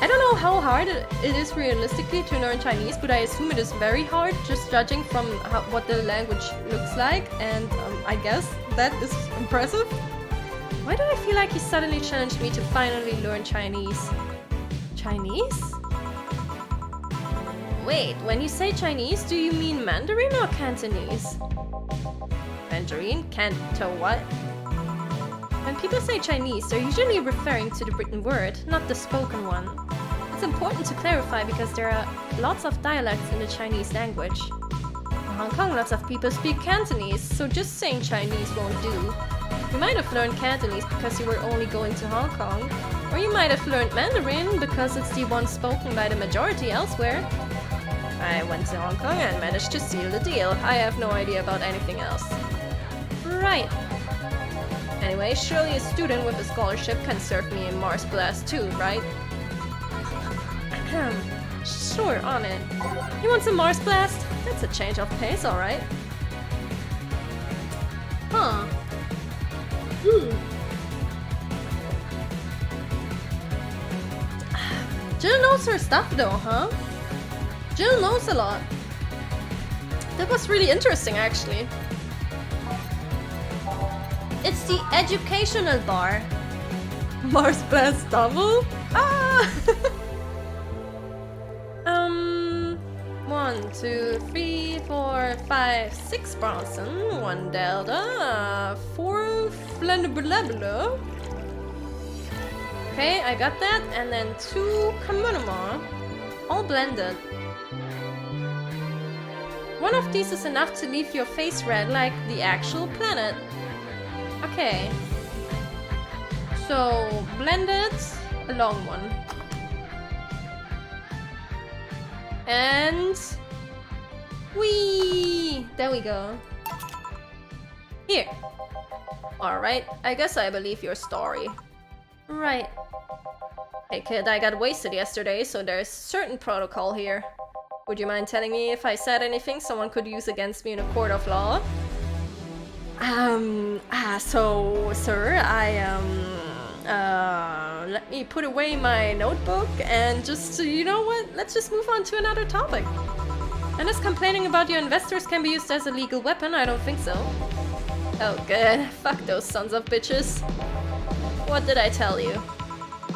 I don't know how hard it is realistically to learn Chinese, but I assume it is very hard, just judging from what the language looks like, and I guess that is impressive. Why do I feel like he suddenly challenged me to finally learn Chinese? Chinese? Wait, when you say Chinese, do you mean Mandarin or Cantonese? Mandarin? Canto what? When people say Chinese, they're usually referring to the written word, not the spoken one. It's important to clarify because there are lots of dialects in the Chinese language. In Hong Kong, lots of people speak Cantonese, so just saying Chinese won't do. You might have learned Cantonese because you were only going to Hong Kong, or you might have learned Mandarin because it's the one spoken by the majority elsewhere. I went to Hong Kong and managed to seal the deal. I have no idea about anything else. Right. Anyway, surely a student with a scholarship can serve me a Mars Blast too, right? Sure, on it. You want some Mars Blast? That's a change of pace, alright. Huh. Jill knows her stuff though, huh? Jill knows a lot. That was really interesting, actually. It's the educational bar. Mars Blast double? Ah! 1, 2, 3, 4, 5, 6 Bronson, 1 Delta, 4 Flendabla. Okay, I got that, and then 2 Kamunama, all blended. One of these is enough to leave your face red like the actual planet. Okay. So, blended, a long one. And... whee! There we go. Here. Alright, I guess I believe your story. Right. Hey kid, I got wasted yesterday, so there's certain protocol here. Would you mind telling me if I said anything someone could use against me in a court of law? So, sir, let me put away my notebook and just, you know what, let's just move on to another topic. Unless complaining about your investors can be used as a legal weapon, I don't think so. Oh good, fuck those sons of bitches. What did I tell you?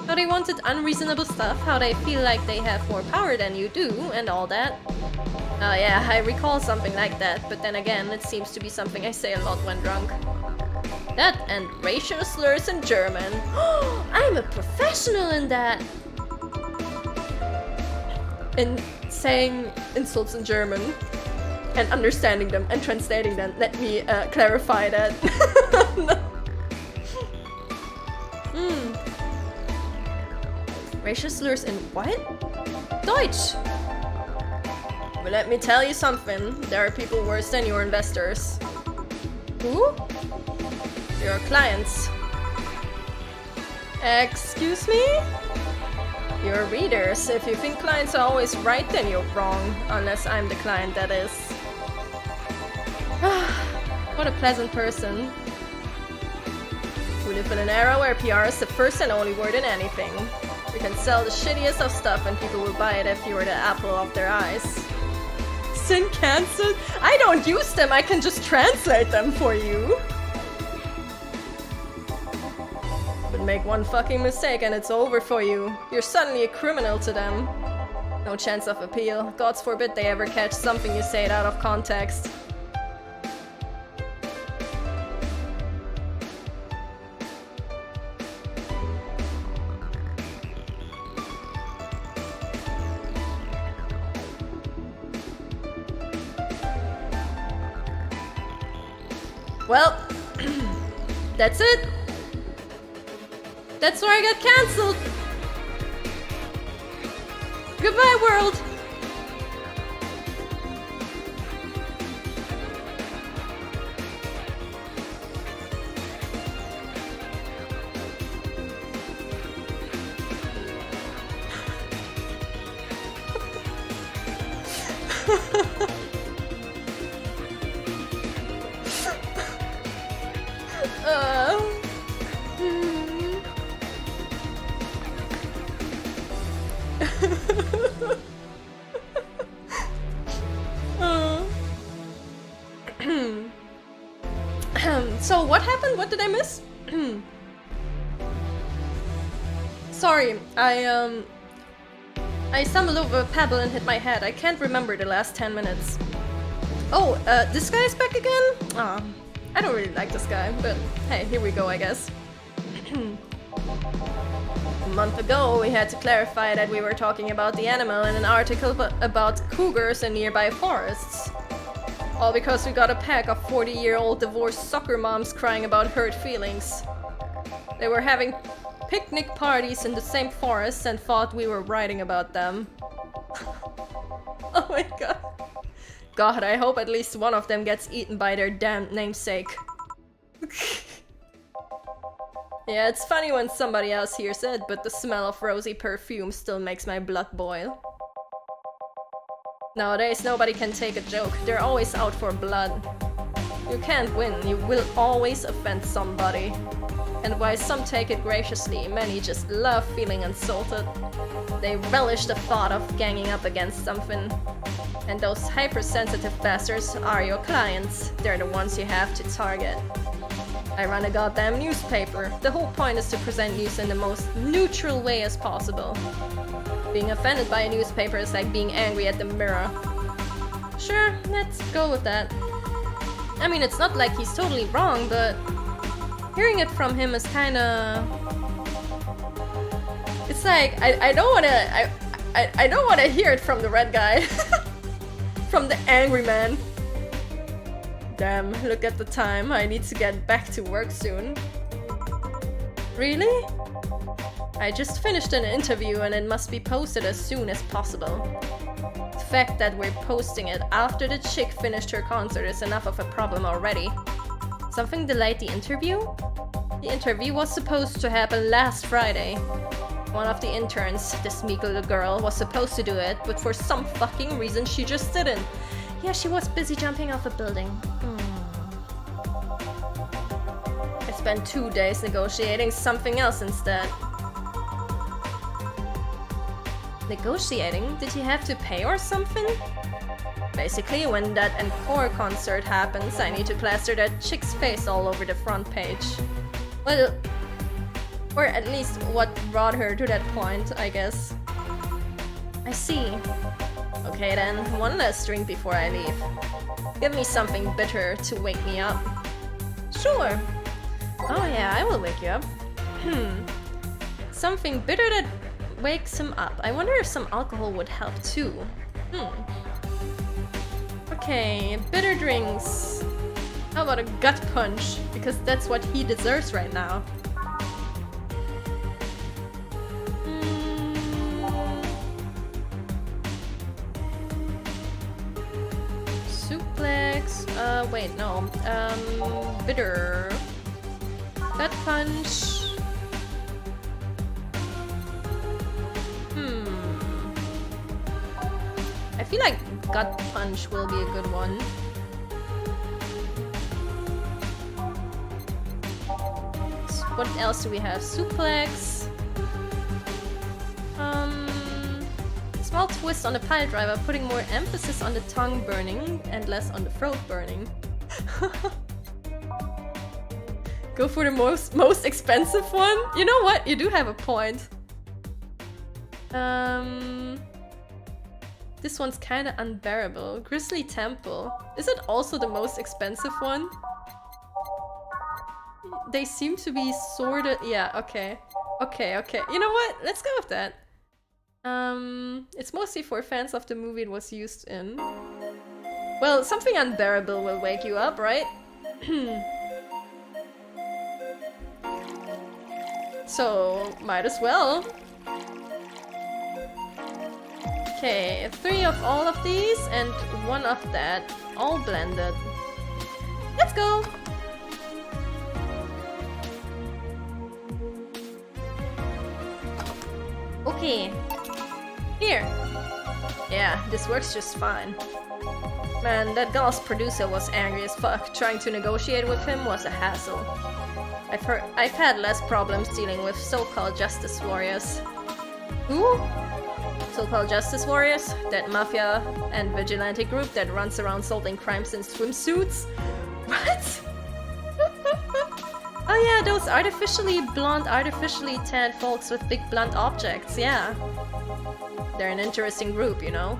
How they wanted unreasonable stuff, how they feel like they have more power than you do, and all that. Oh yeah, I recall something like that, but then again, it seems to be something I say a lot when drunk. That and racial slurs in German. I'm a professional in that! In saying insults in German and understanding them and translating them. Let me clarify that. Racial slurs in what? Deutsch! But let me tell you something. There are people worse than your investors. Who? Your clients. Excuse me? Your readers. If you think clients are always right, then you're wrong. Unless I'm the client, that is. What a pleasant person. We live in an era where PR is the first and only word in anything. You can sell the shittiest of stuff and people will buy it if you were the apple of their eyes. Sin cancelled? I don't use them, I can just translate them for you. But make one fucking mistake and it's over for you. You're suddenly a criminal to them. No chance of appeal. Gods forbid they ever catch something you say out of context. Well, that's it. That's where I got cancelled. Goodbye, world. So what happened? What did I miss? Sorry, I stumbled over a pebble and hit my head. I can't remember the last 10 minutes. Oh, this guy's back again? Aw, I don't really like this guy, but hey, here we go, I guess. A month ago, we had to clarify that we were talking about the animal in an article about cougars in nearby forests. All because we got a pack of 40-year-old divorced soccer moms crying about hurt feelings. They were having picnic parties in the same forest and thought we were writing about them. Oh my god. God, I hope at least one of them gets eaten by their damned namesake. Yeah, it's funny when somebody else hears it, but the smell of rosy perfume still makes my blood boil. Nowadays, nobody can take a joke. They're always out for blood. You can't win. You will always offend somebody. And while some take it graciously, many just love feeling insulted. They relish the thought of ganging up against something. And those hypersensitive bastards are your clients. They're the ones you have to target. I run a goddamn newspaper. The whole point is to present news in the most neutral way as possible. Being offended by a newspaper is like being angry at the mirror. Sure, let's go with that. I mean, it's not like he's totally wrong, but hearing it from him is kinda... It's like, I don't wanna hear it from the red guy. From the angry man. Damn, look at the time. I need to get back to work soon. Really? I just finished an interview and it must be posted as soon as possible. The fact that we're posting it after the chick finished her concert is enough of a problem already. Something delayed the interview? The interview was supposed to happen last Friday. One of the interns, this meek little girl, was supposed to do it, but for some fucking reason she just didn't. Yeah, she was busy jumping off a building. I spent 2 days negotiating something else instead. Negotiating? Did you have to pay or something? Basically, when that encore concert happens, I need to plaster that chick's face all over the front page. Well, or at least what brought her to that point, I guess. I see. Okay then, one last drink before I leave. Give me something bitter to wake me up. Sure. Oh yeah, I will wake you up. Something bitter that wakes him up. I wonder if some alcohol would help too. Okay, bitter drinks. How about a gut punch? Because that's what he deserves right now. Suplex. Wait, no. Bitter. Gut punch. I feel like gut punch will be a good one. What else do we have? Suplex. Small twist on the pile driver, putting more emphasis on the tongue burning and less on the throat burning. Go for the most expensive one? You know what? You do have a point. This one's kind of unbearable. Grizzly Temple. Is it also the most expensive one? They seem to be sorta... Yeah, okay. Okay. You know what? Let's go with that. It's mostly for fans of the movie it was used in. Well, something unbearable will wake you up, right? So, might as well. Okay, 3 of all of these and 1 of that, all blended. Let's go! Okay. Here. Yeah, this works just fine. Man, that girl's producer was angry as fuck. Trying to negotiate with him was a hassle. I've had less problems dealing with so-called justice warriors. Who? So-called justice warriors? That mafia and vigilante group that runs around solving crimes in swimsuits? What? Oh yeah, those artificially blonde, artificially tanned folks with big blunt objects, yeah. They're an interesting group, you know.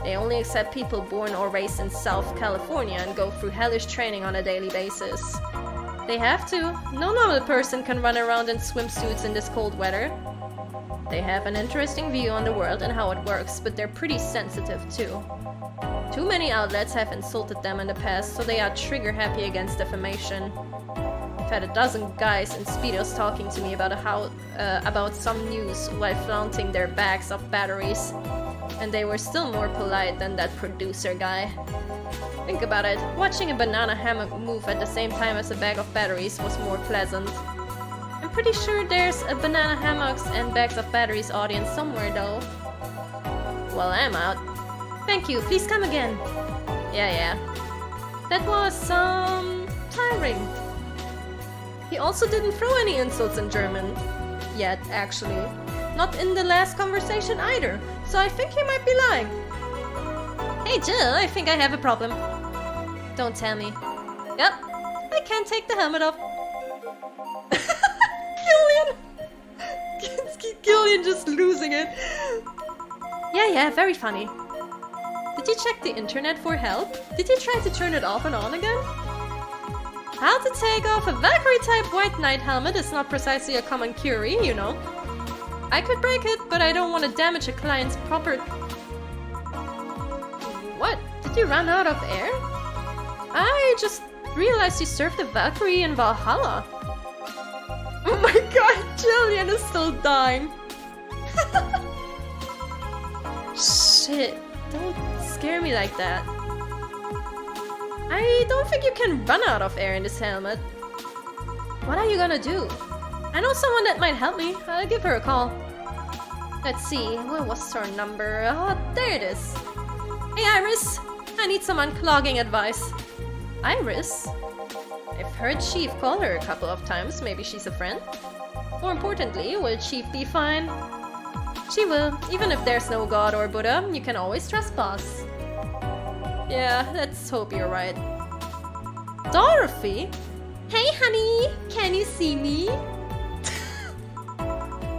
They only accept people born or raised in South California and go through hellish training on a daily basis. They have to. No normal person can run around in swimsuits in this cold weather. They have an interesting view on the world and how it works, but they're pretty sensitive too. Too many outlets have insulted them in the past, so they are trigger-happy against defamation. I've had a dozen guys in Speedos talking to me about some news while flaunting their bags of batteries. And they were still more polite than that producer guy. Think about it, watching a banana hammock move at the same time as a bag of batteries was more pleasant. I'm pretty sure there's a banana hammocks and bags of batteries audience somewhere though. Well, I'm out. Thank you, please come again. Yeah. That was, tiring. He also didn't throw any insults in German. Yet, actually. Not in the last conversation either, so I think he might be lying. Hey Jill, I think I have a problem. Don't tell me. Yep, I can't take the helmet off. Gillian just losing it. Yeah, very funny. Did you check the internet for help? Did you try to turn it off and on again? How to take off a Valkyrie-type white knight helmet is not precisely a common query, you know. I could break it, but I don't want to damage a client's proper... What? Did you run out of air? I just realized you served the Valkyrie in Valhalla. Oh my god, Jillian is still dying. Shit, don't scare me like that. I don't think you can run out of air in this helmet. What are you gonna do? I know someone that might help me. I'll give her a call. Let's see, what was her number? Oh, there it is. Hey Iris, I need some unclogging advice. Iris? I've heard Chief call her a couple of times, maybe she's a friend? More importantly, will Chief be fine? She will, even if there's no God or Buddha, you can always trust Boss. Yeah, let's hope you're right. Dorothy? Hey honey, can you see me?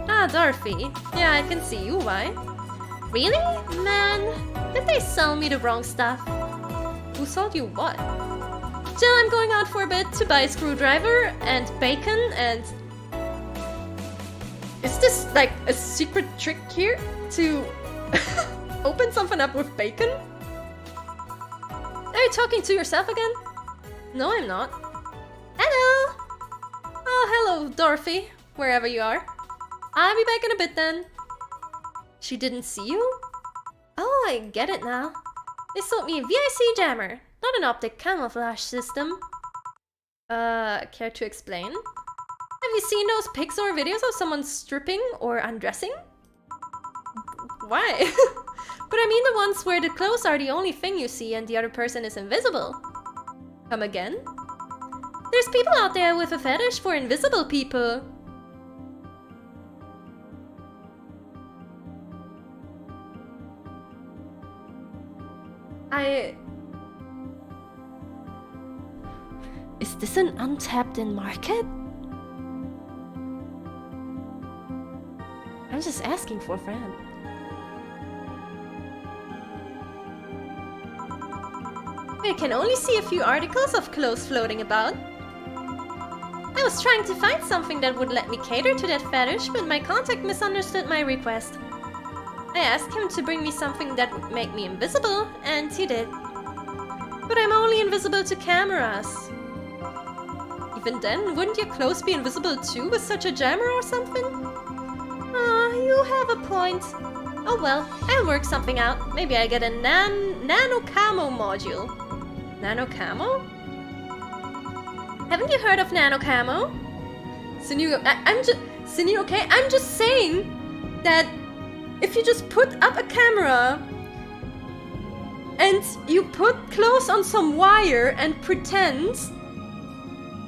Ah, Dorothy. Yeah, I can see you, why? Really? Man, did they sell me the wrong stuff? Who sold you what? Still, I'm going out for a bit to buy a screwdriver and bacon and... Is this like a secret trick here? To open something up with bacon? Are you talking to yourself again? No, I'm not. Hello! Oh, hello, Dorothy, wherever you are. I'll be back in a bit then. She didn't see you? Oh, I get it now. They sold me a VIC jammer, not an optic camouflage system. Care to explain? Have you seen those pics or videos of someone stripping or undressing? Why? But I mean the ones where the clothes are the only thing you see and the other person is invisible. Come again? There's people out there with a fetish for invisible people. Is this an untapped-in market? I'm just asking for a friend. I can only see a few articles of clothes floating about. I was trying to find something that would let me cater to that fetish, but my contact misunderstood my request. I asked him to bring me something that would make me invisible, and he did. But I'm only invisible to cameras. Even then, wouldn't your clothes be invisible too with such a jammer or something? Ah, you have a point. Oh well, I'll work something out. Maybe I get a nano camo module. Nano camo? Haven't you heard of nano camo? Cinnia, Cinnia, okay? I'm just saying that if you just put up a camera and you put clothes on some wire and pretend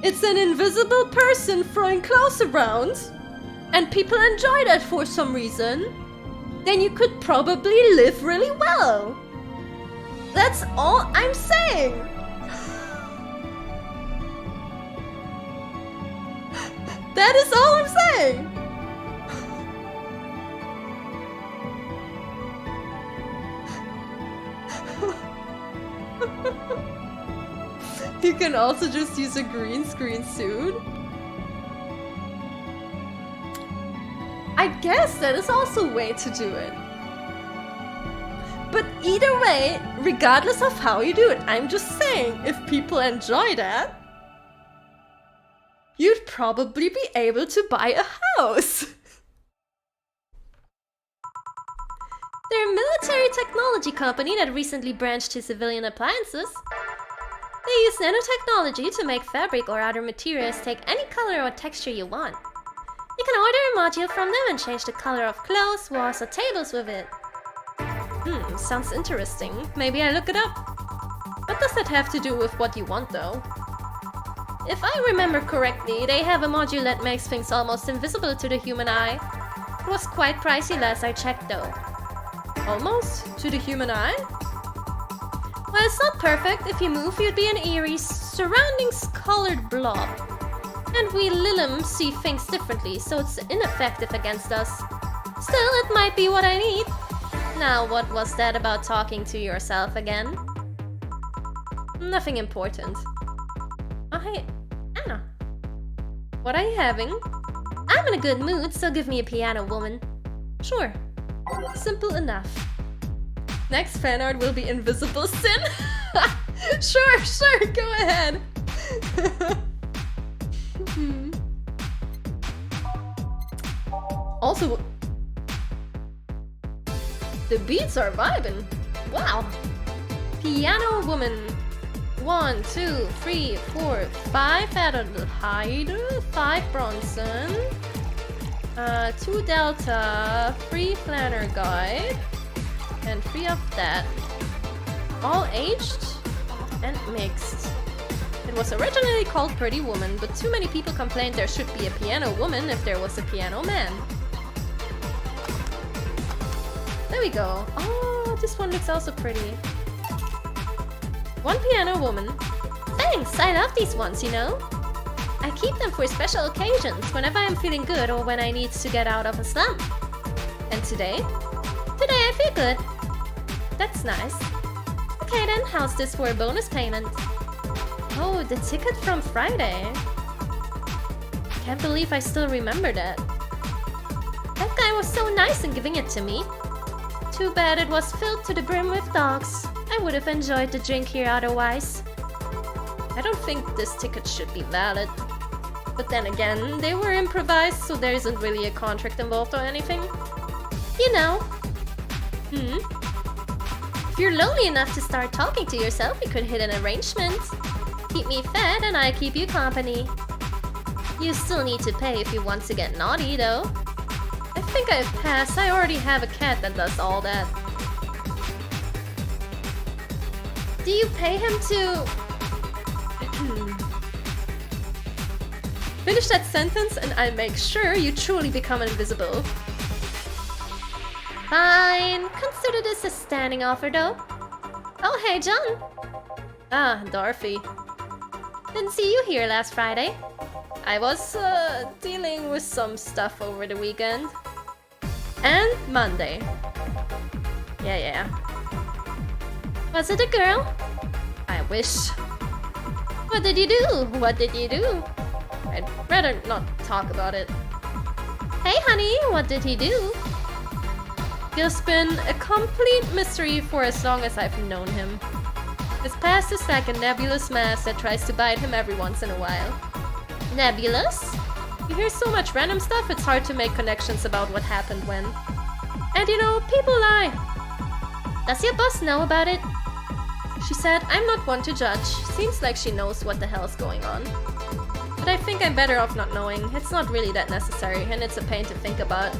it's an invisible person throwing clothes around, and people enjoy that for some reason, then you could probably live really well. That's all I'm saying. That is all I'm saying. You can also just use a green screen suit. I guess that is also a way to do it. But either way, regardless of how you do it, I'm just saying, if people enjoy that, you'd probably be able to buy a house. They're a military technology company that recently branched to civilian appliances. They use nanotechnology to make fabric or other materials take any color or texture you want. You can order a module from them and change the color of clothes, walls, or tables with it. Sounds interesting. Maybe I look it up. What does that have to do with what you want, though? If I remember correctly, they have a module that makes things almost invisible to the human eye. It was quite pricey last I checked, though. Almost? To the human eye? Well, it's not perfect. If you move, you'd be an eerie, surroundings-colored blob. And we Lilim see things differently, so it's ineffective against us. Still, it might be what I need. Now, what was that about talking to yourself again? Nothing important. Oh, hey, Anna. What are you having? I'm in a good mood, so give me a piano, woman. Sure. Simple enough. Next fanart will be Invisible Sin. Sure, go ahead. Also, the beats are vibing. Wow. Piano woman. 1, 2, 3, 4, 5 ALTYR, 5 Bronson, 2 Delta, 3 Flanner Guide, and 3 of that. All aged and mixed. It was originally called Pretty Woman, but too many people complained there should be a piano woman if there was a piano man. There we go. Oh, this one looks also pretty. 1 piano woman. Thanks, I love these ones, you know. I keep them for special occasions, whenever I'm feeling good or when I need to get out of a slump. And today? Today I feel good. That's nice. Okay then, how's this for a bonus payment? Oh, the ticket from Friday. Can't believe I still remember that. That guy was so nice in giving it to me. Too bad it was filled to the brim with dogs. I would have enjoyed the drink here otherwise. I don't think this ticket should be valid. But then again, they were improvised, so there isn't really a contract involved or anything. You know. If you're lonely enough to start talking to yourself, you could hit an arrangement. Keep me fed and I keep you company. You still need to pay if you want to get naughty, though. I think I've passed. I already have a cat that does all that. Do you pay him to... Finish that sentence and I make sure you truly become invisible. Fine. Consider this a standing offer, though. Oh, hey, John. Ah, Dorothy. Didn't see you here last Friday. I was dealing with some stuff over the weekend. And Monday. Yeah. Was it a girl? I wish. What did you do? What did you do? I'd rather not talk about it. Hey honey, what did he do? He's been a complete mystery for as long as I've known him. His past is like a nebulous mass that tries to bite him every once in a while. Nebulous? You hear so much random stuff, it's hard to make connections about what happened when. And you know, people lie. Does your boss know about it? She said, I'm not one to judge. Seems like she knows what the hell's going on. But I think I'm better off not knowing. It's not really that necessary, and it's a pain to think about.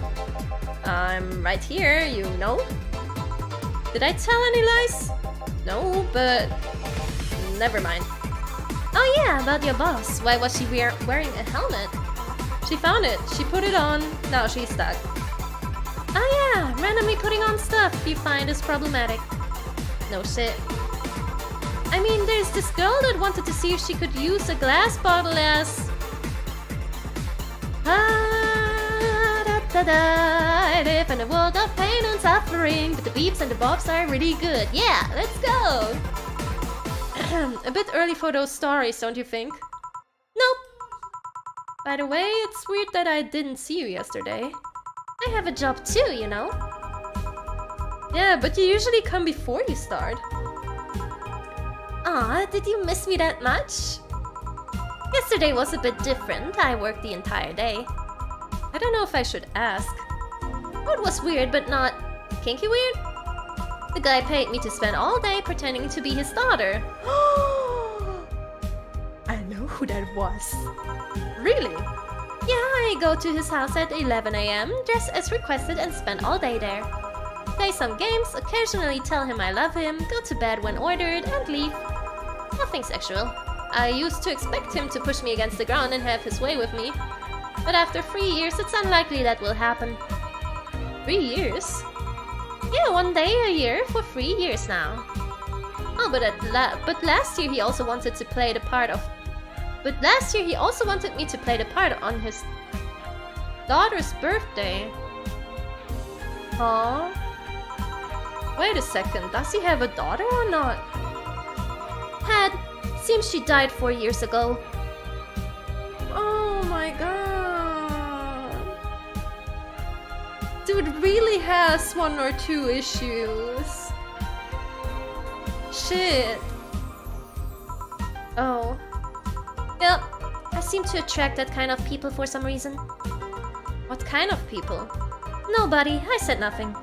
I'm right here, you know? Did I tell any lies? No, but... never mind. Oh yeah, about your boss. Why was she wearing a helmet? She found it. She put it on. Now she's stuck. Oh yeah, randomly putting on stuff you find is problematic. No shit. I mean, there's this girl that wanted to see if she could use a glass bottle as... I live in a world of pain and suffering, but the beeps and the bobs are really good. Yeah, let's go! A bit early for those stories, don't you think? Nope. By the way, it's weird that I didn't see you yesterday. I have a job too, you know? Yeah, but you usually come before you start. Aw, did you miss me that much? Yesterday was a bit different. I worked the entire day. I don't know if I should ask. It was weird, but not kinky weird. The guy paid me to spend all day pretending to be his daughter. I know who that was. Really? Yeah, I go to his house at 11 AM, dress as requested and spend all day there. Play some games, occasionally tell him I love him, go to bed when ordered, and leave. Nothing sexual. I used to expect him to push me against the ground and have his way with me. But after 3 years, it's unlikely that will happen. 3 years? Yeah, 1 day a year for 3 years now. Oh, but last year he also wanted to play the part of... But last year he also wanted me to play the part on his daughter's birthday. Aww. Wait a second, does he have a daughter or not? Had. Seems she died 4 years ago. Oh my god. Dude really has 1 or 2 issues. Shit. Oh. Yep, I seem to attract that kind of people for some reason. What kind of people? Nobody, I said nothing.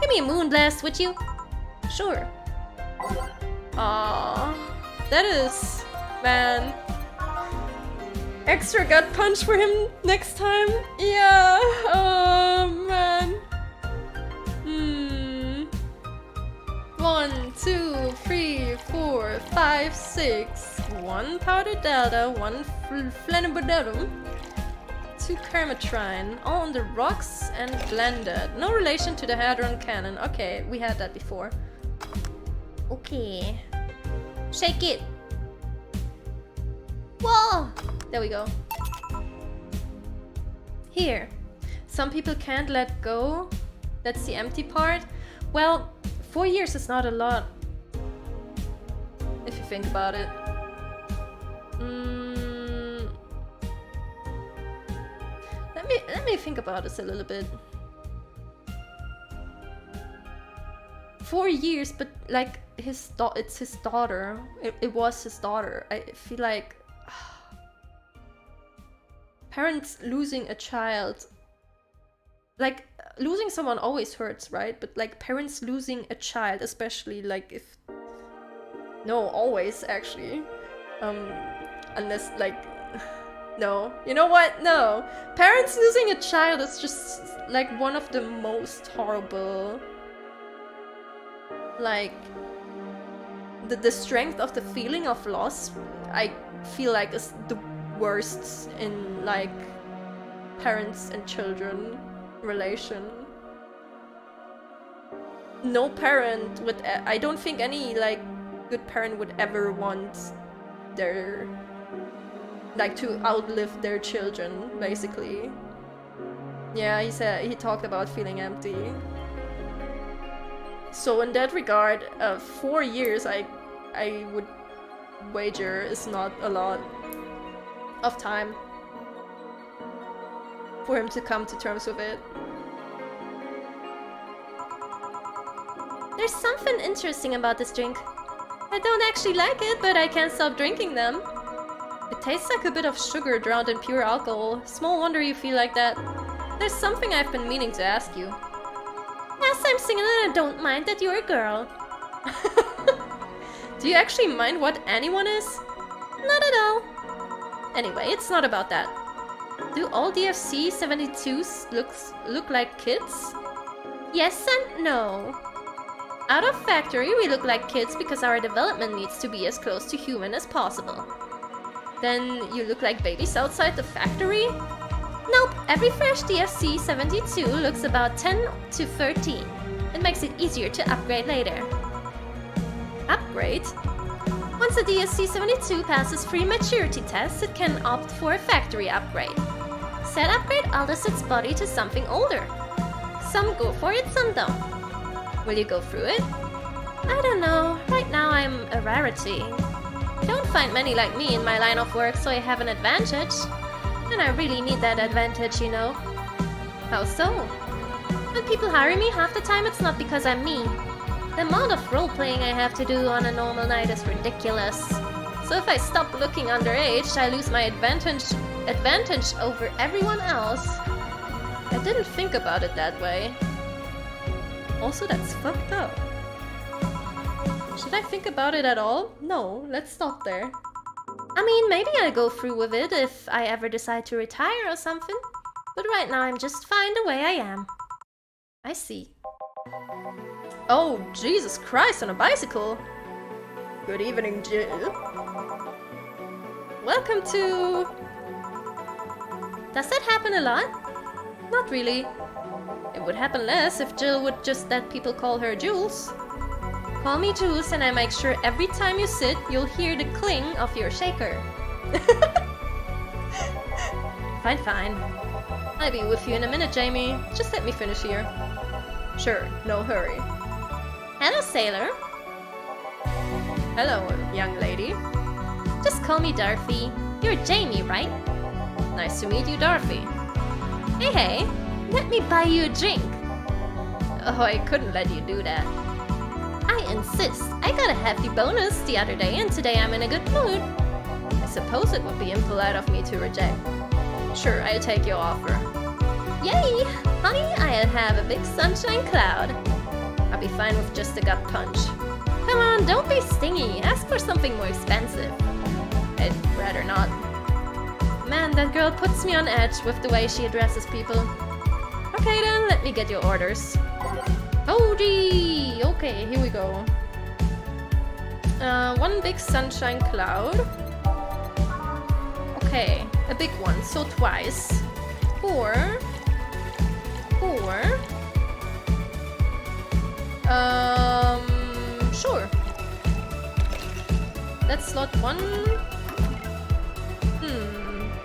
Give me a moon blast, would you? Sure. Aww. That is... man. Extra gut punch for him next time? Yeah. Oh, man. 1, 2, 3, 4, 5, 6. 1 powder delta, 1 flanibodelum, 2 Kermatrine, all on the rocks and blended. No relation to the Hadron Cannon. Okay, we had that before. Okay. Shake it! Whoa! There we go. Here. Some people can't let go. That's the empty part. Well, 4 years is not a lot. If you think about it. Let me think about this a little bit. 4 years, but like it's his daughter. It was his daughter. I feel like parents losing a child, like losing someone always hurts, right? But like parents losing a child, especially like if no, always actually, unless like no, you know what? No, parents losing a child is just like one of the most horrible. Like the strength of the feeling of loss, I feel like is the worst in like parents and children relation. No parent would, I don't think any like good parent would ever want their like to outlive their children, basically. Yeah, he talked about feeling empty. So in that regard, 4 years I would wager is not a lot of time for him to come to terms with it. There's something interesting about this drink. I don't actually like it, but I can't stop drinking them. It tastes like a bit of sugar drowned in pure alcohol. Small wonder you feel like that. There's something I've been meaning to ask you. Yes, I'm single and I don't mind that you're a girl. Do you actually mind what anyone is? Not at all. Anyway, it's not about that. Do all DFC 72s look like kids? Yes and no. Out of factory, we look like kids because our development needs to be as close to human as possible. Then you look like babies outside the factory? Nope, every fresh DFC 72 looks about 10 to 13. It makes it easier to upgrade later. Upgrade? Once a DFC 72 passes free maturity tests, it can opt for a factory upgrade. Said upgrade alters its body to something older. Some go for it, some don't. Will you go through it? I don't know. Right now I'm a rarity. I don't find many like me in my line of work, so I have an advantage. And I really need that advantage, you know. How so? When people hire me, half the time it's not because I'm me. The amount of role-playing I have to do on a normal night is ridiculous. So if I stop looking underage, I lose my advantage over everyone else. I didn't think about it that way. Also, that's fucked up. Should I think about it at all? No, let's stop there. I mean, maybe I'll go through with it if I ever decide to retire or something. But right now I'm just fine the way I am. I see. Oh, Jesus Christ, on a bicycle! Good evening, Jill. Welcome to... Does that happen a lot? Not really. It would happen less if Jill would just let people call her Jules. Call me Jules and I make sure every time you sit, you'll hear the cling of your shaker. Fine, fine. I'll be with you in a minute, Jamie. Just let me finish here. Sure, no hurry. Hello, sailor. Hello, young lady. Just call me Dorothy. You're Jamie, right? Nice to meet you, Dorothy. Hey, hey, let me buy you a drink. Oh, I couldn't let you do that. I insist. I got a hefty bonus the other day and today I'm in a good mood. I suppose it would be impolite of me to reject. Sure, I'll take your offer. Yay! Honey, I'll have a big sunshine cloud. I'll be fine with just a gut punch. Come on, don't be stingy. Ask for something more expensive. I'd rather not. Man, that girl puts me on edge with the way she addresses people. Okay then, let me get your orders. Oh gee! Okay, here we go. One big sunshine cloud. Okay, a big one, so twice. Four. Sure. That's slot 1.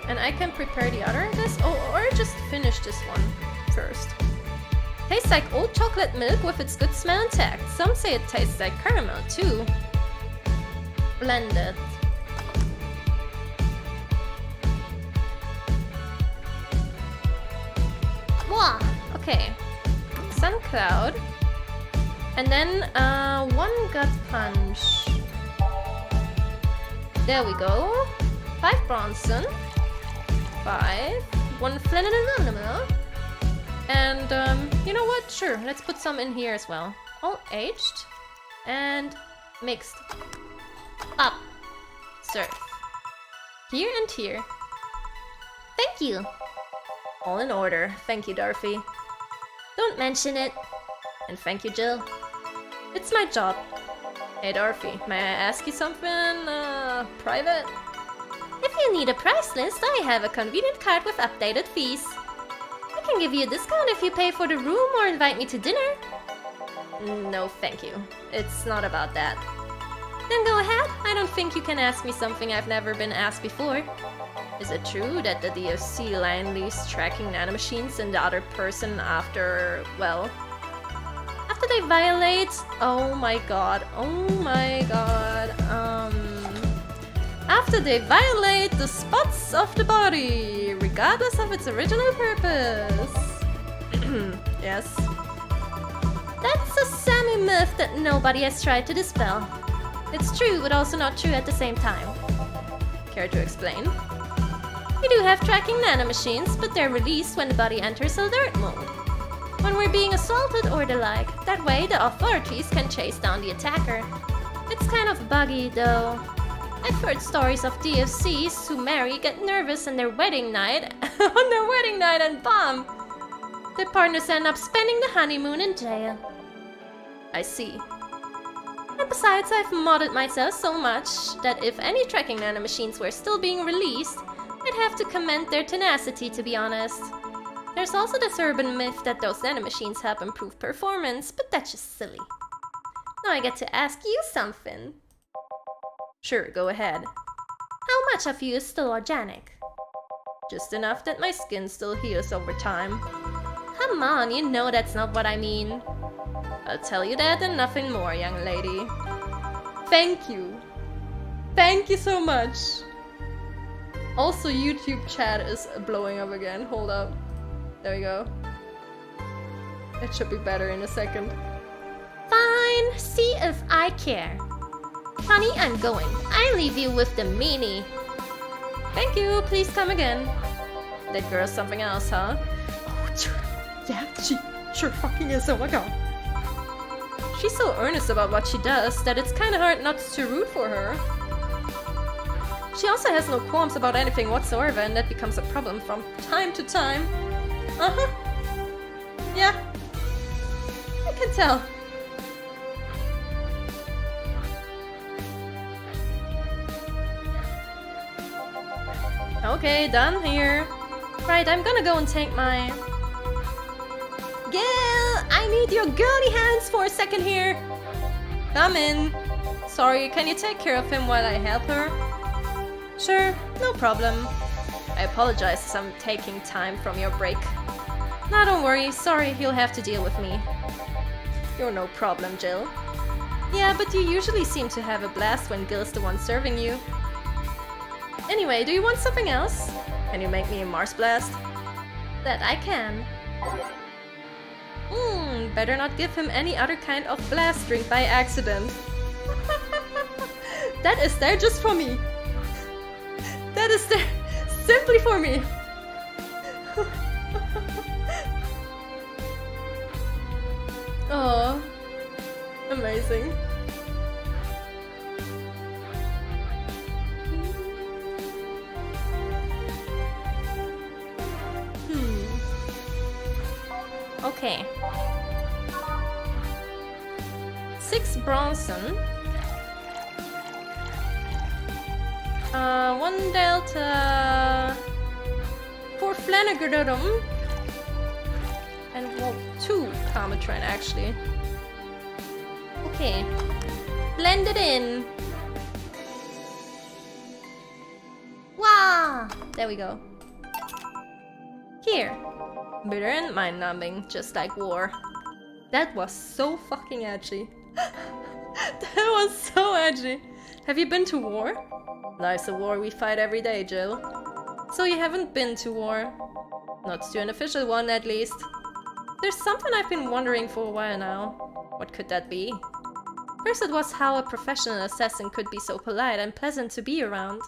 And I can prepare the other, I guess? Oh, or just finish this one first. Tastes like old chocolate milk with its good smell intact. Some say it tastes like caramel too. Blended. Wah! Okay. Sun Cloud. And then, one Gut Punch. There we go. 5 Bronson. 5. 1 Flannery. And, you know what? Sure, let's put some in here as well. All aged. And mixed. Up. Surf. Here and here. Thank you. All in order. Thank you, Dorothy. Don't mention it. And thank you, Jill. It's my job. Hey, Dorothy, may I ask you something, private? If you need a price list, I have a convenient card with updated fees. I can give you a discount if you pay for the room or invite me to dinner. No, thank you. It's not about that. Then go ahead. I don't think you can ask me something I've never been asked before. Is it true that the DFC line leaves tracking nanomachines in the other person after, well... after they violate... oh my god, after they violate the spots of the body, regardless of its original purpose. Yes. That's a semi-myth that nobody has tried to dispel. It's true, but also not true at the same time. Care to explain? We do have tracking nanomachines, but they're released when the body enters alert mode. When we're being assaulted or the like. That way, the authorities can chase down the attacker. It's kind of buggy, though. I've heard stories of DFCs who marry, get nervous on their wedding night, and bomb. Their partners end up spending the honeymoon in jail. I see. And besides, I've modded myself so much that if any tracking nanomachines were still being released, I'd have to commend their tenacity, to be honest. There's also this urban myth that those nanomachines help improve performance, but that's just silly. Now I get to ask you something. Sure, go ahead. How much of you is still organic? Just enough that my skin still heals over time. Come on, you know that's not what I mean. I'll tell you that and nothing more, young lady. Thank you. Thank you so much. Also, YouTube chat is blowing up again. Hold up. There we go. It should be better in a second. Fine, see if I care. Honey, I'm going. I leave you with the meanie. Thank you, please come again. That girl's something else, huh? Oh, yeah, she sure fucking is, oh my god. She's so earnest about what she does that it's kinda hard not to root for her. She also has no qualms about anything whatsoever, and that becomes a problem from time to time. Uh-huh. Yeah. I can tell. Okay, done here. Right, I'm gonna go and take my... Gil! I need your girly hands for a second here. Come in. Sorry, can you take care of him while I help her? Sure, no problem. I apologize as I'm taking time from your break. Nah, don't worry, sorry, you'll have to deal with me. You're no problem, Jill. Yeah, but you usually seem to have a blast when Gil's the one serving you. Anyway, do you want something else? Can you make me a Mars blast? That I can. Better not give him any other kind of blast drink by accident. That is there just for me. That is there simply for me. Oh, amazing. Okay. 6 Bronson. 1 Delta. 4 Flanagan. And well, 2 Cometron actually. Okay. Blend it in. Wow! There we go. Here. Bitter and mind-numbing, just like war. That was so fucking edgy. That was so edgy. Have you been to war? Life's a war we fight every day, Jill. So you haven't been to war? Not to an official one, at least. There's something I've been wondering for a while now. What could that be? First it was how a professional assassin could be so polite and pleasant to be around.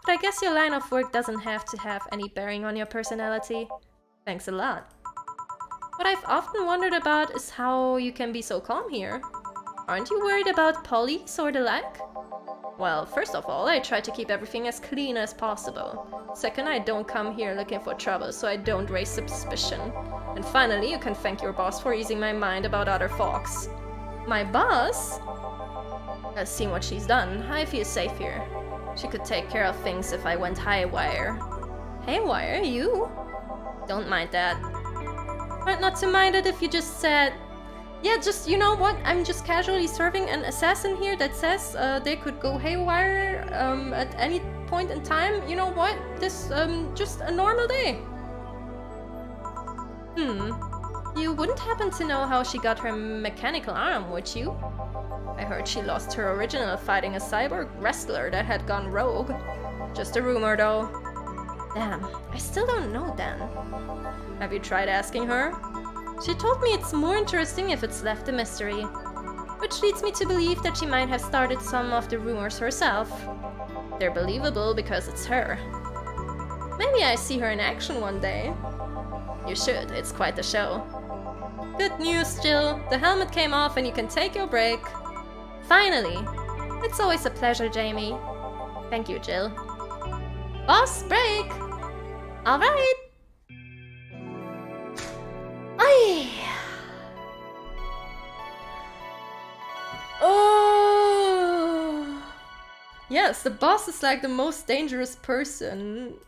But I guess your line of work doesn't have to have any bearing on your personality. Thanks a lot. What I've often wondered about is how you can be so calm here. Aren't you worried about police or the like? Well, first of all, I try to keep everything as clean as possible. Second, I don't come here looking for trouble, so I don't raise suspicion. And finally, you can thank your boss for easing my mind about other folks. My boss has seen what she's done. I feel safe here. She could take care of things if I went haywire. Haywire? You? Don't mind that. But not to mind it if you just said... Yeah, just, you know what, I'm just casually serving an assassin here that says they could go haywire at any point in time. You know what, this, just a normal day. You wouldn't happen to know how she got her mechanical arm, would you? I heard she lost her original fighting a cyborg wrestler that had gone rogue. Just a rumor, though. Damn, I still don't know, Dan. Have you tried asking her? She told me it's more interesting if it's left a mystery. Which leads me to believe that she might have started some of the rumors herself. They're believable because it's her. Maybe I see her in action one day. You should, it's quite the show. Good news, Jill. The helmet came off and you can take your break. Finally! It's always a pleasure, Jamie. Thank you, Jill. Boss break! Alright! Oh! Yes, the boss is like the most dangerous person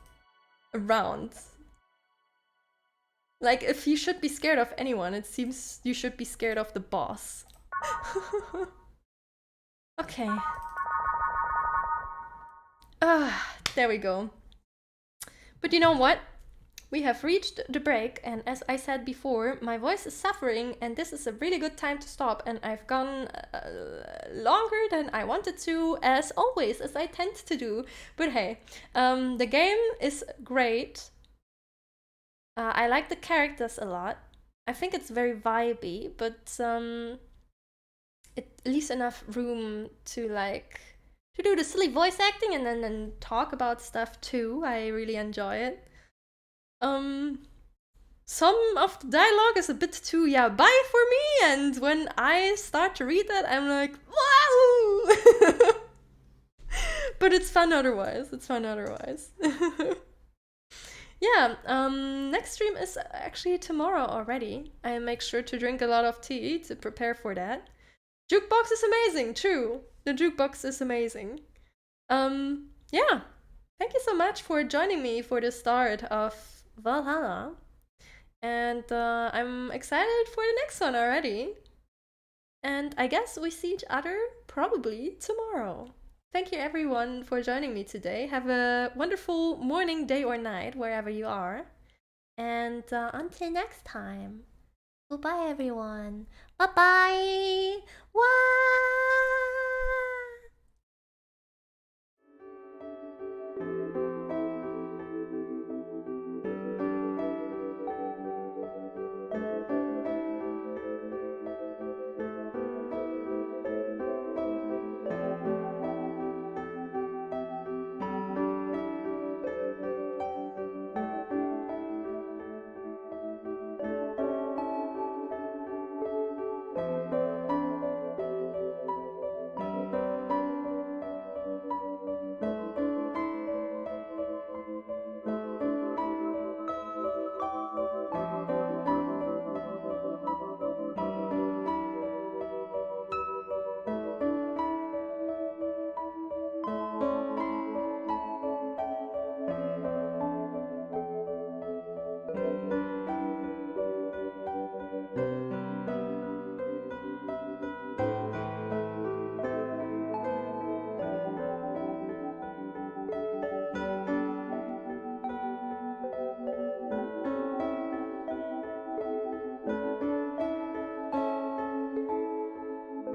around. Like, if you should be scared of anyone, it seems you should be scared of the boss. Okay. There we go. But you know what? We have reached the break, and as I said before, my voice is suffering, and this is a really good time to stop, and I've gone longer than I wanted to, as always, as I tend to do. But hey, the game is great. I like the characters a lot. I think it's very vibey, but it leaves enough room to to do the silly voice acting and then talk about stuff too. I really enjoy it. Some of the dialogue is a bit too yabai for me, and when I start to read that, I'm like, wow! But it's fun otherwise. It's fun otherwise. Yeah, next stream is actually tomorrow already. I make sure to drink a lot of tea to prepare for that. Jukebox is amazing, true. The jukebox is amazing. Yeah, thank you so much for joining me for the start of Valhalla. And I'm excited for the next one already. And I guess we see each other probably tomorrow. Thank you everyone for joining me today. Have a wonderful morning, day or night, wherever you are. And until next time. Goodbye everyone. Bye-bye. Wow.